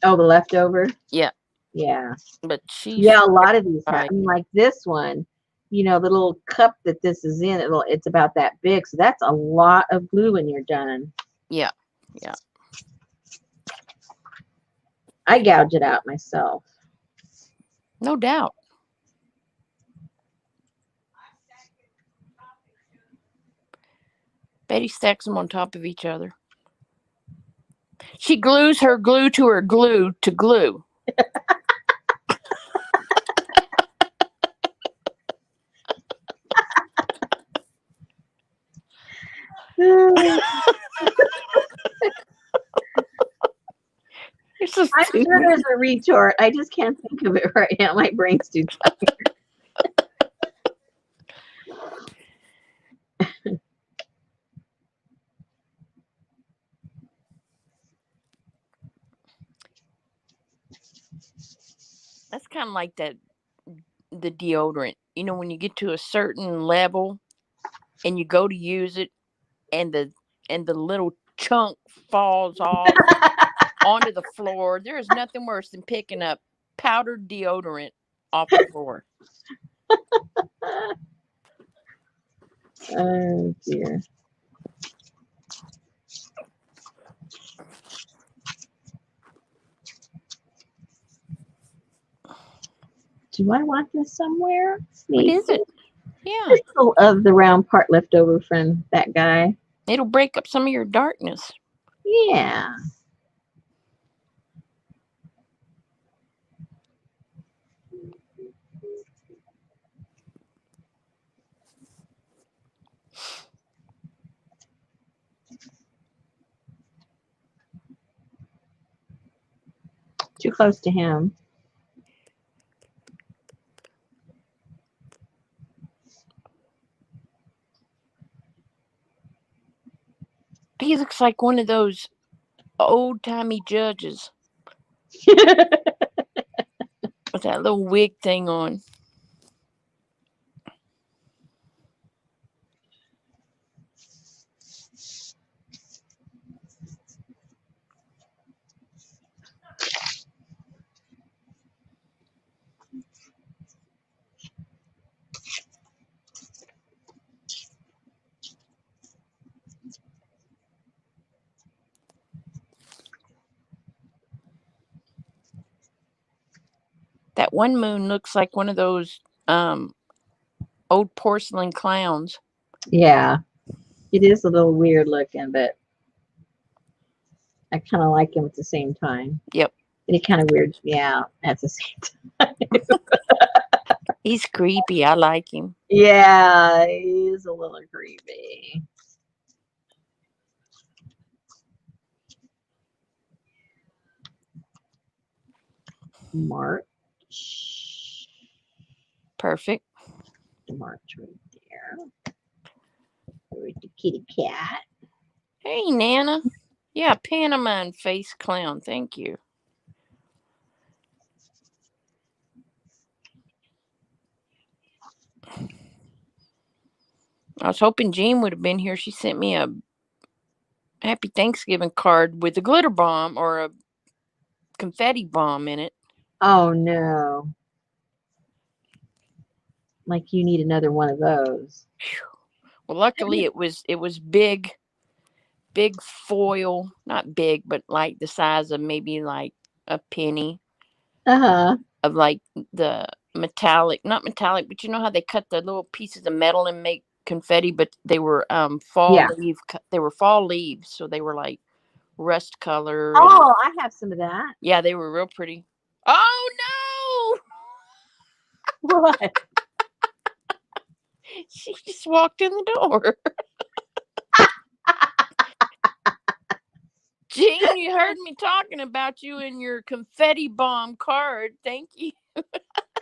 Oh, the leftover? Yeah. Yeah. But she. Yeah, a lot of these have. I mean, like this one, the little cup that this is in, it's about that big. So that's a lot of glue when you're done. Yeah. Yeah. I gouge it out myself. No doubt. Betty stacks them on top of each other. She glues her glue to her glue to glue. I'm sure there's a retort. I just can't think of it right now. My brain's too tired. That's kind of like the deodorant. When you get to a certain level and you go to use it and the little chunk falls off onto the floor. There is nothing worse than picking up powdered deodorant off the floor. Oh dear. Do I want this somewhere? What is it? Yeah. It's still of the round part left over from that guy. It'll break up some of your darkness. Yeah. too close to him. He looks like one of those old-timey judges with that little wig thing on. That one moon looks like one of those old porcelain clowns. Yeah, it is a little weird looking, but I kind of like him at the same time. Yep. And he kind of weirds me out at the same time. He's creepy. I like him. Yeah, he's a little creepy. March. Perfect. March right there. With the kitty cat. Hey, Nana. Yeah, pantomime face clown. Thank you. I was hoping Jean would have been here. She sent me a Happy Thanksgiving card with a glitter bomb or a confetti bomb in it. Oh no. Like you need another one of those. Well, luckily it was big foil, not big, but like the size of maybe like a penny Uh-huh. of like the metallic, not metallic, but you know how they cut the little pieces of metal and make confetti, but they were Yeah. they were fall leaves, so they were like rust color and Oh, I have some of that. yeah, they were real pretty. Oh What? no! She just walked in the door. Jean, you heard me talking about you and your confetti bomb card. Thank you.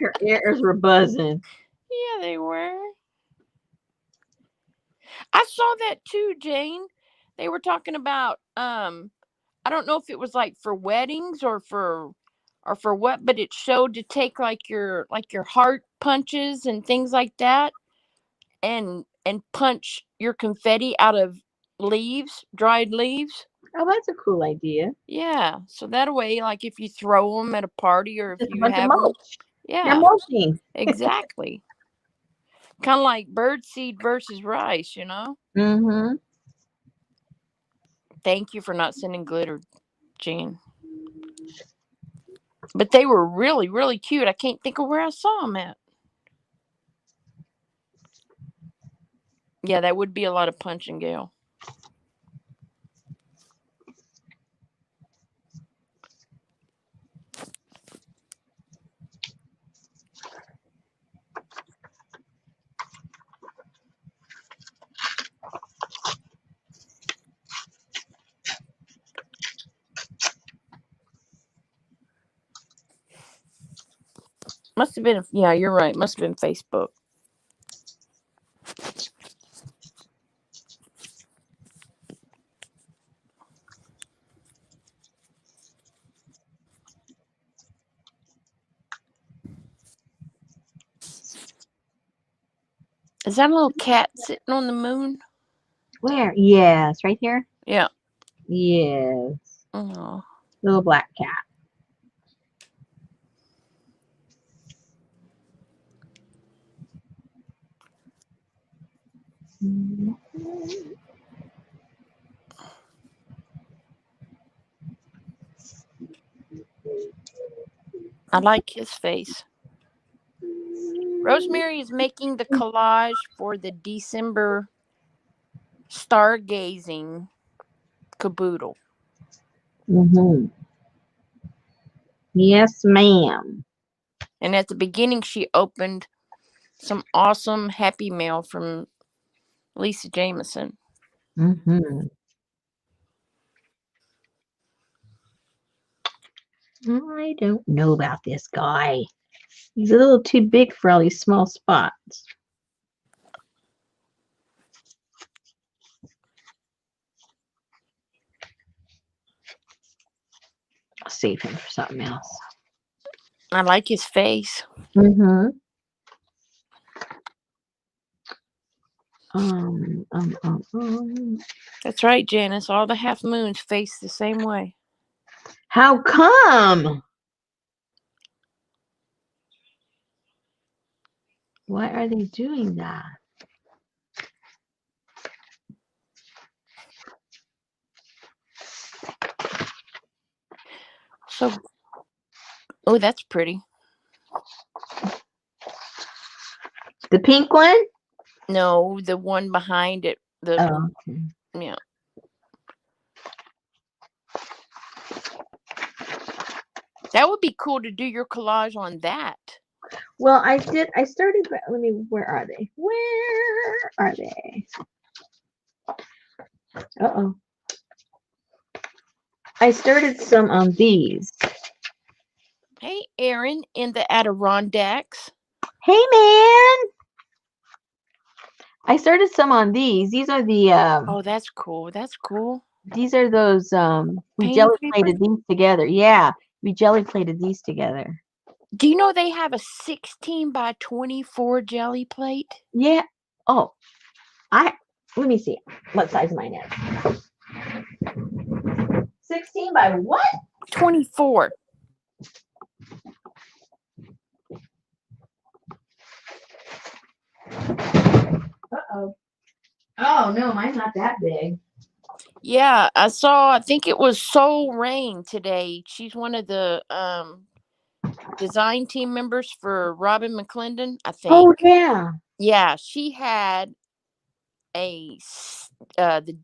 Her ears were buzzing. Yeah, they were. I saw that too, Jane. They were talking about I don't know if it was like for weddings or for what, but it showed to take like your heart punches and things like that and punch your confetti out of leaves, dried leaves. Oh, that's a cool idea. Yeah, so that way, like if you throw them at a party or if Just a you bunch of have them, mulch. You're yeah, mulching. exactly. Kind of like bird seed versus rice, you know. Mm-hmm. Thank you for not sending glitter, Jean. But they were really, really cute. I can't think of where I saw them at. Yeah, that would be a lot of punching, Gail. Must have been, yeah, you're right. Must have been Facebook. Is that a little cat sitting on the moon? Where? Yes, right here. Yeah. Yes. Oh. Little black cat. I like his face. Rosemary is making the collage for the December stargazing caboodle. Mm-hmm. Yes, ma'am. And at the beginning, she opened some awesome Happy Mail from Lisa Jameson. Mm-hmm. I don't know about this guy. He's a little too big for all these small spots. I'll save him for something else. I like his face. Mm-hmm. That's right, Janice. All the half moons face the same way. How come? Why are they doing that? So, oh, that's pretty. The pink one? No, the one behind it. The Okay. yeah. That would be cool to do your collage on that. Well, I started. Let me. Where are they? Where are they? Uh-oh. I started some on these. Hey, Aaron in the Adirondacks. Hey, man. I started some on these. These are the. Oh, that's cool. That's cool. These are those. We Painting jelly paper? plated these together. Yeah, we jelly plated these together. Do you know they have a 16 by 24 jelly plate? Yeah. Oh, let me see what size mine is. 16 by what? 24. Uh-oh. Oh, no, mine's not that big. Yeah, I think it was Soul Rain today. She's one of the design team members for Robin McClendon, I think. Oh, yeah. Yeah, she had the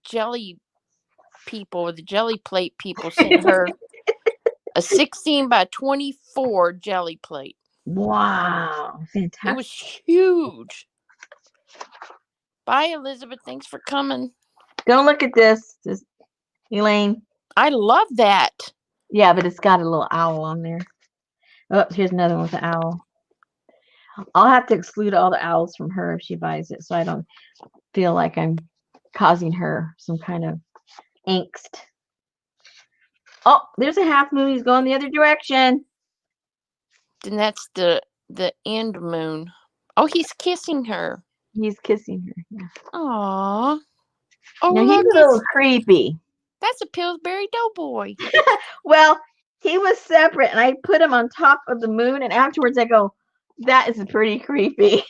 jelly people, the jelly plate people sent her a 16 by 24 jelly plate. Wow. Fantastic. It was huge. Bye, Elizabeth. Thanks for coming. Go look at this, Elaine. I love that. Yeah, but it's got a little owl on there. Oh, here's another one with an owl. I'll have to exclude all the owls from her if she buys it, so I don't feel like I'm causing her some kind of angst. Oh, there's a half moon. He's going the other direction. And that's the end moon. Oh, he's kissing her. He's kissing her. Yeah. Aww. Oh, Now, he's look, a little creepy. that's a Pillsbury Doughboy. Well, he was separate, and I put him on top of the moon, and afterwards I go, that is pretty creepy.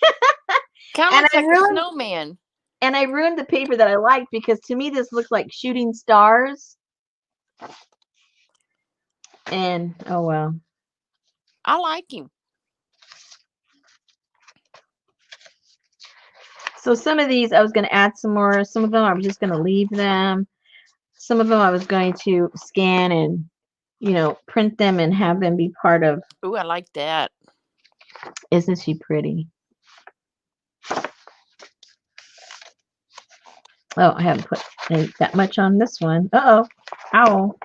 Kind of looks like a snowman. And I ruined the paper that I liked because to me this looks like shooting stars. And, oh well. I like him. So some of these I was going to add some more. Some of them I was just going to leave them. Some of them I was going to scan and, print them and have them be part of. Ooh, I like that. Isn't she pretty? Oh, I haven't put that much on this one. Uh-oh. Owl.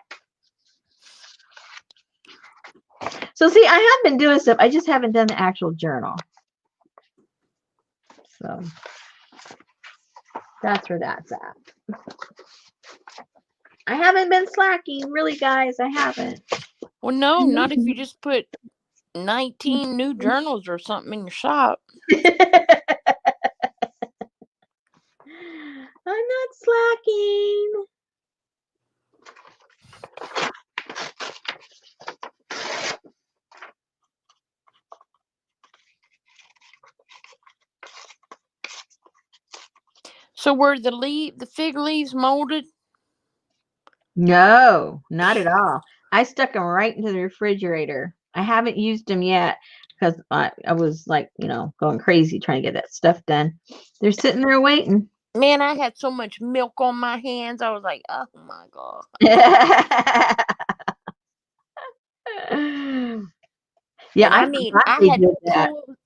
So see, I have been doing stuff. I just haven't done the actual journal. So that's where that's at. I haven't been slacking, really, guys. I haven't. Well, no, not if you just put 19 new journals or something in your shop. I'm not slacking. So were the fig leaves molded? No, not at all. I stuck them right into the refrigerator. I haven't used them yet because I was like, going crazy trying to get that stuff done. They're sitting there waiting. Man, I had so much milk on my hands. I was like, oh my God. Yeah, I mean, I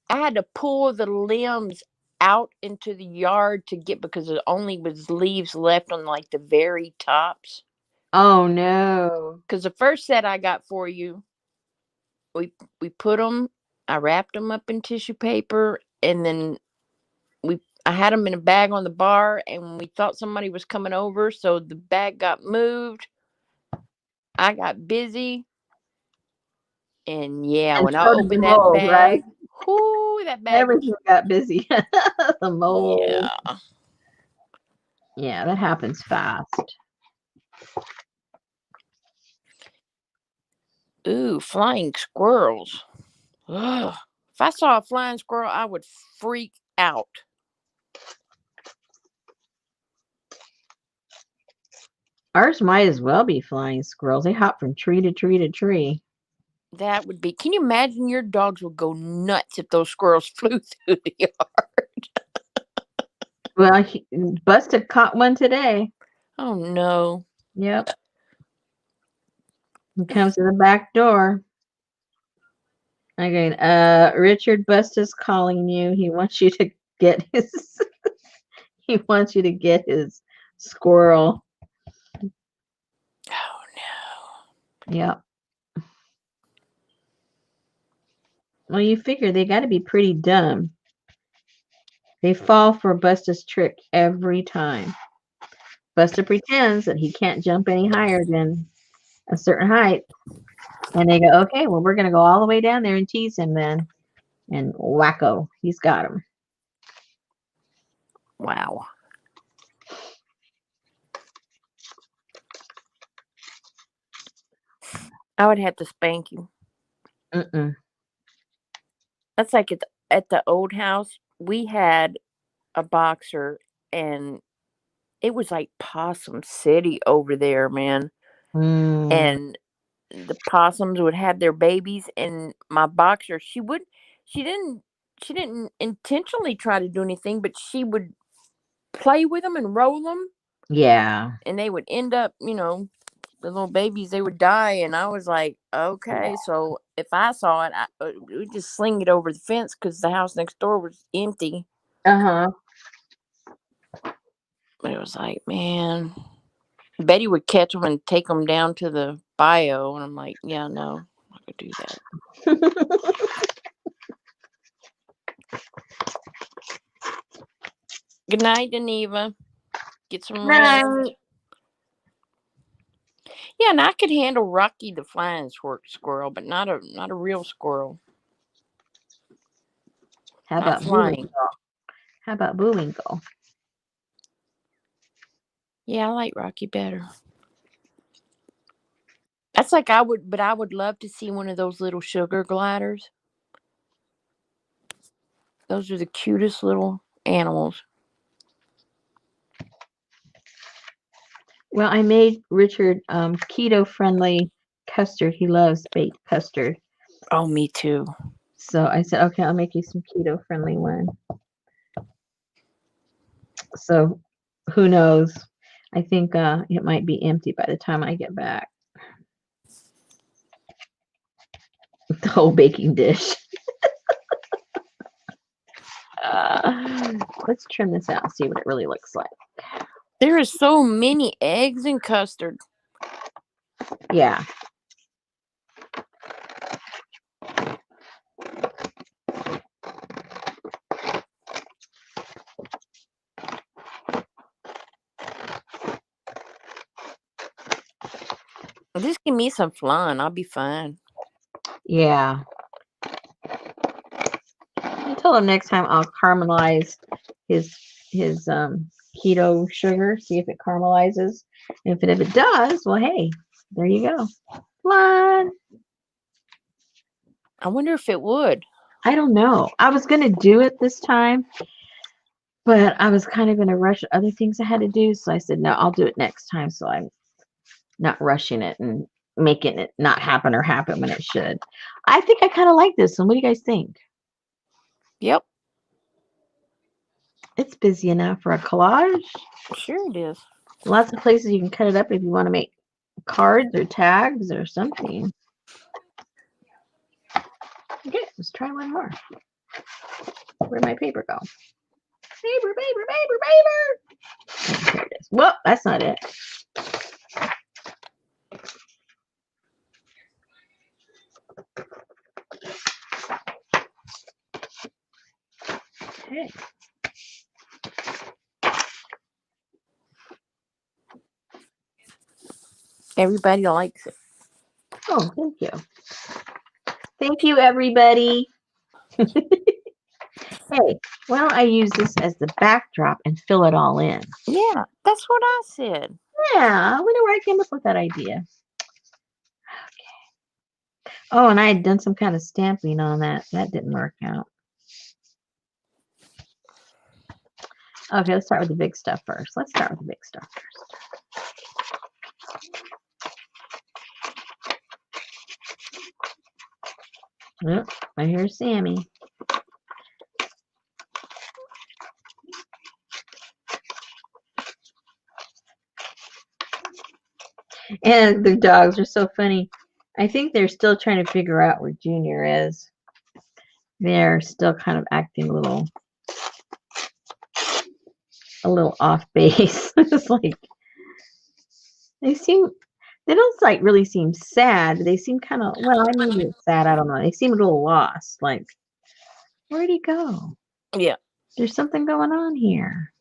had to pull the limbs out into the yard to get, because it only was leaves left on like the very tops. Oh no. Because the first set I got for you, we put them. I wrapped them up in tissue paper, and then I had them in a bag on the bar, and we thought somebody was coming over, so the bag got moved. I got busy, and yeah, And when I so did the opened that mold, right? bag, whoo, that bag was Everything got busy. The mold. yeah. Yeah, that happens fast. Ooh, flying squirrels. Ugh. If I saw a flying squirrel, I would freak out. Ours might as well be flying squirrels. They hop from tree to tree to tree. That would be. Can you imagine your dogs would go nuts if those squirrels flew through the yard? Well, Busta caught one today. Oh no. Yep. He comes to the back door. Again, Richard Busta's calling you. He wants you to get his he wants you to get his squirrel. Oh no. Yep. Well, you figure they got to be pretty dumb. They fall for Busta's trick every time. Busta pretends that he can't jump any higher than a certain height. And they go, okay, well, we're going to go all the way down there and tease him then. And wacko, he's got him. Wow. I would have to spank you. Mm-mm. That's like at the old house. We had a boxer, and it was like Possum City over there, man. Mm, And the possums would have their babies, and my boxer, she didn't, she didn't intentionally try to do anything, but she would play with them and roll them, yeah. and they would end up, the little babies, they would die. And I was like, okay, so if I saw it, I would just sling it over the fence because the house next door was empty. Uh-huh. But it was like, man, Betty would catch them and take them down to the bio, and I'm like, yeah, no, I could do that. Good night, Geneva. Get some rest. Right. Yeah, and I could handle Rocky the flying squirrel, but not a real squirrel. How Not about flying. Bullwinkle? How about Bullwinkle? Yeah, I like Rocky better. That's like I would love to see one of those little sugar gliders. Those are the cutest little animals. Well, I made Richard keto friendly custard. He loves baked custard. Oh, me too. So I said, okay, I'll make you some keto friendly one. So who knows? I think it might be empty by the time I get back. The whole baking dish. Let's trim this out and see what it really looks like. There are so many eggs in custard. Yeah. Just give me some flan. I'll be fine. Yeah. I told him next time I'll caramelize his keto sugar, see if it caramelizes. And if it does, well, hey, there you go. Flan. I wonder if it would. I don't know. I was gonna do it this time, but I was kind of gonna rush other things I had to do. So I said, no, I'll do it next time. So I'm not rushing it and making it not happen or happen when it should. I think I kind of like this one. What do you guys think? Yep. It's busy enough for a collage. Sure it is. Lots of places you can cut it up if you want to make cards or tags or something. Okay, let's try one more. Where'd my paper go? Paper, paper, paper, paper. Here it is. Well, that's not it. Okay. Everybody likes it. Oh, thank you. Thank you, everybody. Hey, why don't I use this as the backdrop and fill it all in? Yeah, that's what I said. Yeah, I wonder where I came up with that idea. Okay. Oh, and I had done some kind of stamping on that. That didn't work out. Okay, let's start with the big stuff first. Let's start with the big stuff first. Oh, I hear Sammy. And the dogs are so funny. I think they're still trying to figure out where Junior is. They're still kind of acting a little off base. It's like they don't like really seem sad. They seem kind of, well, I mean it's sad, I don't know. They seem a little lost. Like, where'd he go? Yeah. There's something going on here.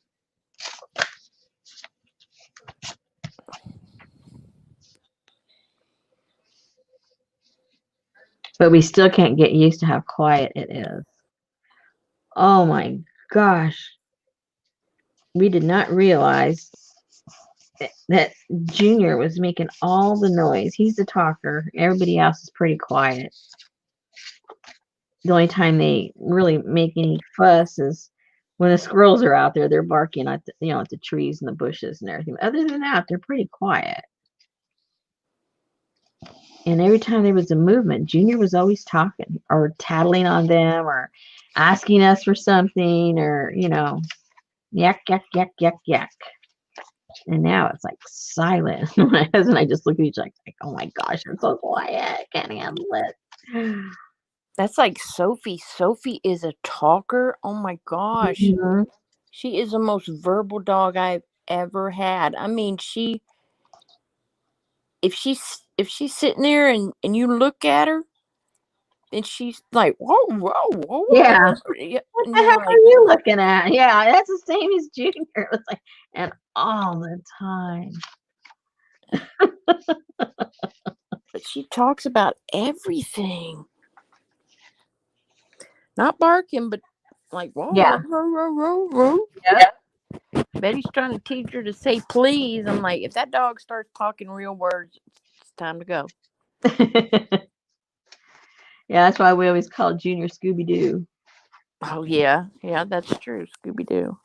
But we still can't get used to how quiet it is. Oh my gosh. We did not realize that Junior was making all the noise. He's the talker. Everybody else is pretty quiet. The only time they really make any fuss is when the squirrels are out there. They're barking at at the trees and the bushes and everything. Other than that, they're pretty quiet. And every time there was a movement, Junior was always talking or tattling on them or asking us for something or, yak, yak, yak, yak, yak. And now it's like silent. My husband and I just look at each other like, oh my gosh, I'm so quiet. I can't handle it. That's like Sophie. Sophie is a talker. Oh my gosh. Mhm. She is the most verbal dog I've ever had. I mean, if she's sitting there and you look at her and she's like, whoa, whoa, whoa, Yeah. whoa. Yeah, What and the you're heck are like, you looking at? Yeah, that's the same as Junior. It was like, and all the time. but she talks about everything. Not barking, but like, whoa, Yeah. whoa, whoa, whoa, whoa. Yep. Betty's trying to teach her to say please. I'm like, if that dog starts talking real words, it's time to go. Yeah, that's why we always call Junior Scooby Doo. Oh yeah, yeah, that's true. Scooby Doo.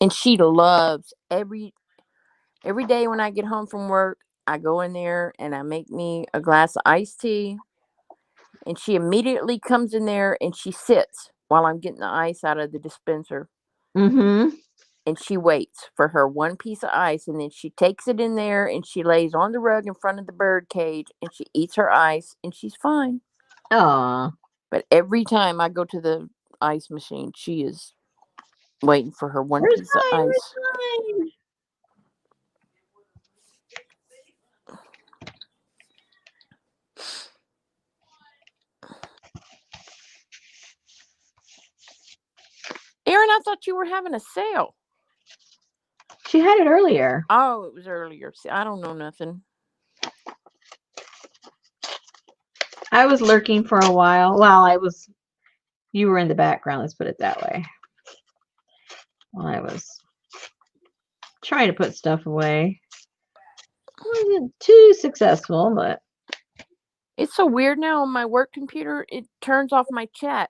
And she loves every day when I get home from work, I go in there and I make me a glass of iced tea. And she immediately comes in there and she sits while I'm getting the ice out of the dispenser. Mm-hmm. And she waits for her one piece of ice. And then she takes it in there and she lays on the rug in front of the bird cage and she eats her ice and she's fine. Aw. But every time I go to the ice machine, she is waiting for her one Where's piece of mine? Where's ice. mine? Erin, I thought you were having a sale. She had it earlier. Oh, it was earlier. See, I don't know nothing. I was lurking for a while. Well, you were in the background, let's put it that way. While I was trying to put stuff away. Wasn't too successful, but It's so weird now on my work computer. It turns off my chat.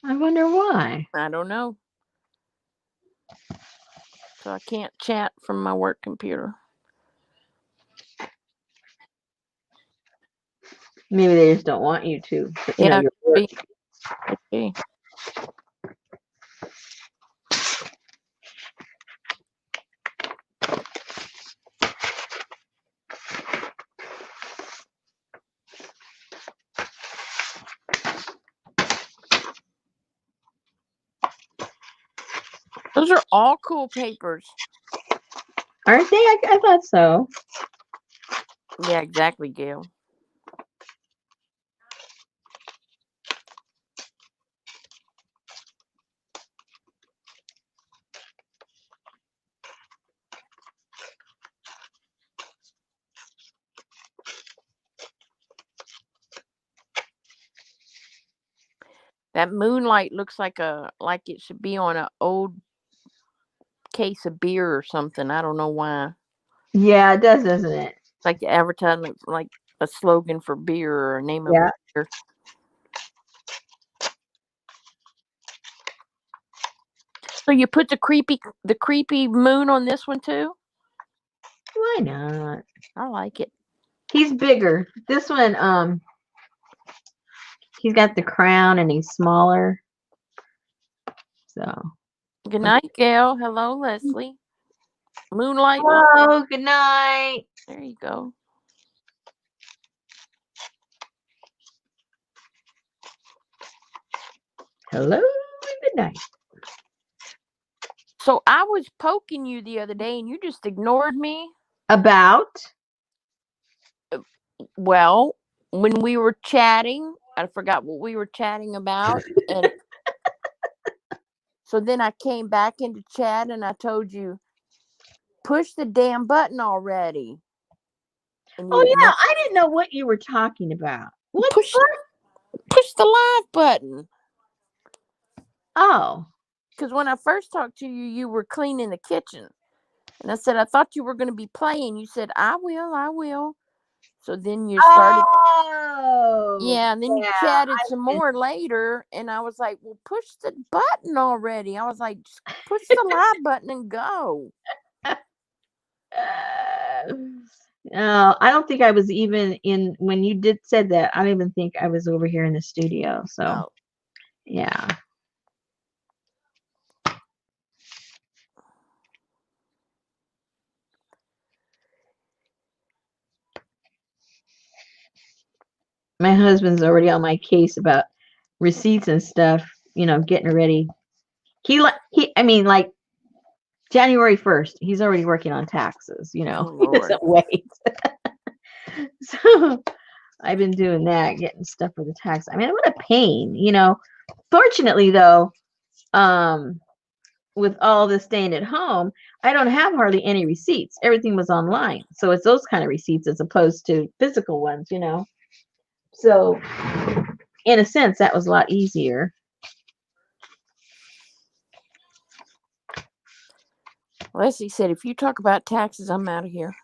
I wonder why. I don't know. So I can't chat from my work computer. Maybe they just don't want you to. Yeah, Your could work. be. Could be. Those are all cool papers. Aren't they? I thought so. Yeah, exactly, Gail. That moonlight looks like it should be on an old case of beer or something. I don't know why. Yeah, it does, doesn't it? It's like the advertisement, like a slogan for beer or a name of a Yeah. beer. So you put the creepy moon on this one too? Why not? I like it. He's bigger. This one, he's got the crown and he's smaller. So. Good night, Gail. Hello, Leslie. Moonlight. Hello. Good night. There you go. Hello. Good night. So I was poking you the other day and you just ignored me. About? Well, when we were chatting, I forgot what we were chatting about. And so then I came back into chat and I told you, push the damn button already. And you Oh yeah, ignored. I didn't know what you were talking about. What? Push the live button. Oh. Because when I first talked to you, you were cleaning the kitchen. And I said, I thought you were going to be playing. You said, I will. So then you started. Oh. Yeah, and then you Yeah. chatted some more later. And I was like, well, push the button already. I was like, just push the live button and go. No, I don't think I was even in when you said that. I don't even think I was over here in the studio. So Oh. yeah. My husband's already on my case about receipts and stuff, getting ready. I mean, like January 1st, he's already working on taxes, Oh, he Lord. doesn't wait. So I've been doing that, getting stuff for the tax. I mean, what a pain, Fortunately, though, with all this staying at home, I don't have hardly any receipts. Everything was online. So it's those kind of receipts as opposed to physical ones, So in a sense, that was a lot easier. Leslie said, if you talk about taxes, I'm out of here.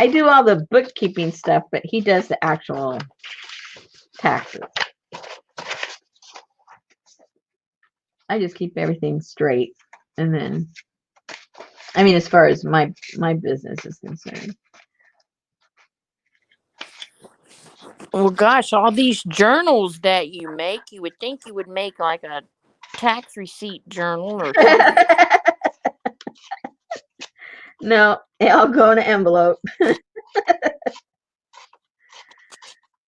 I do all the bookkeeping stuff, but he does the actual taxes. I just keep everything straight, and then, I mean, as far as my business is concerned. Well, gosh, all these journals that you make, you would think you would make like a tax receipt journal or something. No, they all go in an envelope.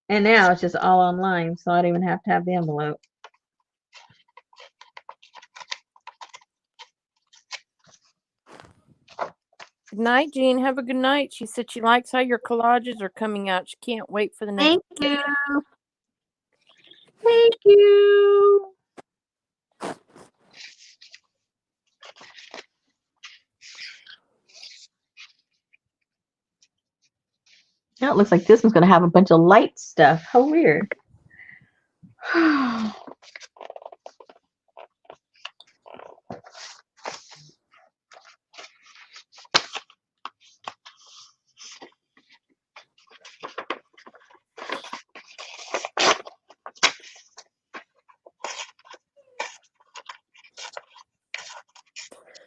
And now it's just all online, so I don't even have to have the envelope. Good night, Jean. Have a good night. She said she likes how your collages are coming out. She can't wait for the next. Thank you. Thank you. Now it looks like this one's going to have a bunch of light stuff. How weird.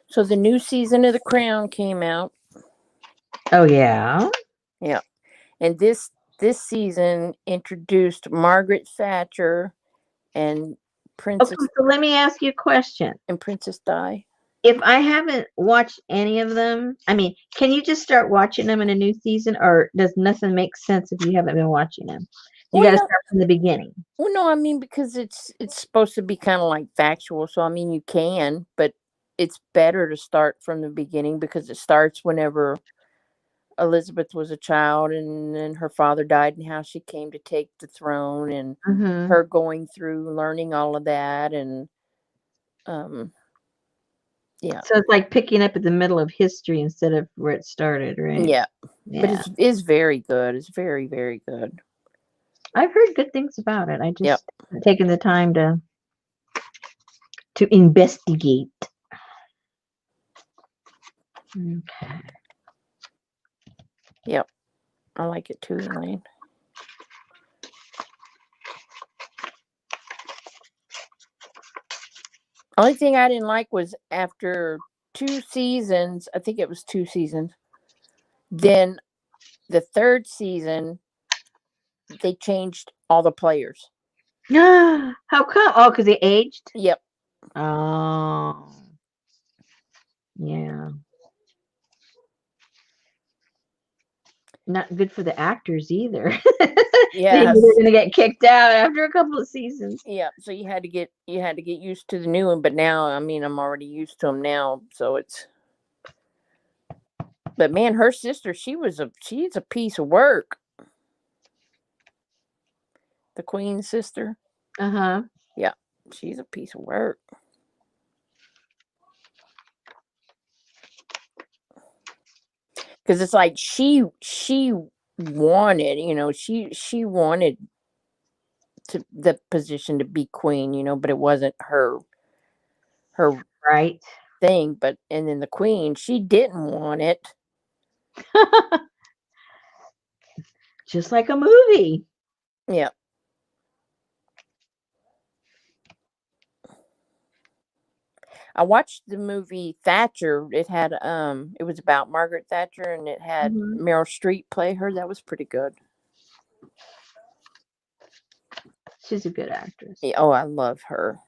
So the new season of The Crown came out. Oh, yeah? Yeah. And this season introduced Margaret Thatcher and Princess Okay, so let me ask you a question. and Princess Di. If I haven't watched any of them, I mean, can you just start watching them in a new season, or does nothing make sense if you haven't been watching them? You Well, got to no, start from the beginning. well, no, I mean because it's supposed to be kind of like factual. So I mean, you can, but it's better to start from the beginning because it starts whenever Elizabeth was a child, and then her father died, and how she came to take the throne, and Hmm. her going through learning all of that, and um, yeah, So it's like picking up at the middle of history instead of where it started, right? yeah. But Yeah. it's very good. It's very very good. I've heard good things about it. I Yep, just haven't taken the time to investigate. Okay. yep. I like it too, Elaine. Only thing I didn't like was after 2 seasons. I think it was 2 seasons. Then the third season, they changed all the players. How come? Oh, because they aged? Yep. Oh, yeah. Not good for the actors either. They're Yes. going to get kicked out after a couple of seasons. Yeah. So you had to get used to the new one, but now I mean I'm already used to them now, so it's. But man, her sister, she's a piece of work. The Queen's sister. Uh-huh. Yeah, she's a piece of work. Because it's like she wanted, she wanted to the position to be queen, but it wasn't her Right. thing. But and then the queen, she didn't want it. Just like a movie. Yeah, I watched the movie Thatcher. It was about Margaret Thatcher, and it had Hmm. Meryl Streep play her. That was pretty good. She's a good actress. Yeah, oh, I love her.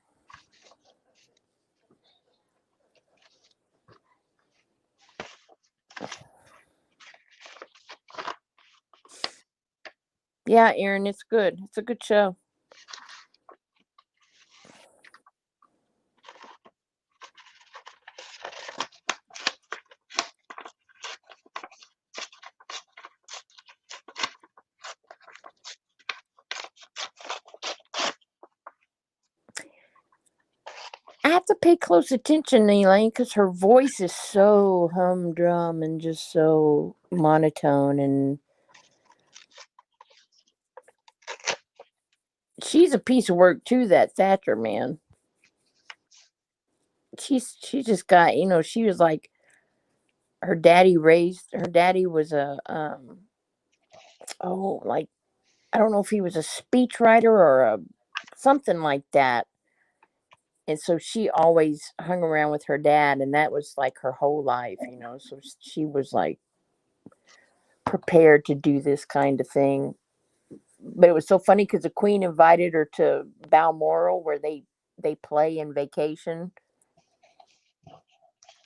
Yeah, Aaron, it's good. It's a good show. I have to pay close attention, Elaine, because her voice is so humdrum and just so monotone, and she's a piece of work too. That Thatcher, man, she just got, she was like her daddy was a like I don't know if he was a speechwriter or a something like that, and so she always hung around with her dad, and that was like her whole life, so she was like prepared to do this kind of thing. But it was so funny because the queen invited her to Balmoral where they play in Vacation.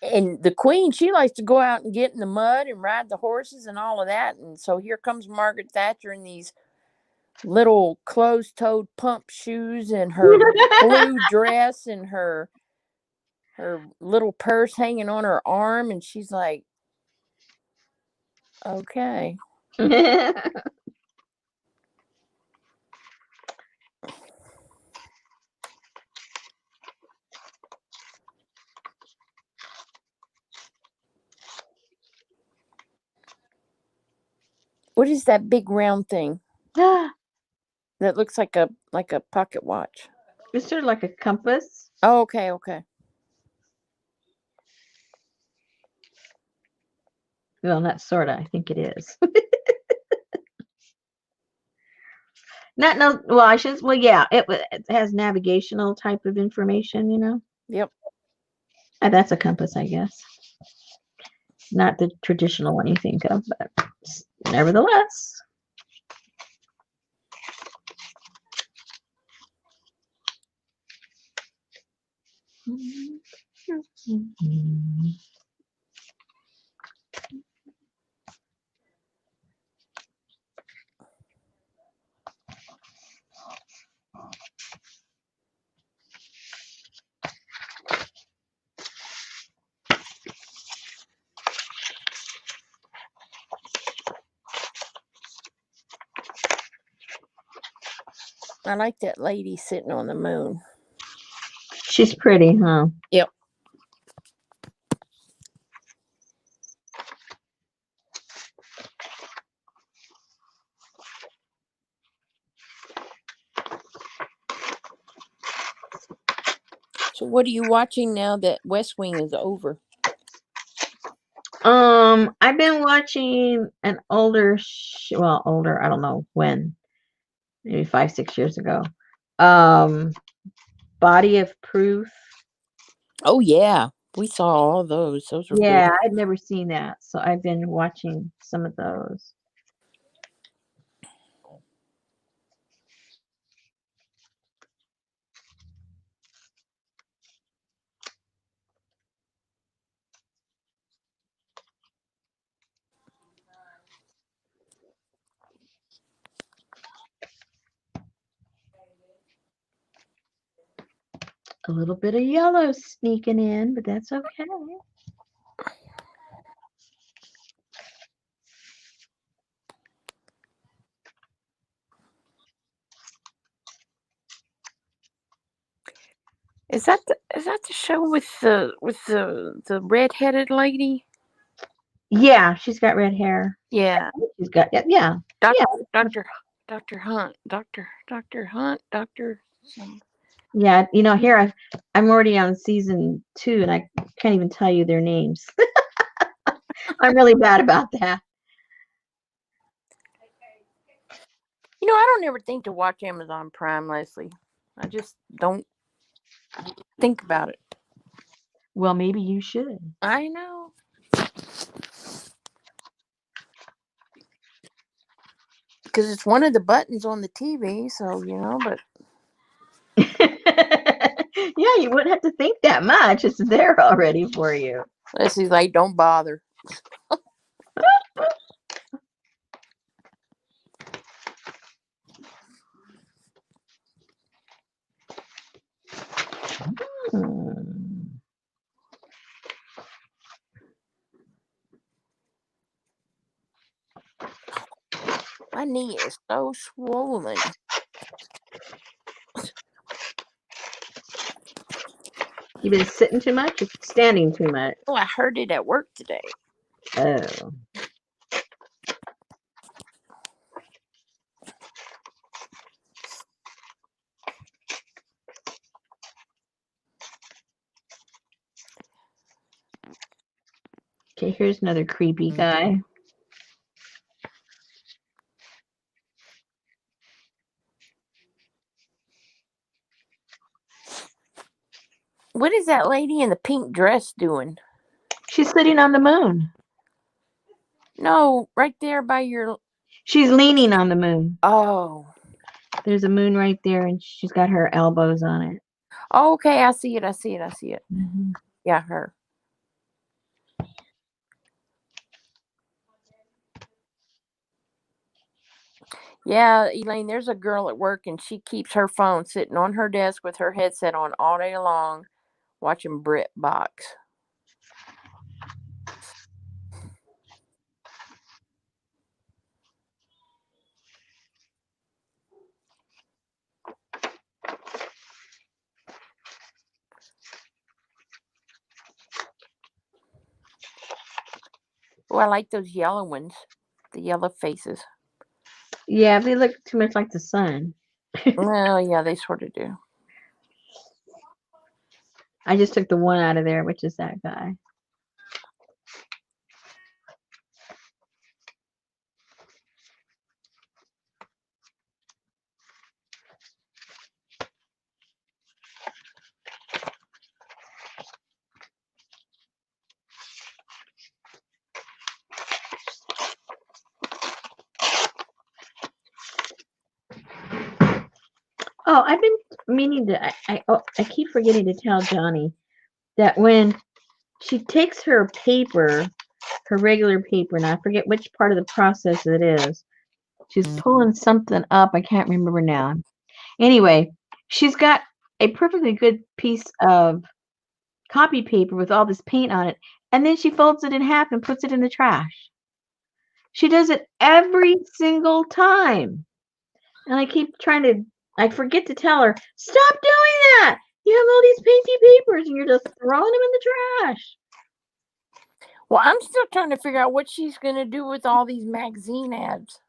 And the queen, she likes to go out and get in the mud and ride the horses and all of that. And so here comes Margaret Thatcher in these little closed-toed pump shoes and her blue dress and her little purse hanging on her arm, and she's like, "Okay, what is that big round thing that looks like a pocket watch?" It's sort of like a compass. Oh, okay, okay. Well, not sort of. I think it is. Not no. Well, I should. Well, yeah. It has navigational type of information. Yep. And that's a compass, I guess. Not the traditional one you think of, but nevertheless. I like that lady sitting on the moon. She's pretty, huh? Yep. So what are you watching now that West Wing is over? I've been watching an older, well, older, I don't know when, maybe 5, 6 years ago. Um, Body of Proof. Oh yeah, we saw all those. Those were good. Yeah, I'd never seen that, so I've been watching some of those. A little bit of yellow sneaking in, but that's okay. Is that the show with the redheaded lady? Yeah, she's got red hair. Yeah. She's got yeah. Doc, Yeah. Doctor Hunt. Doctor Hunt. Doctor. Yeah, here I'm already on season 2 and I can't even tell you their names. I'm really bad about that. I don't ever think to watch Amazon Prime, Leslie. I just don't think about it. Well, maybe you should. I know. Because it's one of the buttons on the TV, so but Yeah, you wouldn't have to think that much. It's there already for you. Leslie's like, don't bother. Hmm. My knee is so swollen. You been sitting too much or standing too much? Oh, I heard it at work today. Oh. Okay, here's another creepy guy. What is that lady in the pink dress doing? She's sitting on the moon. No, right there by your... She's leaning on the moon. Oh. There's a moon right there, and she's got her elbows on it. Oh, okay, I see it. Mm-hmm. Yeah, her. Yeah, Elaine, there's a girl at work, and she keeps her phone sitting on her desk with her headset on all day long, watching BritBox. Oh, I like those yellow ones. The yellow faces. Yeah, they look too much like the sun. Well, yeah, they sort of do. I just took the one out of there, which is that guy. Oh, I've been meaning to. I keep forgetting to tell Johnny that when she takes her paper, her regular paper, and I forget which part of the process it is. She's pulling something up. I can't remember now. Anyway, she's got a perfectly good piece of copy paper with all this paint on it, and then she folds it in half and puts it in the trash. She does it every single time. And I keep trying to I forget to tell her, stop doing that. You have all these painty papers and you're just throwing them in the trash. Well, I'm still trying to figure out what she's going to do with all these magazine ads.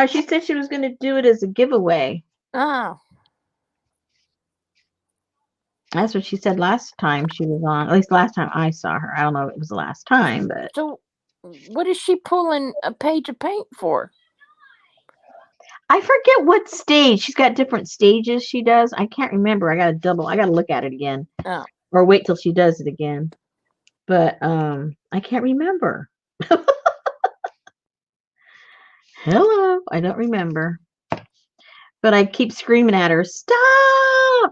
She said she was going to do it as a giveaway. Oh. That's what she said last time she was on. At least last time I saw her. I don't know if it was the last time, but. So, what is she pulling a page of paint for? I forget what stage. She's got different stages she does. I can't remember. I gotta look at it again. Oh. Or wait till she does it again. But I can't remember. Hello. I don't remember. But I keep screaming at her, stop!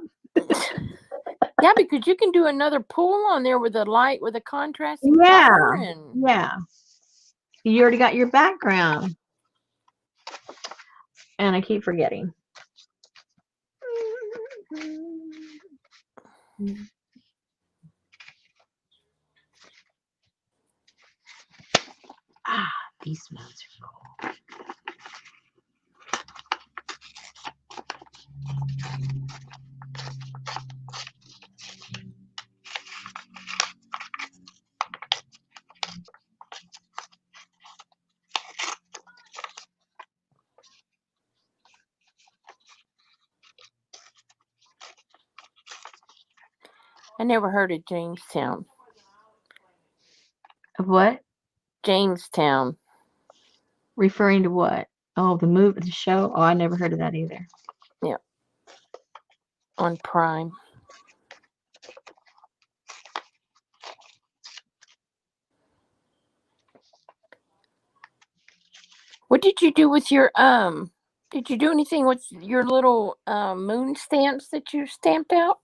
Yeah, because you can do another pool on there with a light with a contrasting Yeah. color. And... Yeah. You already got your background. And I keep forgetting. Ah, these smells are cool. I never heard of Jamestown. Of what? Jamestown. Referring to what? Oh, the show? Oh, I never heard of that either. Yeah. On Prime. What did you do with your did you do anything with your little moon stamps that you stamped out?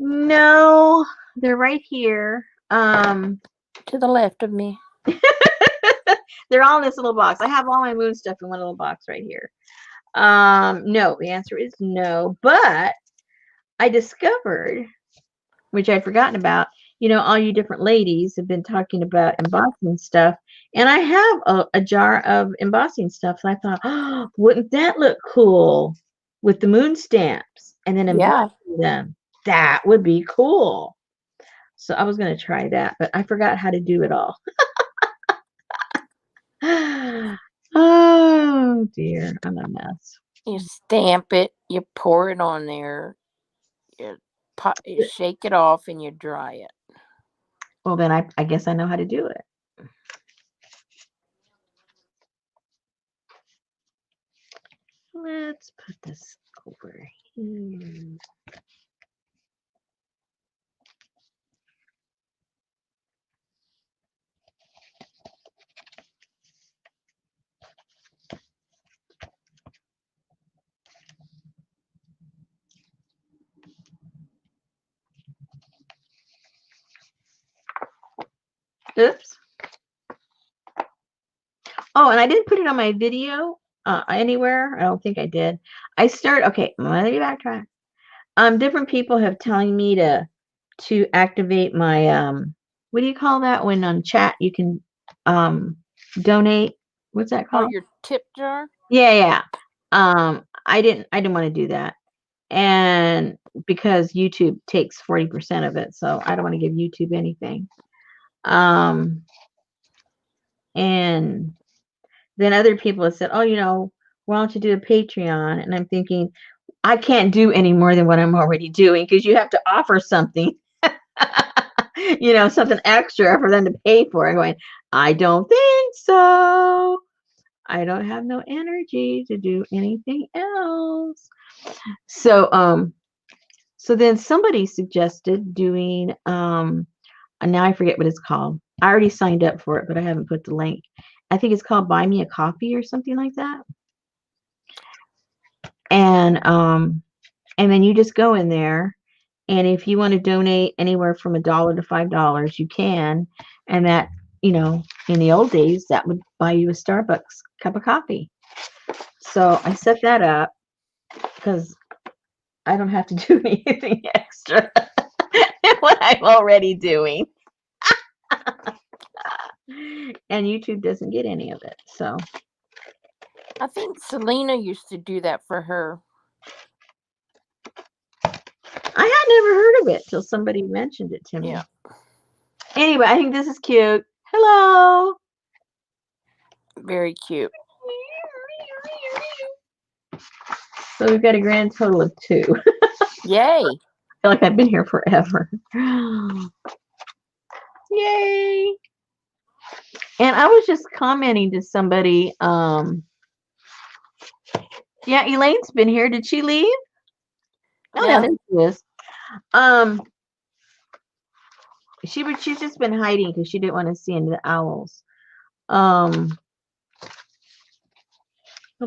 No, they're right here. To the left of me. They're all in this little box. I have all my moon stuff in one little box right here. No, the answer is no. But I discovered, which I'd forgotten about, all you different ladies have been talking about embossing stuff. And I have a jar of embossing stuff. So I thought, oh, wouldn't that look cool with the moon stamps and then embossing them? That would be cool. So I was going to try that, but I forgot how to do it all. Oh, dear. I'm a mess. You stamp it, you pour it on there, you shake it off, and you dry it. Well, then I guess I know how to do it. Let's put this over here. Oops. Oh, and I didn't put it on my video anywhere. I don't think I did. Okay, let me backtrack. Different people have telling me to activate my what do you call that when on chat you can donate? What's that called? Oh, your tip jar? Yeah. I didn't want to do that. And because YouTube takes 40% of it, so I don't want to give YouTube anything. And then other people have said, oh, why don't you do a Patreon? And I'm thinking, I can't do any more than what I'm already doing because you have to offer something, something extra for them to pay for. I'm going, I don't think so. I don't have no energy to do anything else. So then somebody suggested doing and now I forget what it's called. I already signed up for it, but I haven't put the link. I think it's called Buy Me a Coffee or something like that. And then you just go in there, and if you want to donate anywhere from $1 to $5, you can. And that, in the old days, that would buy you a Starbucks cup of coffee. So I set that up because I don't have to do anything extra than what I'm already doing. And YouTube doesn't get any of it. So I think Selena used to do that for her. I had never heard of it till somebody mentioned it to me. Yeah. Anyway, I think this is cute. Hello. Very cute. So we've got a grand total of 2. Yay. I feel like I've been here forever. Yay. And I was just commenting to somebody, yeah, Elaine's been here. Did she leave? Oh, yeah, No. there she is. She's just been hiding because she didn't want to see into the owls. What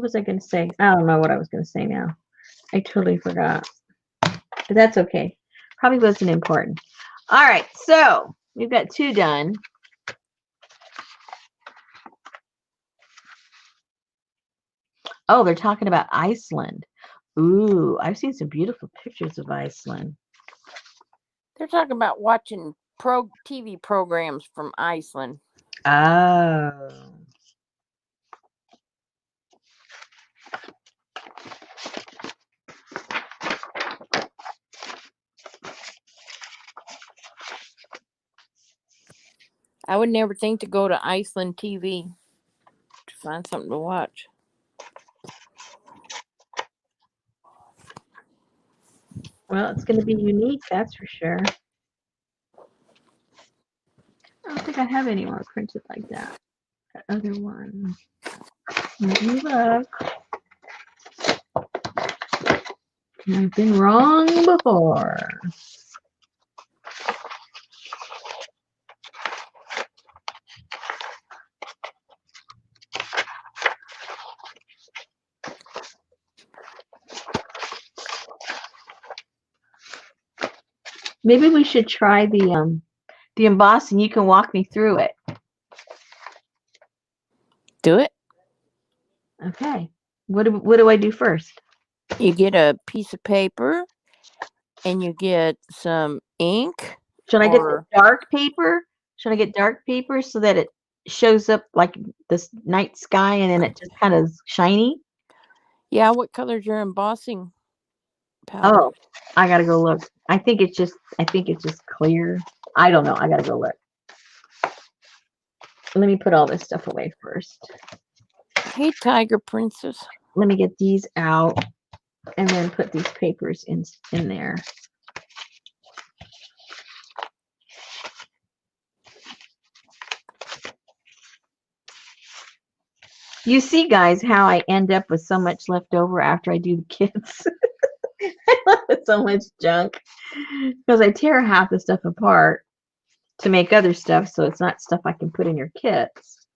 was I going to say? I don't know what I was going to say now. I totally forgot. But that's okay. Probably wasn't important. All right, so we've got 2 done. Oh, they're talking about Iceland. Ooh, I've seen some beautiful pictures of Iceland. They're talking about watching TV programs from Iceland. Oh. I would never think to go to Iceland TV to find something to watch. Well, it's going to be unique, that's for sure. I don't think I have any more printed like that. That other one. Let me look. I've been wrong before. Maybe we should try the embossing. You can walk me through it. Do it. Okay. What do I do first? You get a piece of paper and you get some ink. Should I get the dark paper? Should I get dark paper so that it shows up like this night sky and then it just kind of shiny? Yeah, what color's your embossing powder? Oh, I gotta go look. I think it's just clear. I don't know. I gotta go look. Let me put all this stuff away first. Hey, Tiger Princess. Let me get these out and then put these papers in there. You see, guys, how I end up with so much left over after I do the kids. I love it, so much junk because I tear half the stuff apart to make other stuff, so it's not stuff I can put in your kits.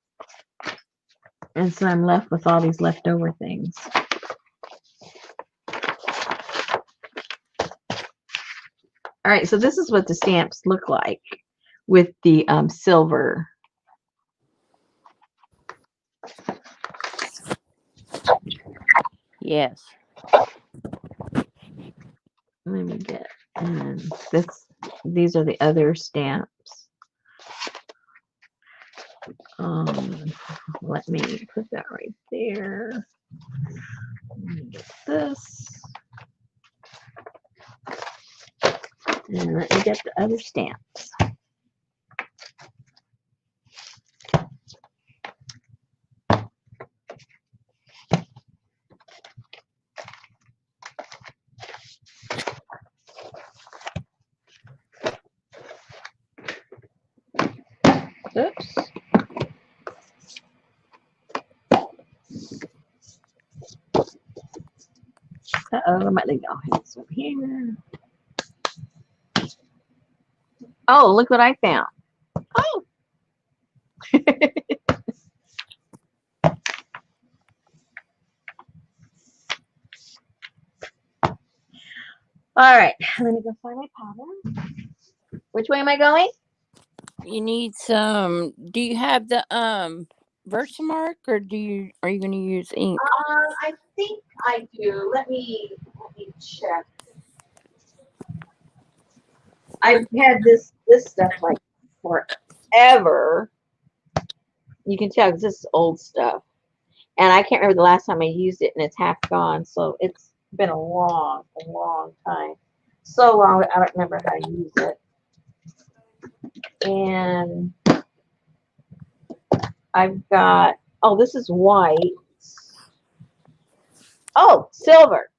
And so I'm left with all these leftover things. All right, so this is what the stamps look like with the silver. Yes. Let me get, and these are the other stamps. Let me put that right there. Let me get this. And let me get the other stamps. Oops. Uh-oh, I might leave this over here. Oh, look what I found. Oh. All right, let me go find my powder. Which way am I going? You need some. Do you have the Versamark, or are you going to use ink? I think I do. Let me check. I've had this stuff like forever. You can tell because this is old stuff. And I can't remember the last time I used it, and it's half gone. So it's been a long time. So long that I don't remember how to use it. And I've got, oh, this is white. Oh, silver.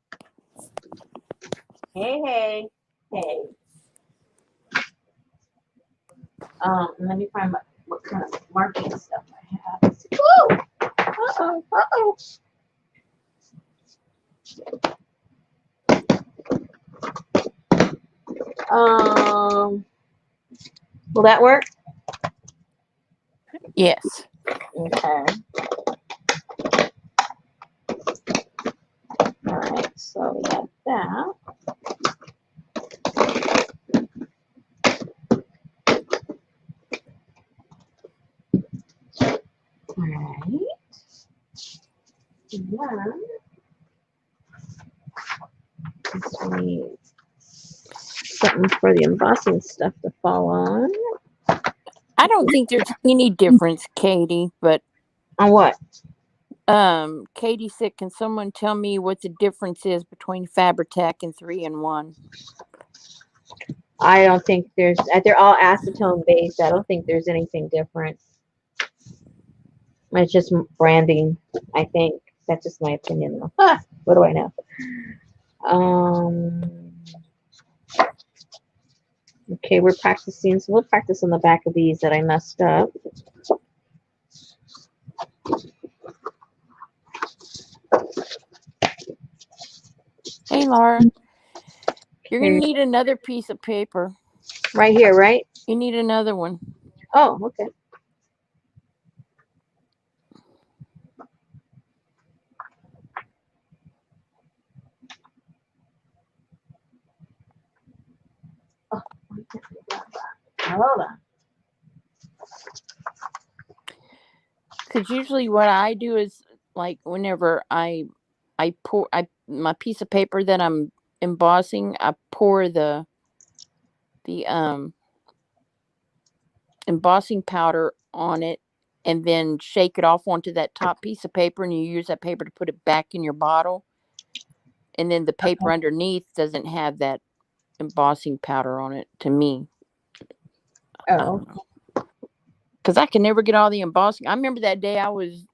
Hey. Let me find what kind of marking stuff I have. Woo! Uh-oh. Will that work? Yes. Okay. All right, so we have that. All right. And then just need something for the embossing stuff to fall on. I don't think there's any difference, Katie, but On what? Katie said, can someone tell me what the difference is between Fabri-Tac and 3-in-1? I don't think they're all acetone based. I don't think there's anything different. It's just branding, I think. That's just my opinion though. What do I know? Okay, we're practicing. So we'll practice on the back of these that I messed up. Hey, Laura, you're going to need another piece of paper. Right here, right? You need another one. Oh, okay. Oh, hold on. Because usually what I do is, like, whenever I pour my piece of paper that I'm embossing, I pour the embossing powder on it and then shake it off onto that top piece of paper, and you use that paper to put it back in your bottle, and then the paper underneath doesn't have that embossing powder on it, to me. Oh. Because I can never get all the embossing. I remember that day I was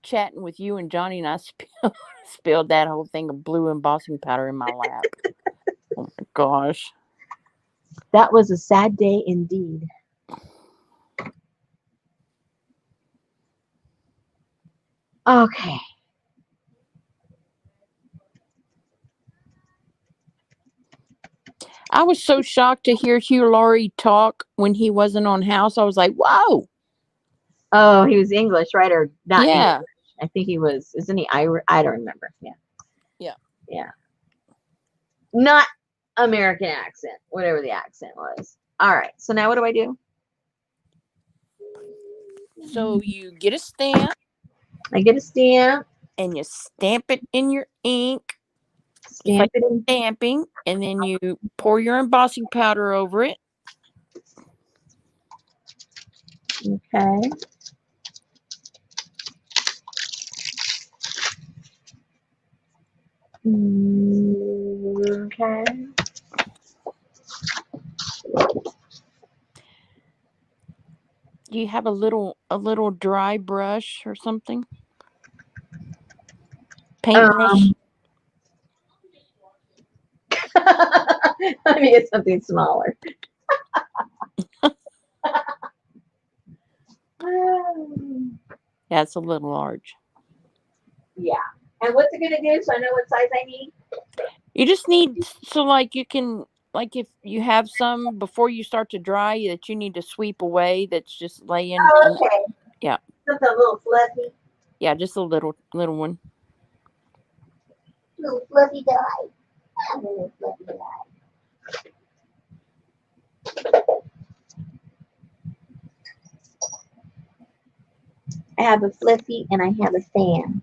chatting with you and Johnny, and I spilled that whole thing of blue embossing powder in my lap. Oh my gosh. That was a sad day indeed. Okay. I was so shocked to hear Hugh Laurie talk when he wasn't on House. I was like, whoa. Oh, he was English, right? Or not Yeah. English. I think he was, isn't he Irish? I don't remember. Yeah. Not American accent, whatever the accent was. All right. So now what do I do? So you get a stamp. I get a stamp. And you stamp it in your ink. Stamp it in. Stamping. And then you pour your embossing powder over it. Okay. Okay. Do you have a little dry brush or something? Paintbrush? Let me get something smaller. Yeah, it's a little large. Yeah. And what's it going to do so I know what size I need? You just need, so like you can, like if you have some before you start to dry that you need to sweep away that's just laying. Oh, okay. Yeah. Just a little fluffy. Yeah, just a little one. Little fluffy guy. A little fluffy guy. I have a flippy and I have a fan.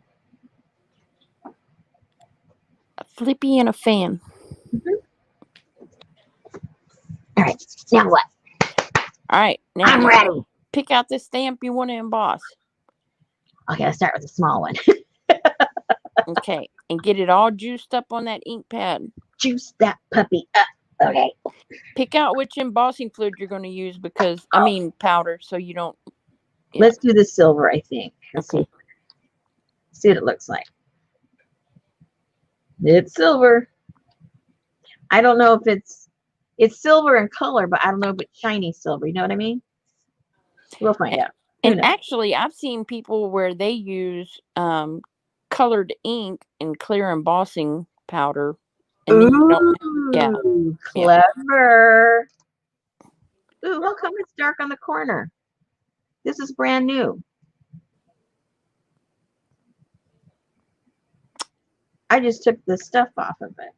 A flippy and a fan. Mm-hmm. All right. Now what? All right. Now I'm ready. Pick out the stamp you want to emboss. Okay, I'll start with the small one. Okay. And get it all juiced up on that ink pad. Juice that puppy up. Okay. Pick out which embossing fluid you're going to use because, I mean, powder, so you don't. Yeah. Let's do the silver, I think. Let's Okay. see what it looks like. It's silver. I don't know if it's silver in color, but I don't know if it's shiny silver. You know what I mean? We'll find out. Who And knows? actually, I've seen people where they use colored ink and clear embossing powder. And then you don't. Yeah. Ooh, Yeah. clever. Ooh, how come it's dark on the corner? This is brand new. I just took the stuff off of it.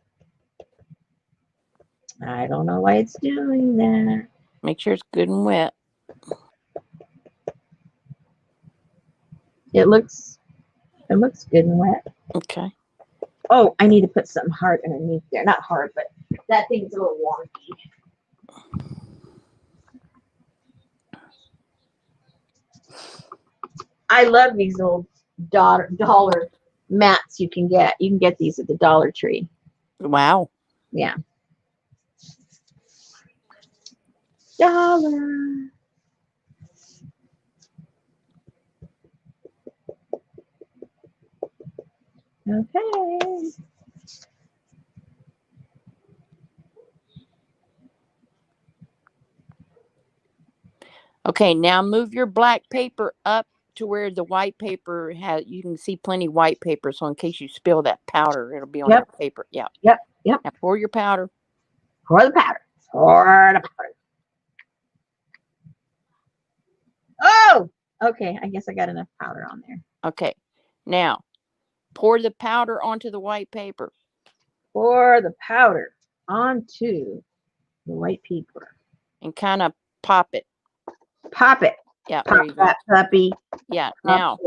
I don't know why it's doing that. Make sure it's good and wet. It looks good and wet. Okay. Oh, I need to put something hard underneath there. Not hard, but that thing's a little wonky. I love these old dollar mats you can get. You can get these at the Dollar Tree. Wow. Yeah. Dollar. Okay. Okay, now move your black paper up to where the white paper has. You can see plenty white paper, so in case you spill that powder, it'll be on your Yep. paper. Yeah. Yep. Yep. Now pour your powder. Pour the powder. Pour the powder. Oh, okay. I guess I got enough powder on there. Okay. Now pour the powder onto the white paper. Pour the powder onto the white paper. And kind of pop it. Pop it. Yeah, Pop there you go. that puppy. Yeah. Pop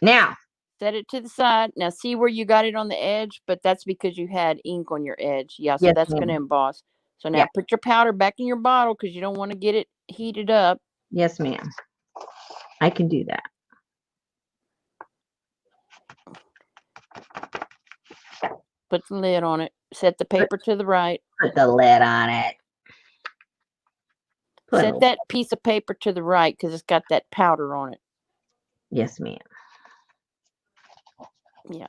now. Set it to the side. Now see where you got it on the edge, but that's because you had ink on your edge. Yeah, so yes, that's going to emboss. So now yeah. put your powder back in your bottle because you don't want to get it heated up. Yes, ma'am. I can do that. Put the lid on it. Set the paper to the right. Put the lid on it. Set that piece of paper to the right because it's got that powder on it. Yes, ma'am. Yeah.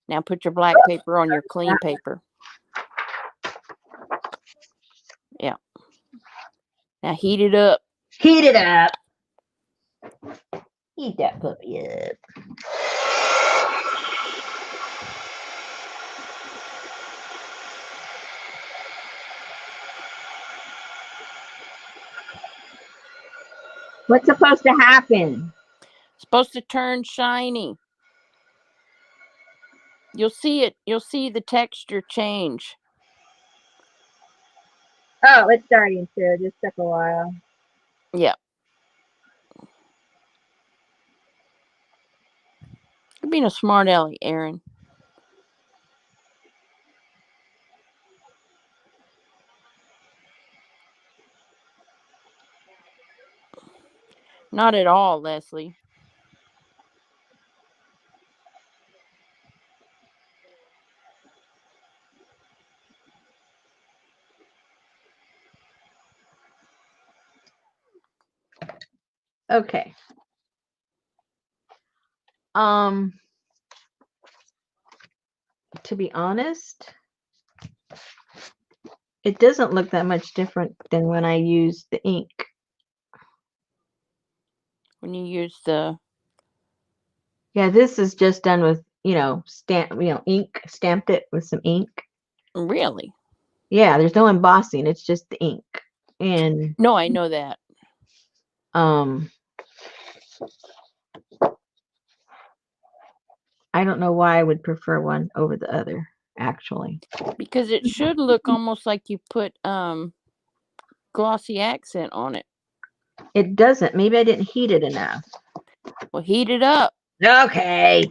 Now put your black paper on your clean paper. Yeah. Now heat it up. Heat it up. Heat that puppy up. What's supposed to happen? It's supposed to turn shiny. You'll see it. You'll see the texture change. Oh, it's starting to. It just took a while. Yeah. You're being a smart aleck, Erin. Not at all, Leslie. Okay. To be honest, it doesn't look that much different than when I used the ink. When you use the Yeah, this is just done with, ink, stamped it with some ink. really? Yeah, there's no embossing, it's just the ink. And No, I know that. I don't know why I would prefer one over the other, actually. Because it should look almost like you put glossy accent on it. It doesn't. Maybe I didn't heat it enough. Well, heat it up. Okay.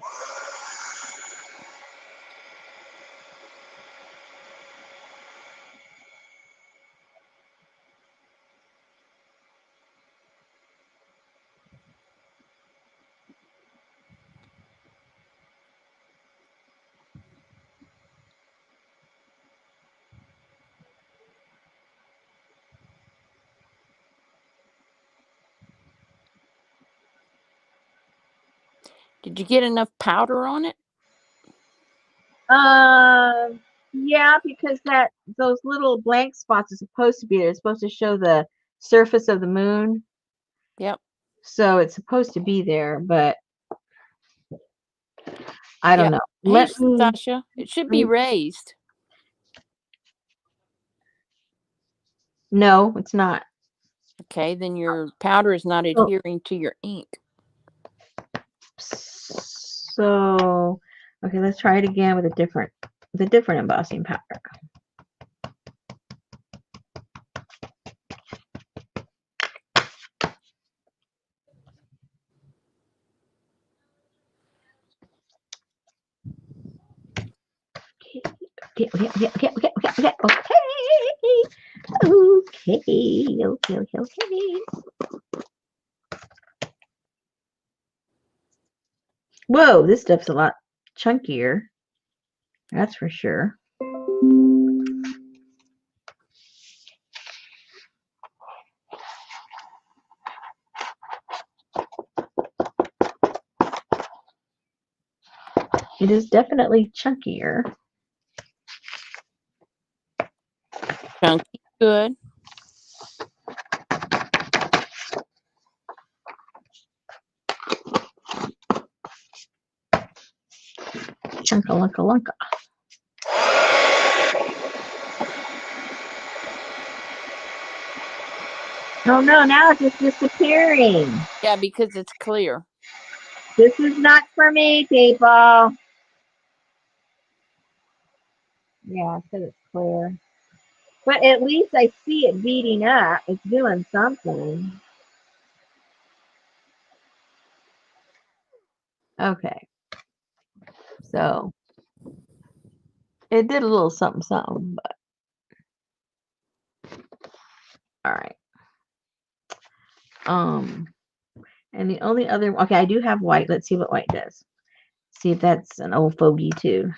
Did you get enough powder on it? Yeah, because those little blank spots are supposed to be there. It's supposed to show the surface of the moon. Yep. So it's supposed to be there, but I don't know. Hey, Sasha, it should be raised. No, it's not. Okay, then your powder is not adhering to your ink. So, okay, let's try it again with a different embossing powder. Okay. Whoa, this stuff's a lot chunkier. That's for sure. It is definitely chunkier. Chunky, good. Chunka-lunka-lunka. Oh no, now it's just disappearing. Yeah, because it's clear. This is not for me, people. Yeah, because it's clear. But at least I see it beating up. It's doing something. Okay. So it did a little something, but all right. And the only other, okay, I do have white. Let's see what white does. See if that's an old fogey too.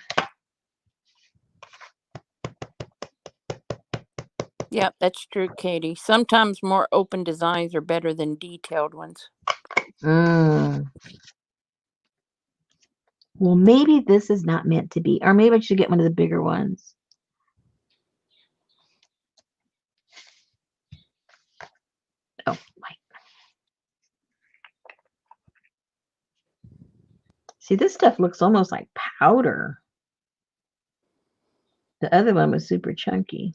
Yep, that's true, Katie. Sometimes more open designs are better than detailed ones. Well, maybe this is not meant to be, or maybe I should get one of the bigger ones. Oh, white. See, this stuff looks almost like powder. The other one was super chunky.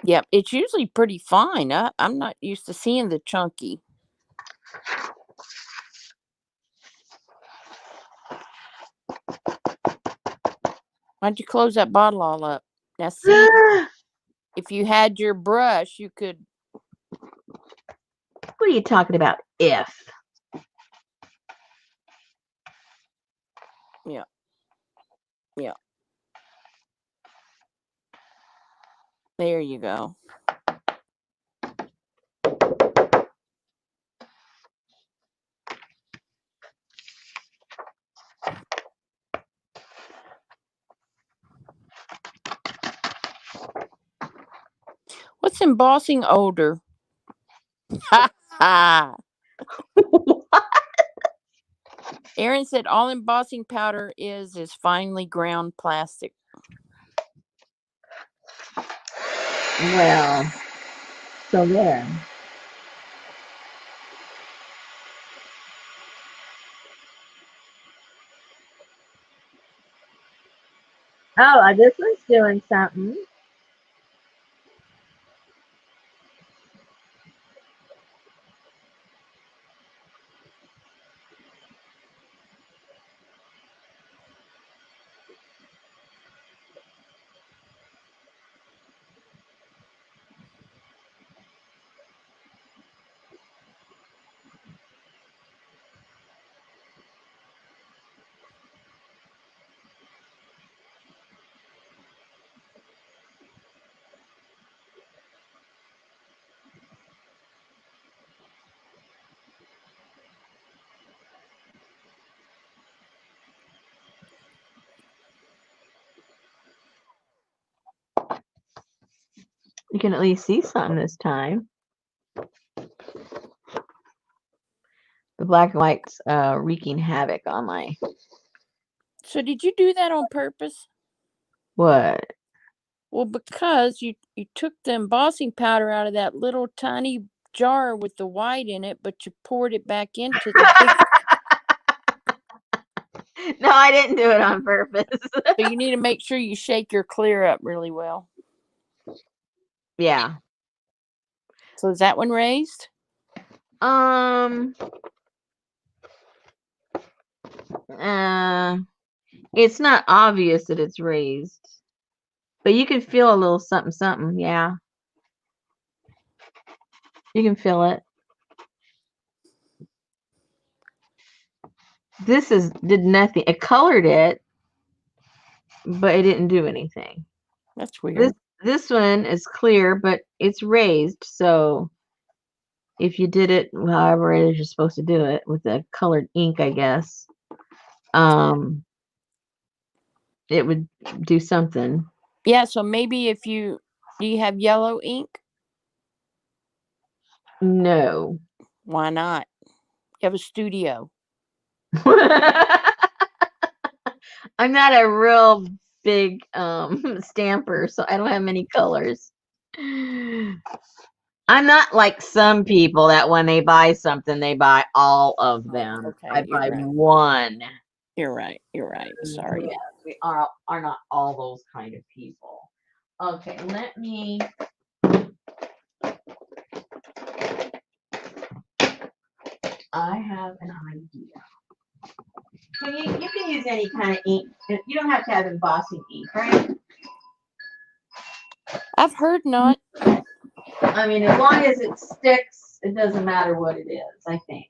Yep, it's usually pretty fine. I'm not used to seeing the chunky. Why'd you close that bottle all up? Now, see, if you had your brush, you could. What are you talking about? If. Yeah. Yeah. There you go. What's embossing older? Ha ha. Aaron said all embossing powder is finely ground plastic. Well, so there. Oh, this one's doing something. You can at least see something this time. black and white's wreaking havoc on my So did you do that on purpose? what? Well, because you took the embossing powder out of that little tiny jar with the white in it, but you poured it back into the big. No, I didn't do it on purpose. So you need to make sure you shake your clear up really well. Yeah. So is that one raised? It's not obvious that it's raised, but you can feel a little something, something. Yeah. You can feel it. This did nothing. It colored it, but it didn't do anything. That's weird. This one is clear, but it's raised. So if you did it however it is you're supposed to do it with the colored ink, I guess, it would do something. Yeah, so maybe if do you have yellow ink? No. Why not? You have a studio. I'm not a real big stamper, so I don't have many colors. I'm not like some people that when they buy something, they buy all of them. Okay, I buy right. one. You're right. Sorry. Yes, we are not all those kind of people. Okay, let me. I have an idea. You can use any kind of ink. You don't have to have embossing ink, right? I've heard not. I mean, as long as it sticks, it doesn't matter what it is, I think.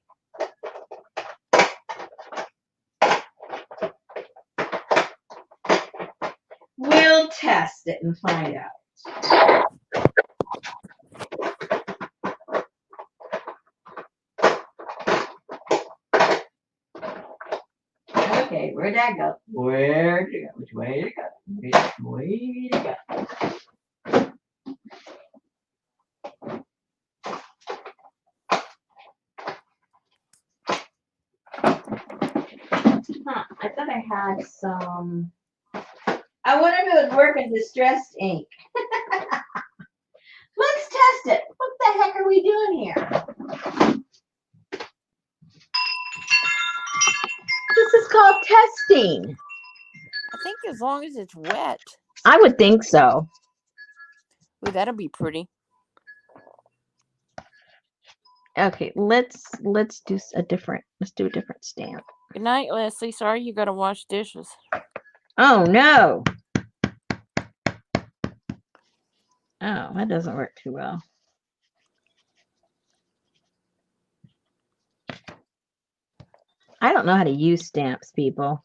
We'll test it and find out. Okay, where'd that go? Where'd it go? Which way did it go? Which way did it go? I thought I had some. I wonder if it would work in distressed ink. Let's test it. What the heck are we doing here? This is called testing. I think as long as it's wet. I would think so. Ooh, that'll be pretty. Okay, let's do a different stamp. Good night, Leslie. Sorry you gotta wash dishes. Oh no. Oh, that doesn't work too well. I don't know how to use stamps, people.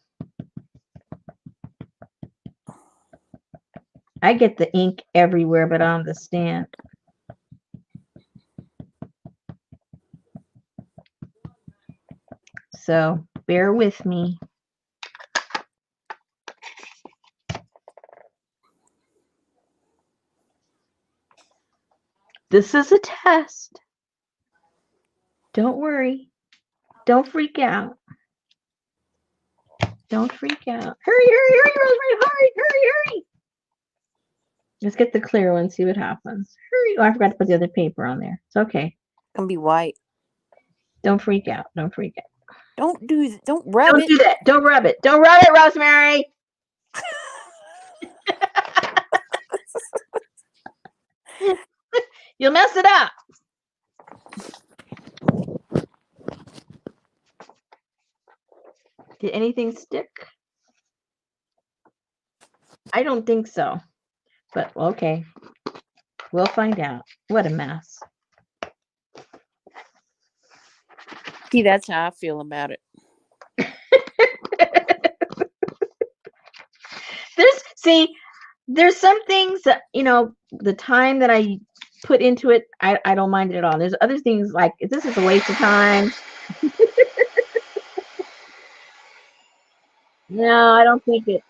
I get the ink everywhere but on the stamp. So bear with me. This is a test. Don't worry. Don't freak out. Don't freak out. Hurry, Rosemary, hurry. Let's get the clear one, see what happens. Hurry. Oh, I forgot to put the other paper on there. It's okay. It's gonna be white. Don't freak out. Don't freak out. Don't rub it. Don't do that. Don't rub it. Don't rub it, Rosemary. You'll mess it up. Did anything stick? I don't think so. But okay. We'll find out. What a mess. See, that's how I feel about it. There's some things that, the time that I put into it, I don't mind it at all. There's other things like this is a waste of time. No, I don't think it's.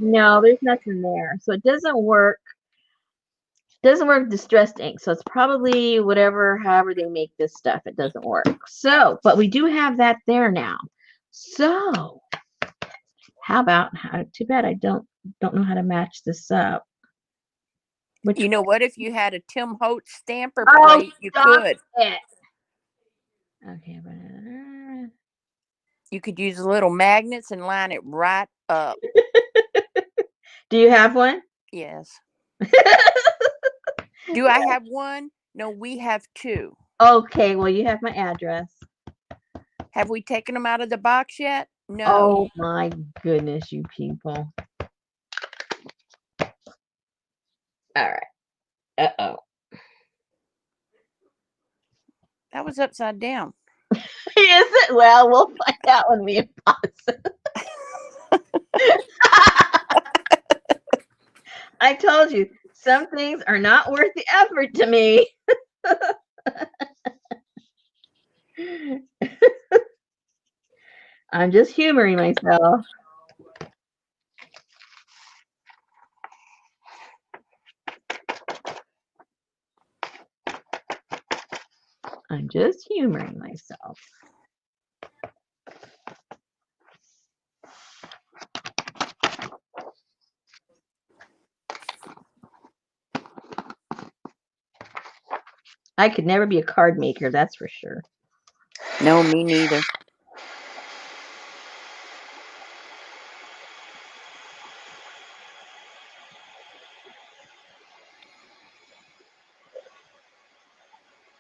No, there's nothing there. So it doesn't work. Doesn't work with distressed ink, so it's probably however they make this stuff. It doesn't work. So, but we do have that there now. So, how about too bad I don't know how to match this up. You know what? If you had a Tim Holtz stamper Oh, plate, you could. it. Okay, You could use little magnets and line it right up. do you have one? Yes. Do I have one? No, we have two. Okay, well, you have my address. Have we taken them out of the box yet? No. Oh my goodness, you people. All right. Uh-oh. That was upside down. Is it? Well, we'll find out when we unbox it. I told you, some things are not worth the effort to me. I'm just humoring myself. I'm just humoring myself. I could never be a card maker, that's for sure. No, me neither.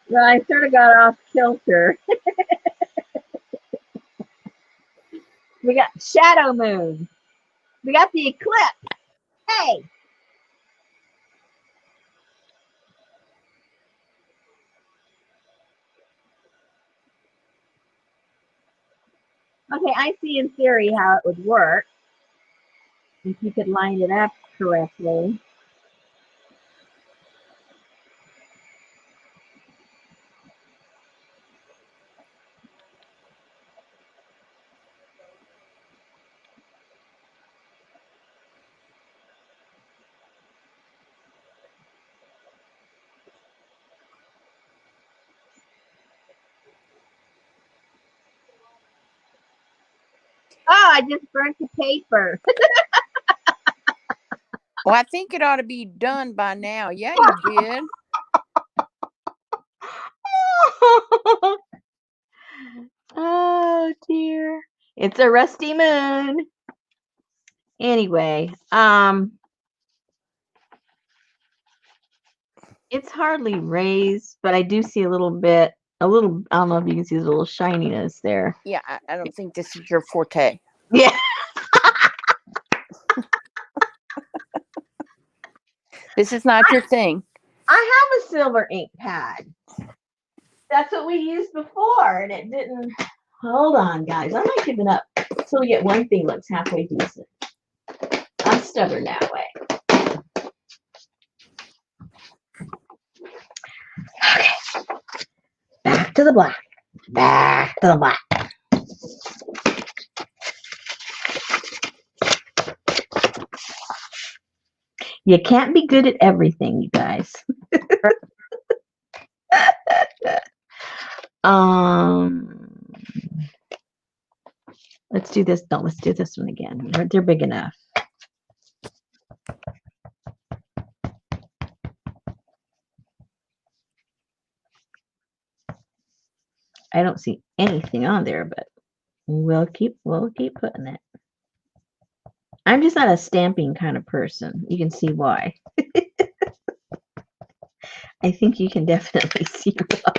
Well, I sort of got off kilter. We got Shadow Moon. We got the eclipse. Hey! Okay, I see in theory how it would work if you could line it up correctly. Oh, I just burnt the paper. Well, I think it ought to be done by now. Yeah, you did. Oh dear. It's a rusty moon. Anyway, it's hardly raised, but I do see a little, I don't know if you can see the little shininess there. Yeah, I don't think this is your forte. Yeah. This is not your thing. I have a silver ink pad. That's what we used before, and it didn't. Hold on, guys. I'm not giving up until we get one thing looks halfway decent. I'm stubborn that way. Okay. Back to the black. Back to the black. You can't be good at everything, you guys. Let's do this. No, let's do this one again. They're big enough. I don't see anything on there, but we'll keep putting it. I'm just not a stamping kind of person. You can see why. I think you can definitely see why.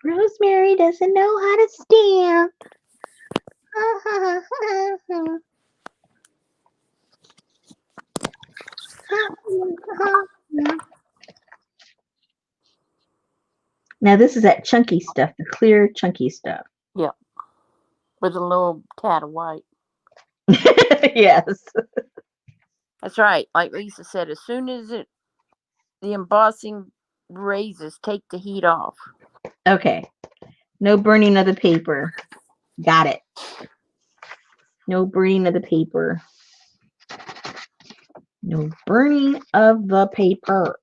Rosemary doesn't know how to stamp. Now this is that chunky stuff, the clear chunky stuff. Yeah. With a little tad of white. Yes. That's right. Like Lisa said, as soon as the embossing raises, take the heat off. Okay. No burning of the paper. Got it. No burning of the paper. No burning of the paper.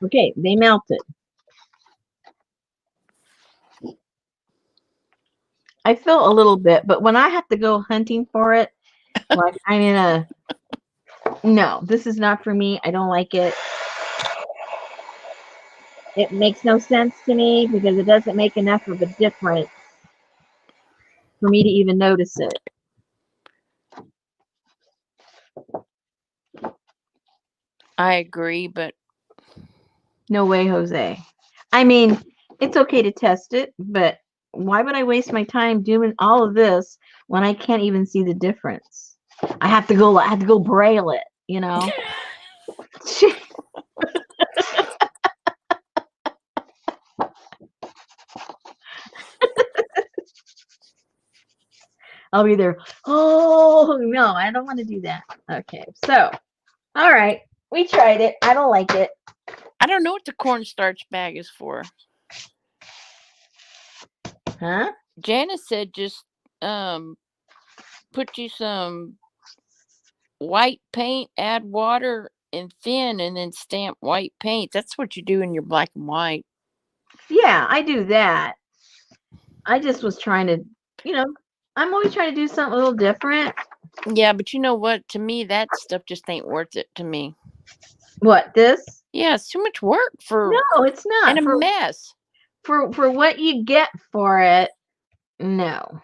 Okay, they melted. I feel a little bit, but when I have to go hunting for it, like I'm in a no, this is not for me. I don't like it. It makes no sense to me because it doesn't make enough of a difference for me to even notice it. I agree, but No way, Jose. I mean, it's okay to test it, but why would I waste my time doing all of this when I can't even see the difference? I have to go braille it, you know? I'll be there. Oh, no, I don't want to do that. Okay, so, all right. We tried it. I don't like it. I don't know what the cornstarch bag is for. Huh? Janice said just put you some white paint, add water and thin, and then stamp white paint. That's what you do in your black and white. Yeah, I do that. I just was trying to, you know, I'm always trying to do something a little different. Yeah, but you know what? To me, that stuff just ain't worth it to me. What, this? Yeah, it's too much work for No, it's and not. a mess. For what you get for it, no.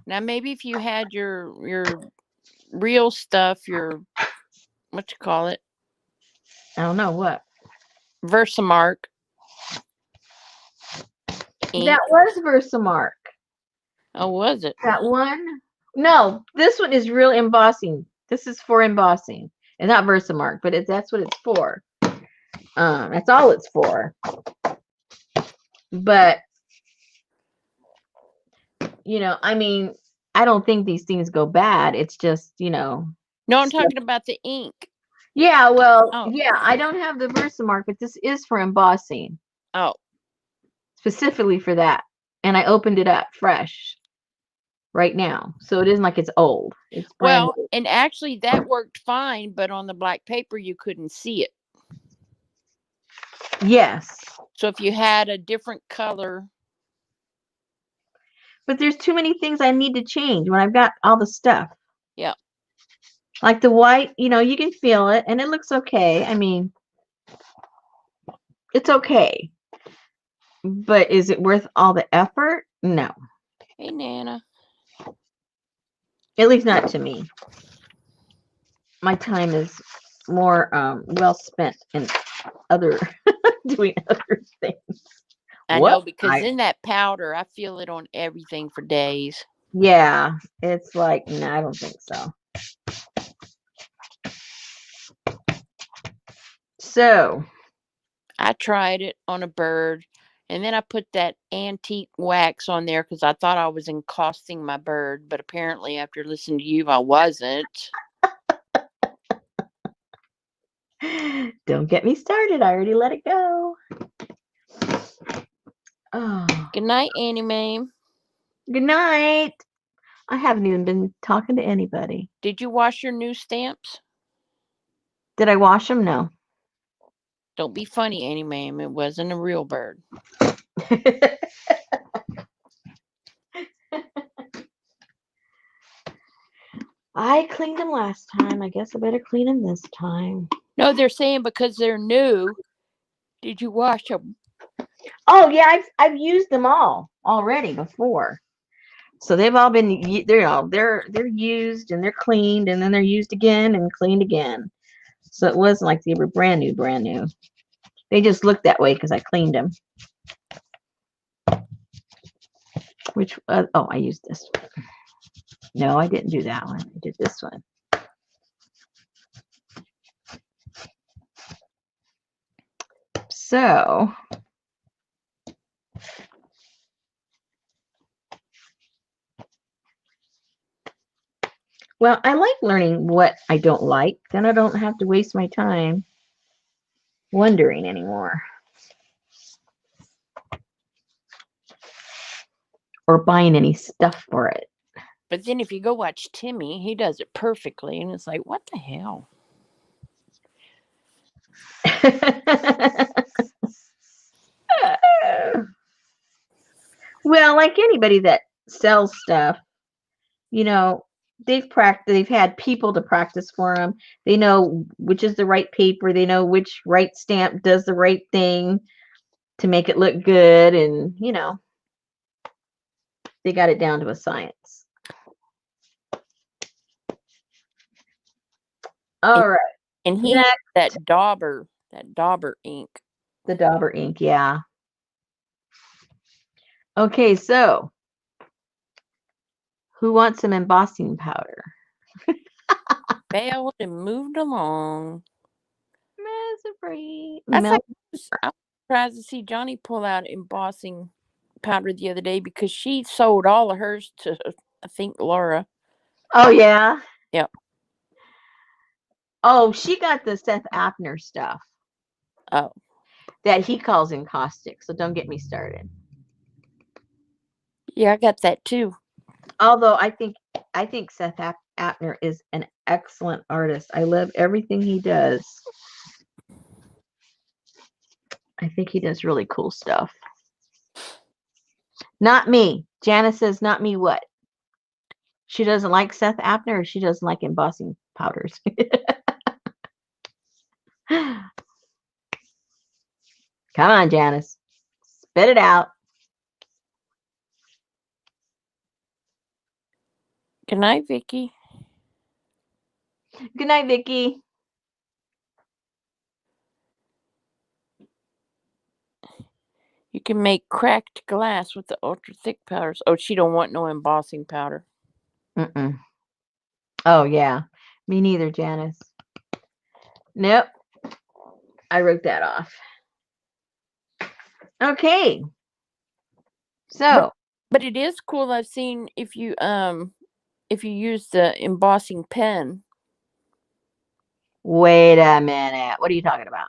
Now maybe if you had your real stuff, your what you call it, I don't know what. Versamark ink. That was Versamark. Oh, was it? That one? No, this one is real embossing. This is for embossing. It's not Versamark, but that's what it's for. That's all it's for. But I mean, I don't think these things go bad. It's just, No, I'm stuff. talking about the ink. Yeah, well, Oh, yeah, I don't have the Versamark, but this is for embossing, oh. specifically for that. And I opened it up fresh right now. So it isn't like it's old. It's brand Well, new. and actually that worked fine, but on the black paper you couldn't see it. Yes. So if you had a different color, But there's too many things I need to change when I've got all the stuff. yeah. Like the white, you can feel it and it looks okay. I mean, it's okay. But is it worth all the effort? No. Hey, Nana. At least not to me. My time is more well spent in other doing other things. I What? know because in that powder, I feel it on everything for days. Yeah, it's like, no, I don't think so. So, I tried it on a bird, and then I put that antique wax on there because I thought I was encosting my bird, but apparently, after listening to you, I wasn't. don't get me started. I already let it go. Oh, Good night, Annie Mae. good night. I haven't even been talking to anybody. Did you wash your new stamps? Did I wash them? No. Don't be funny, Annie Mae. It wasn't a real bird. I cleaned them last time. I guess I better clean them this time. No, they're saying because they're new. Did you wash them? Oh yeah, I've used them all already before. So they've all been they're used and they're cleaned and then they're used again and cleaned again. So it wasn't like they were brand new, brand new. They just looked that way because I cleaned them. Which oh, I used this one. No, I didn't do that one. I did this one. So Well, I like learning what I don't like. Then I don't have to waste my time wondering anymore or buying any stuff for it. But then if you go watch Timmy, he does it perfectly, and it's like, what the hell? Well, like anybody that sells stuff, you know, they've had people to practice for them. They know which is the right paper. They know which right stamp does the right thing to make it look good, and they got it down to a science. And, All right. and he has Next, that dauber ink. the Dauber ink. Yeah. Okay, so who wants some embossing powder? Failed and moved along. Misery. That's like Mel. I was surprised to see Johnny pull out embossing powder the other day because she sold all of hers to I think Laura. Oh yeah. Yep. Oh, she got the Seth Apner stuff Oh. that he calls encaustic. So don't get me started. Yeah, I got that too. Although I think Seth Apner is an excellent artist. I love everything he does. I think he does really cool stuff. Not me. Janice says not me what? She doesn't like Seth Apner or she doesn't like embossing powders. Come on, Janice. Spit it out. Good night, Vicky. Good night, Vicky. You can make cracked glass with the ultra thick powders. Oh, she don't want no embossing powder. Mm-mm. Oh, yeah. Me neither, Janice. Nope. I wrote that off. Okay. But So, but it is cool. I've seen if you use the embossing pen. wait a minute. What are you talking about?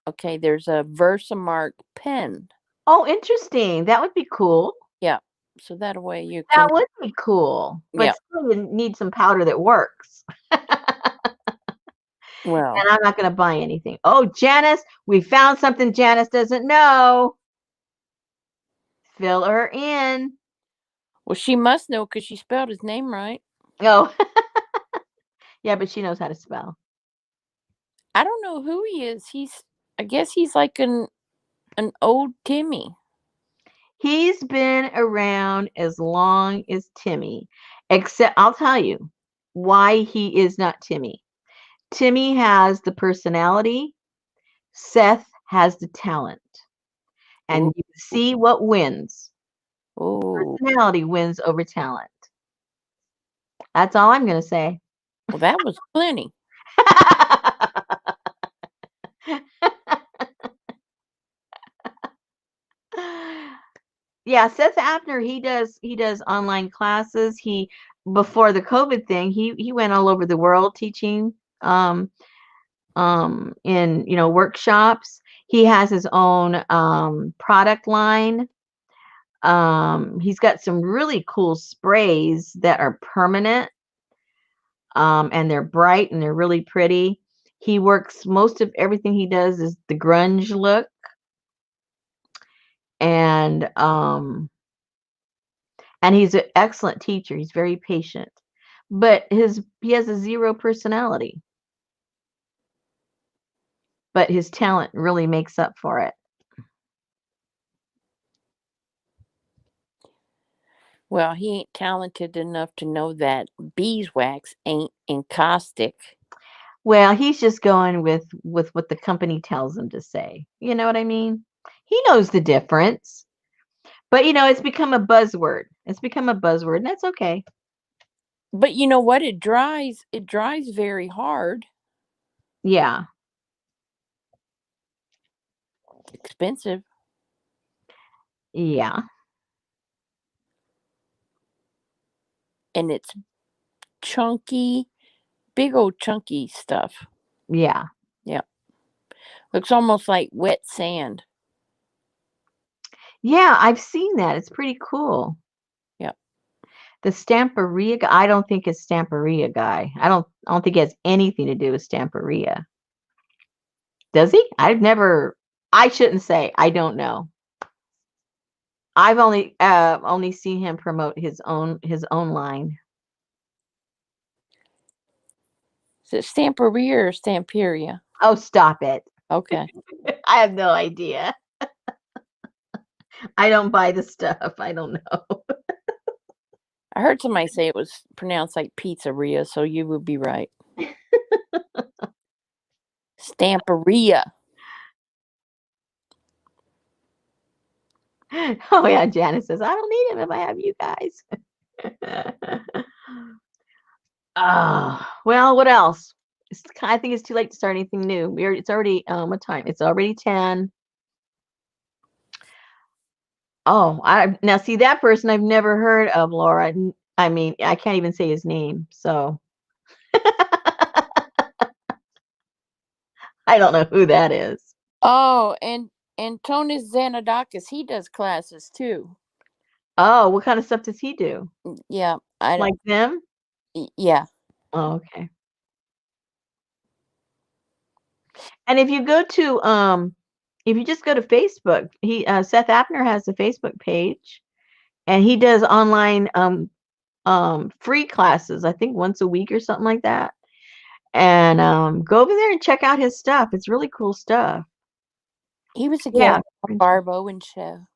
Okay, there's a Versamark pen. Oh, interesting. That would be cool. Yeah, so that way you can. That would be cool. Yeah. But still, you need some powder that works. Well, And I'm not going to buy anything. Oh, Janice, we found something Janice doesn't know. Fill her in. she must know because she spelled his name right. Oh, yeah, but she knows how to spell. I don't know who he is. I guess he's like an old Timmy. He's been around as long as Timmy, except I'll tell you why he is not Timmy. Timmy has the personality, Seth has the talent. Ooh, And you see what wins. ooh. Personality wins over talent. That's all I'm going to say. Well, that was plenty. Yeah, Seth Abner, he does online classes. He before the COVID thing, he went all over the world teaching in workshops. He has his own product line. He's got some really cool sprays that are permanent, and they're bright and they're really pretty. He works most of everything he does is the grunge look, and he's an excellent teacher. He's very patient, but he has a zero personality, but his talent really makes up for it. Well, he ain't talented enough to know that beeswax ain't encaustic. Well, he's just going with what the company tells him to say. You know what I mean? He knows the difference. But it's become a buzzword. It's become a buzzword, and that's okay. But you know what? It dries. It dries very hard. Yeah. Expensive. Yeah. And it's chunky, big old chunky stuff. Yeah. Yeah. Looks almost like wet sand. Yeah, I've seen that. It's pretty cool. Yep. The Stamperia guy, I don't think it's Stamperia guy. I don't think he has anything to do with Stamperia. Does he? I shouldn't say. I don't know. I've only seen him promote his own line. Is it Stamperia or Stamperia? Oh, stop it. Okay. I have no idea. I don't buy the stuff. I don't know. I heard somebody say it was pronounced like pizzeria, so you would be right. Stamperia. Oh yeah, Janice says, I don't need him if I have you guys. Well, what else? I think it's too late to start anything new. It's already what time? It's already 10. Oh, now see that person I've never heard of, Laura. I mean, I can't even say his name, so I don't know who that is. Oh, and Tony Zanadakis, he does classes too. Oh, what kind of stuff does he do? Yeah, I don't. Like them? Yeah. Oh, okay. And if you just go to Facebook, Seth Appner has a Facebook page, and he does online free classes, I think once a week or something like that. And go over there and check out his stuff. It's really cool stuff. He was a Yeah. guest on Barb Owen show.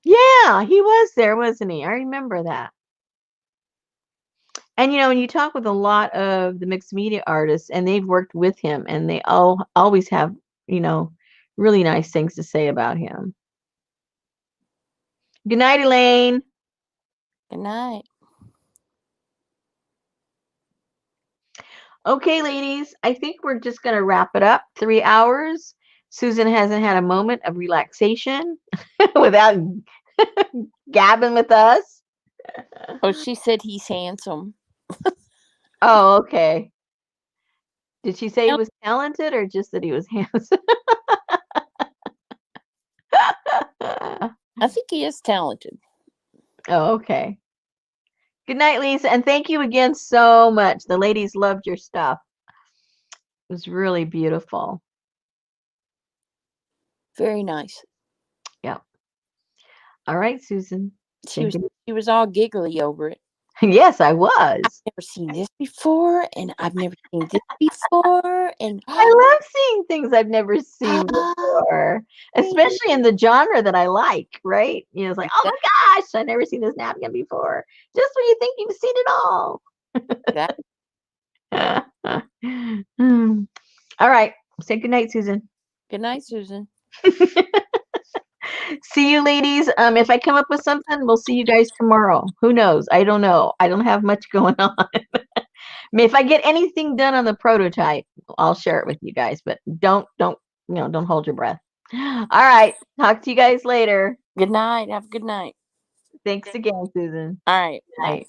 Yeah, he was there, wasn't he? I remember that. And when you talk with a lot of the mixed media artists, and they've worked with him, and they all always have, really nice things to say about him. Good night, Elaine. Good night. Okay, ladies, I think we're just going to wrap it up. 3 hours. Susan hasn't had a moment of relaxation without gabbing with us. Oh, she said he's handsome. Oh, okay. Did she say he was talented or just that he was handsome? I think he is talented. Oh, okay. Good night, Lisa, and thank you again so much. The ladies loved your stuff. It was really beautiful. Very nice. Yeah. All right, Susan. She was all giggly over it. Yes, I was. I've never seen this before, and I've never seen this before, and I love seeing things I've never seen before, especially in the genre that I like, right? It's like, oh my gosh, I've never seen this napkin before. Just when you think you've seen it all. All right. Say good night, Susan. Good night, Susan. See you, ladies. If I come up with something, we'll see you guys tomorrow. Who knows? I don't know. I don't have much going on. If I get anything done on the prototype, I'll share it with you guys. But don't hold your breath. All right. Talk to you guys later. Good night. Have a good night. Thanks again, Susan. All right. Bye.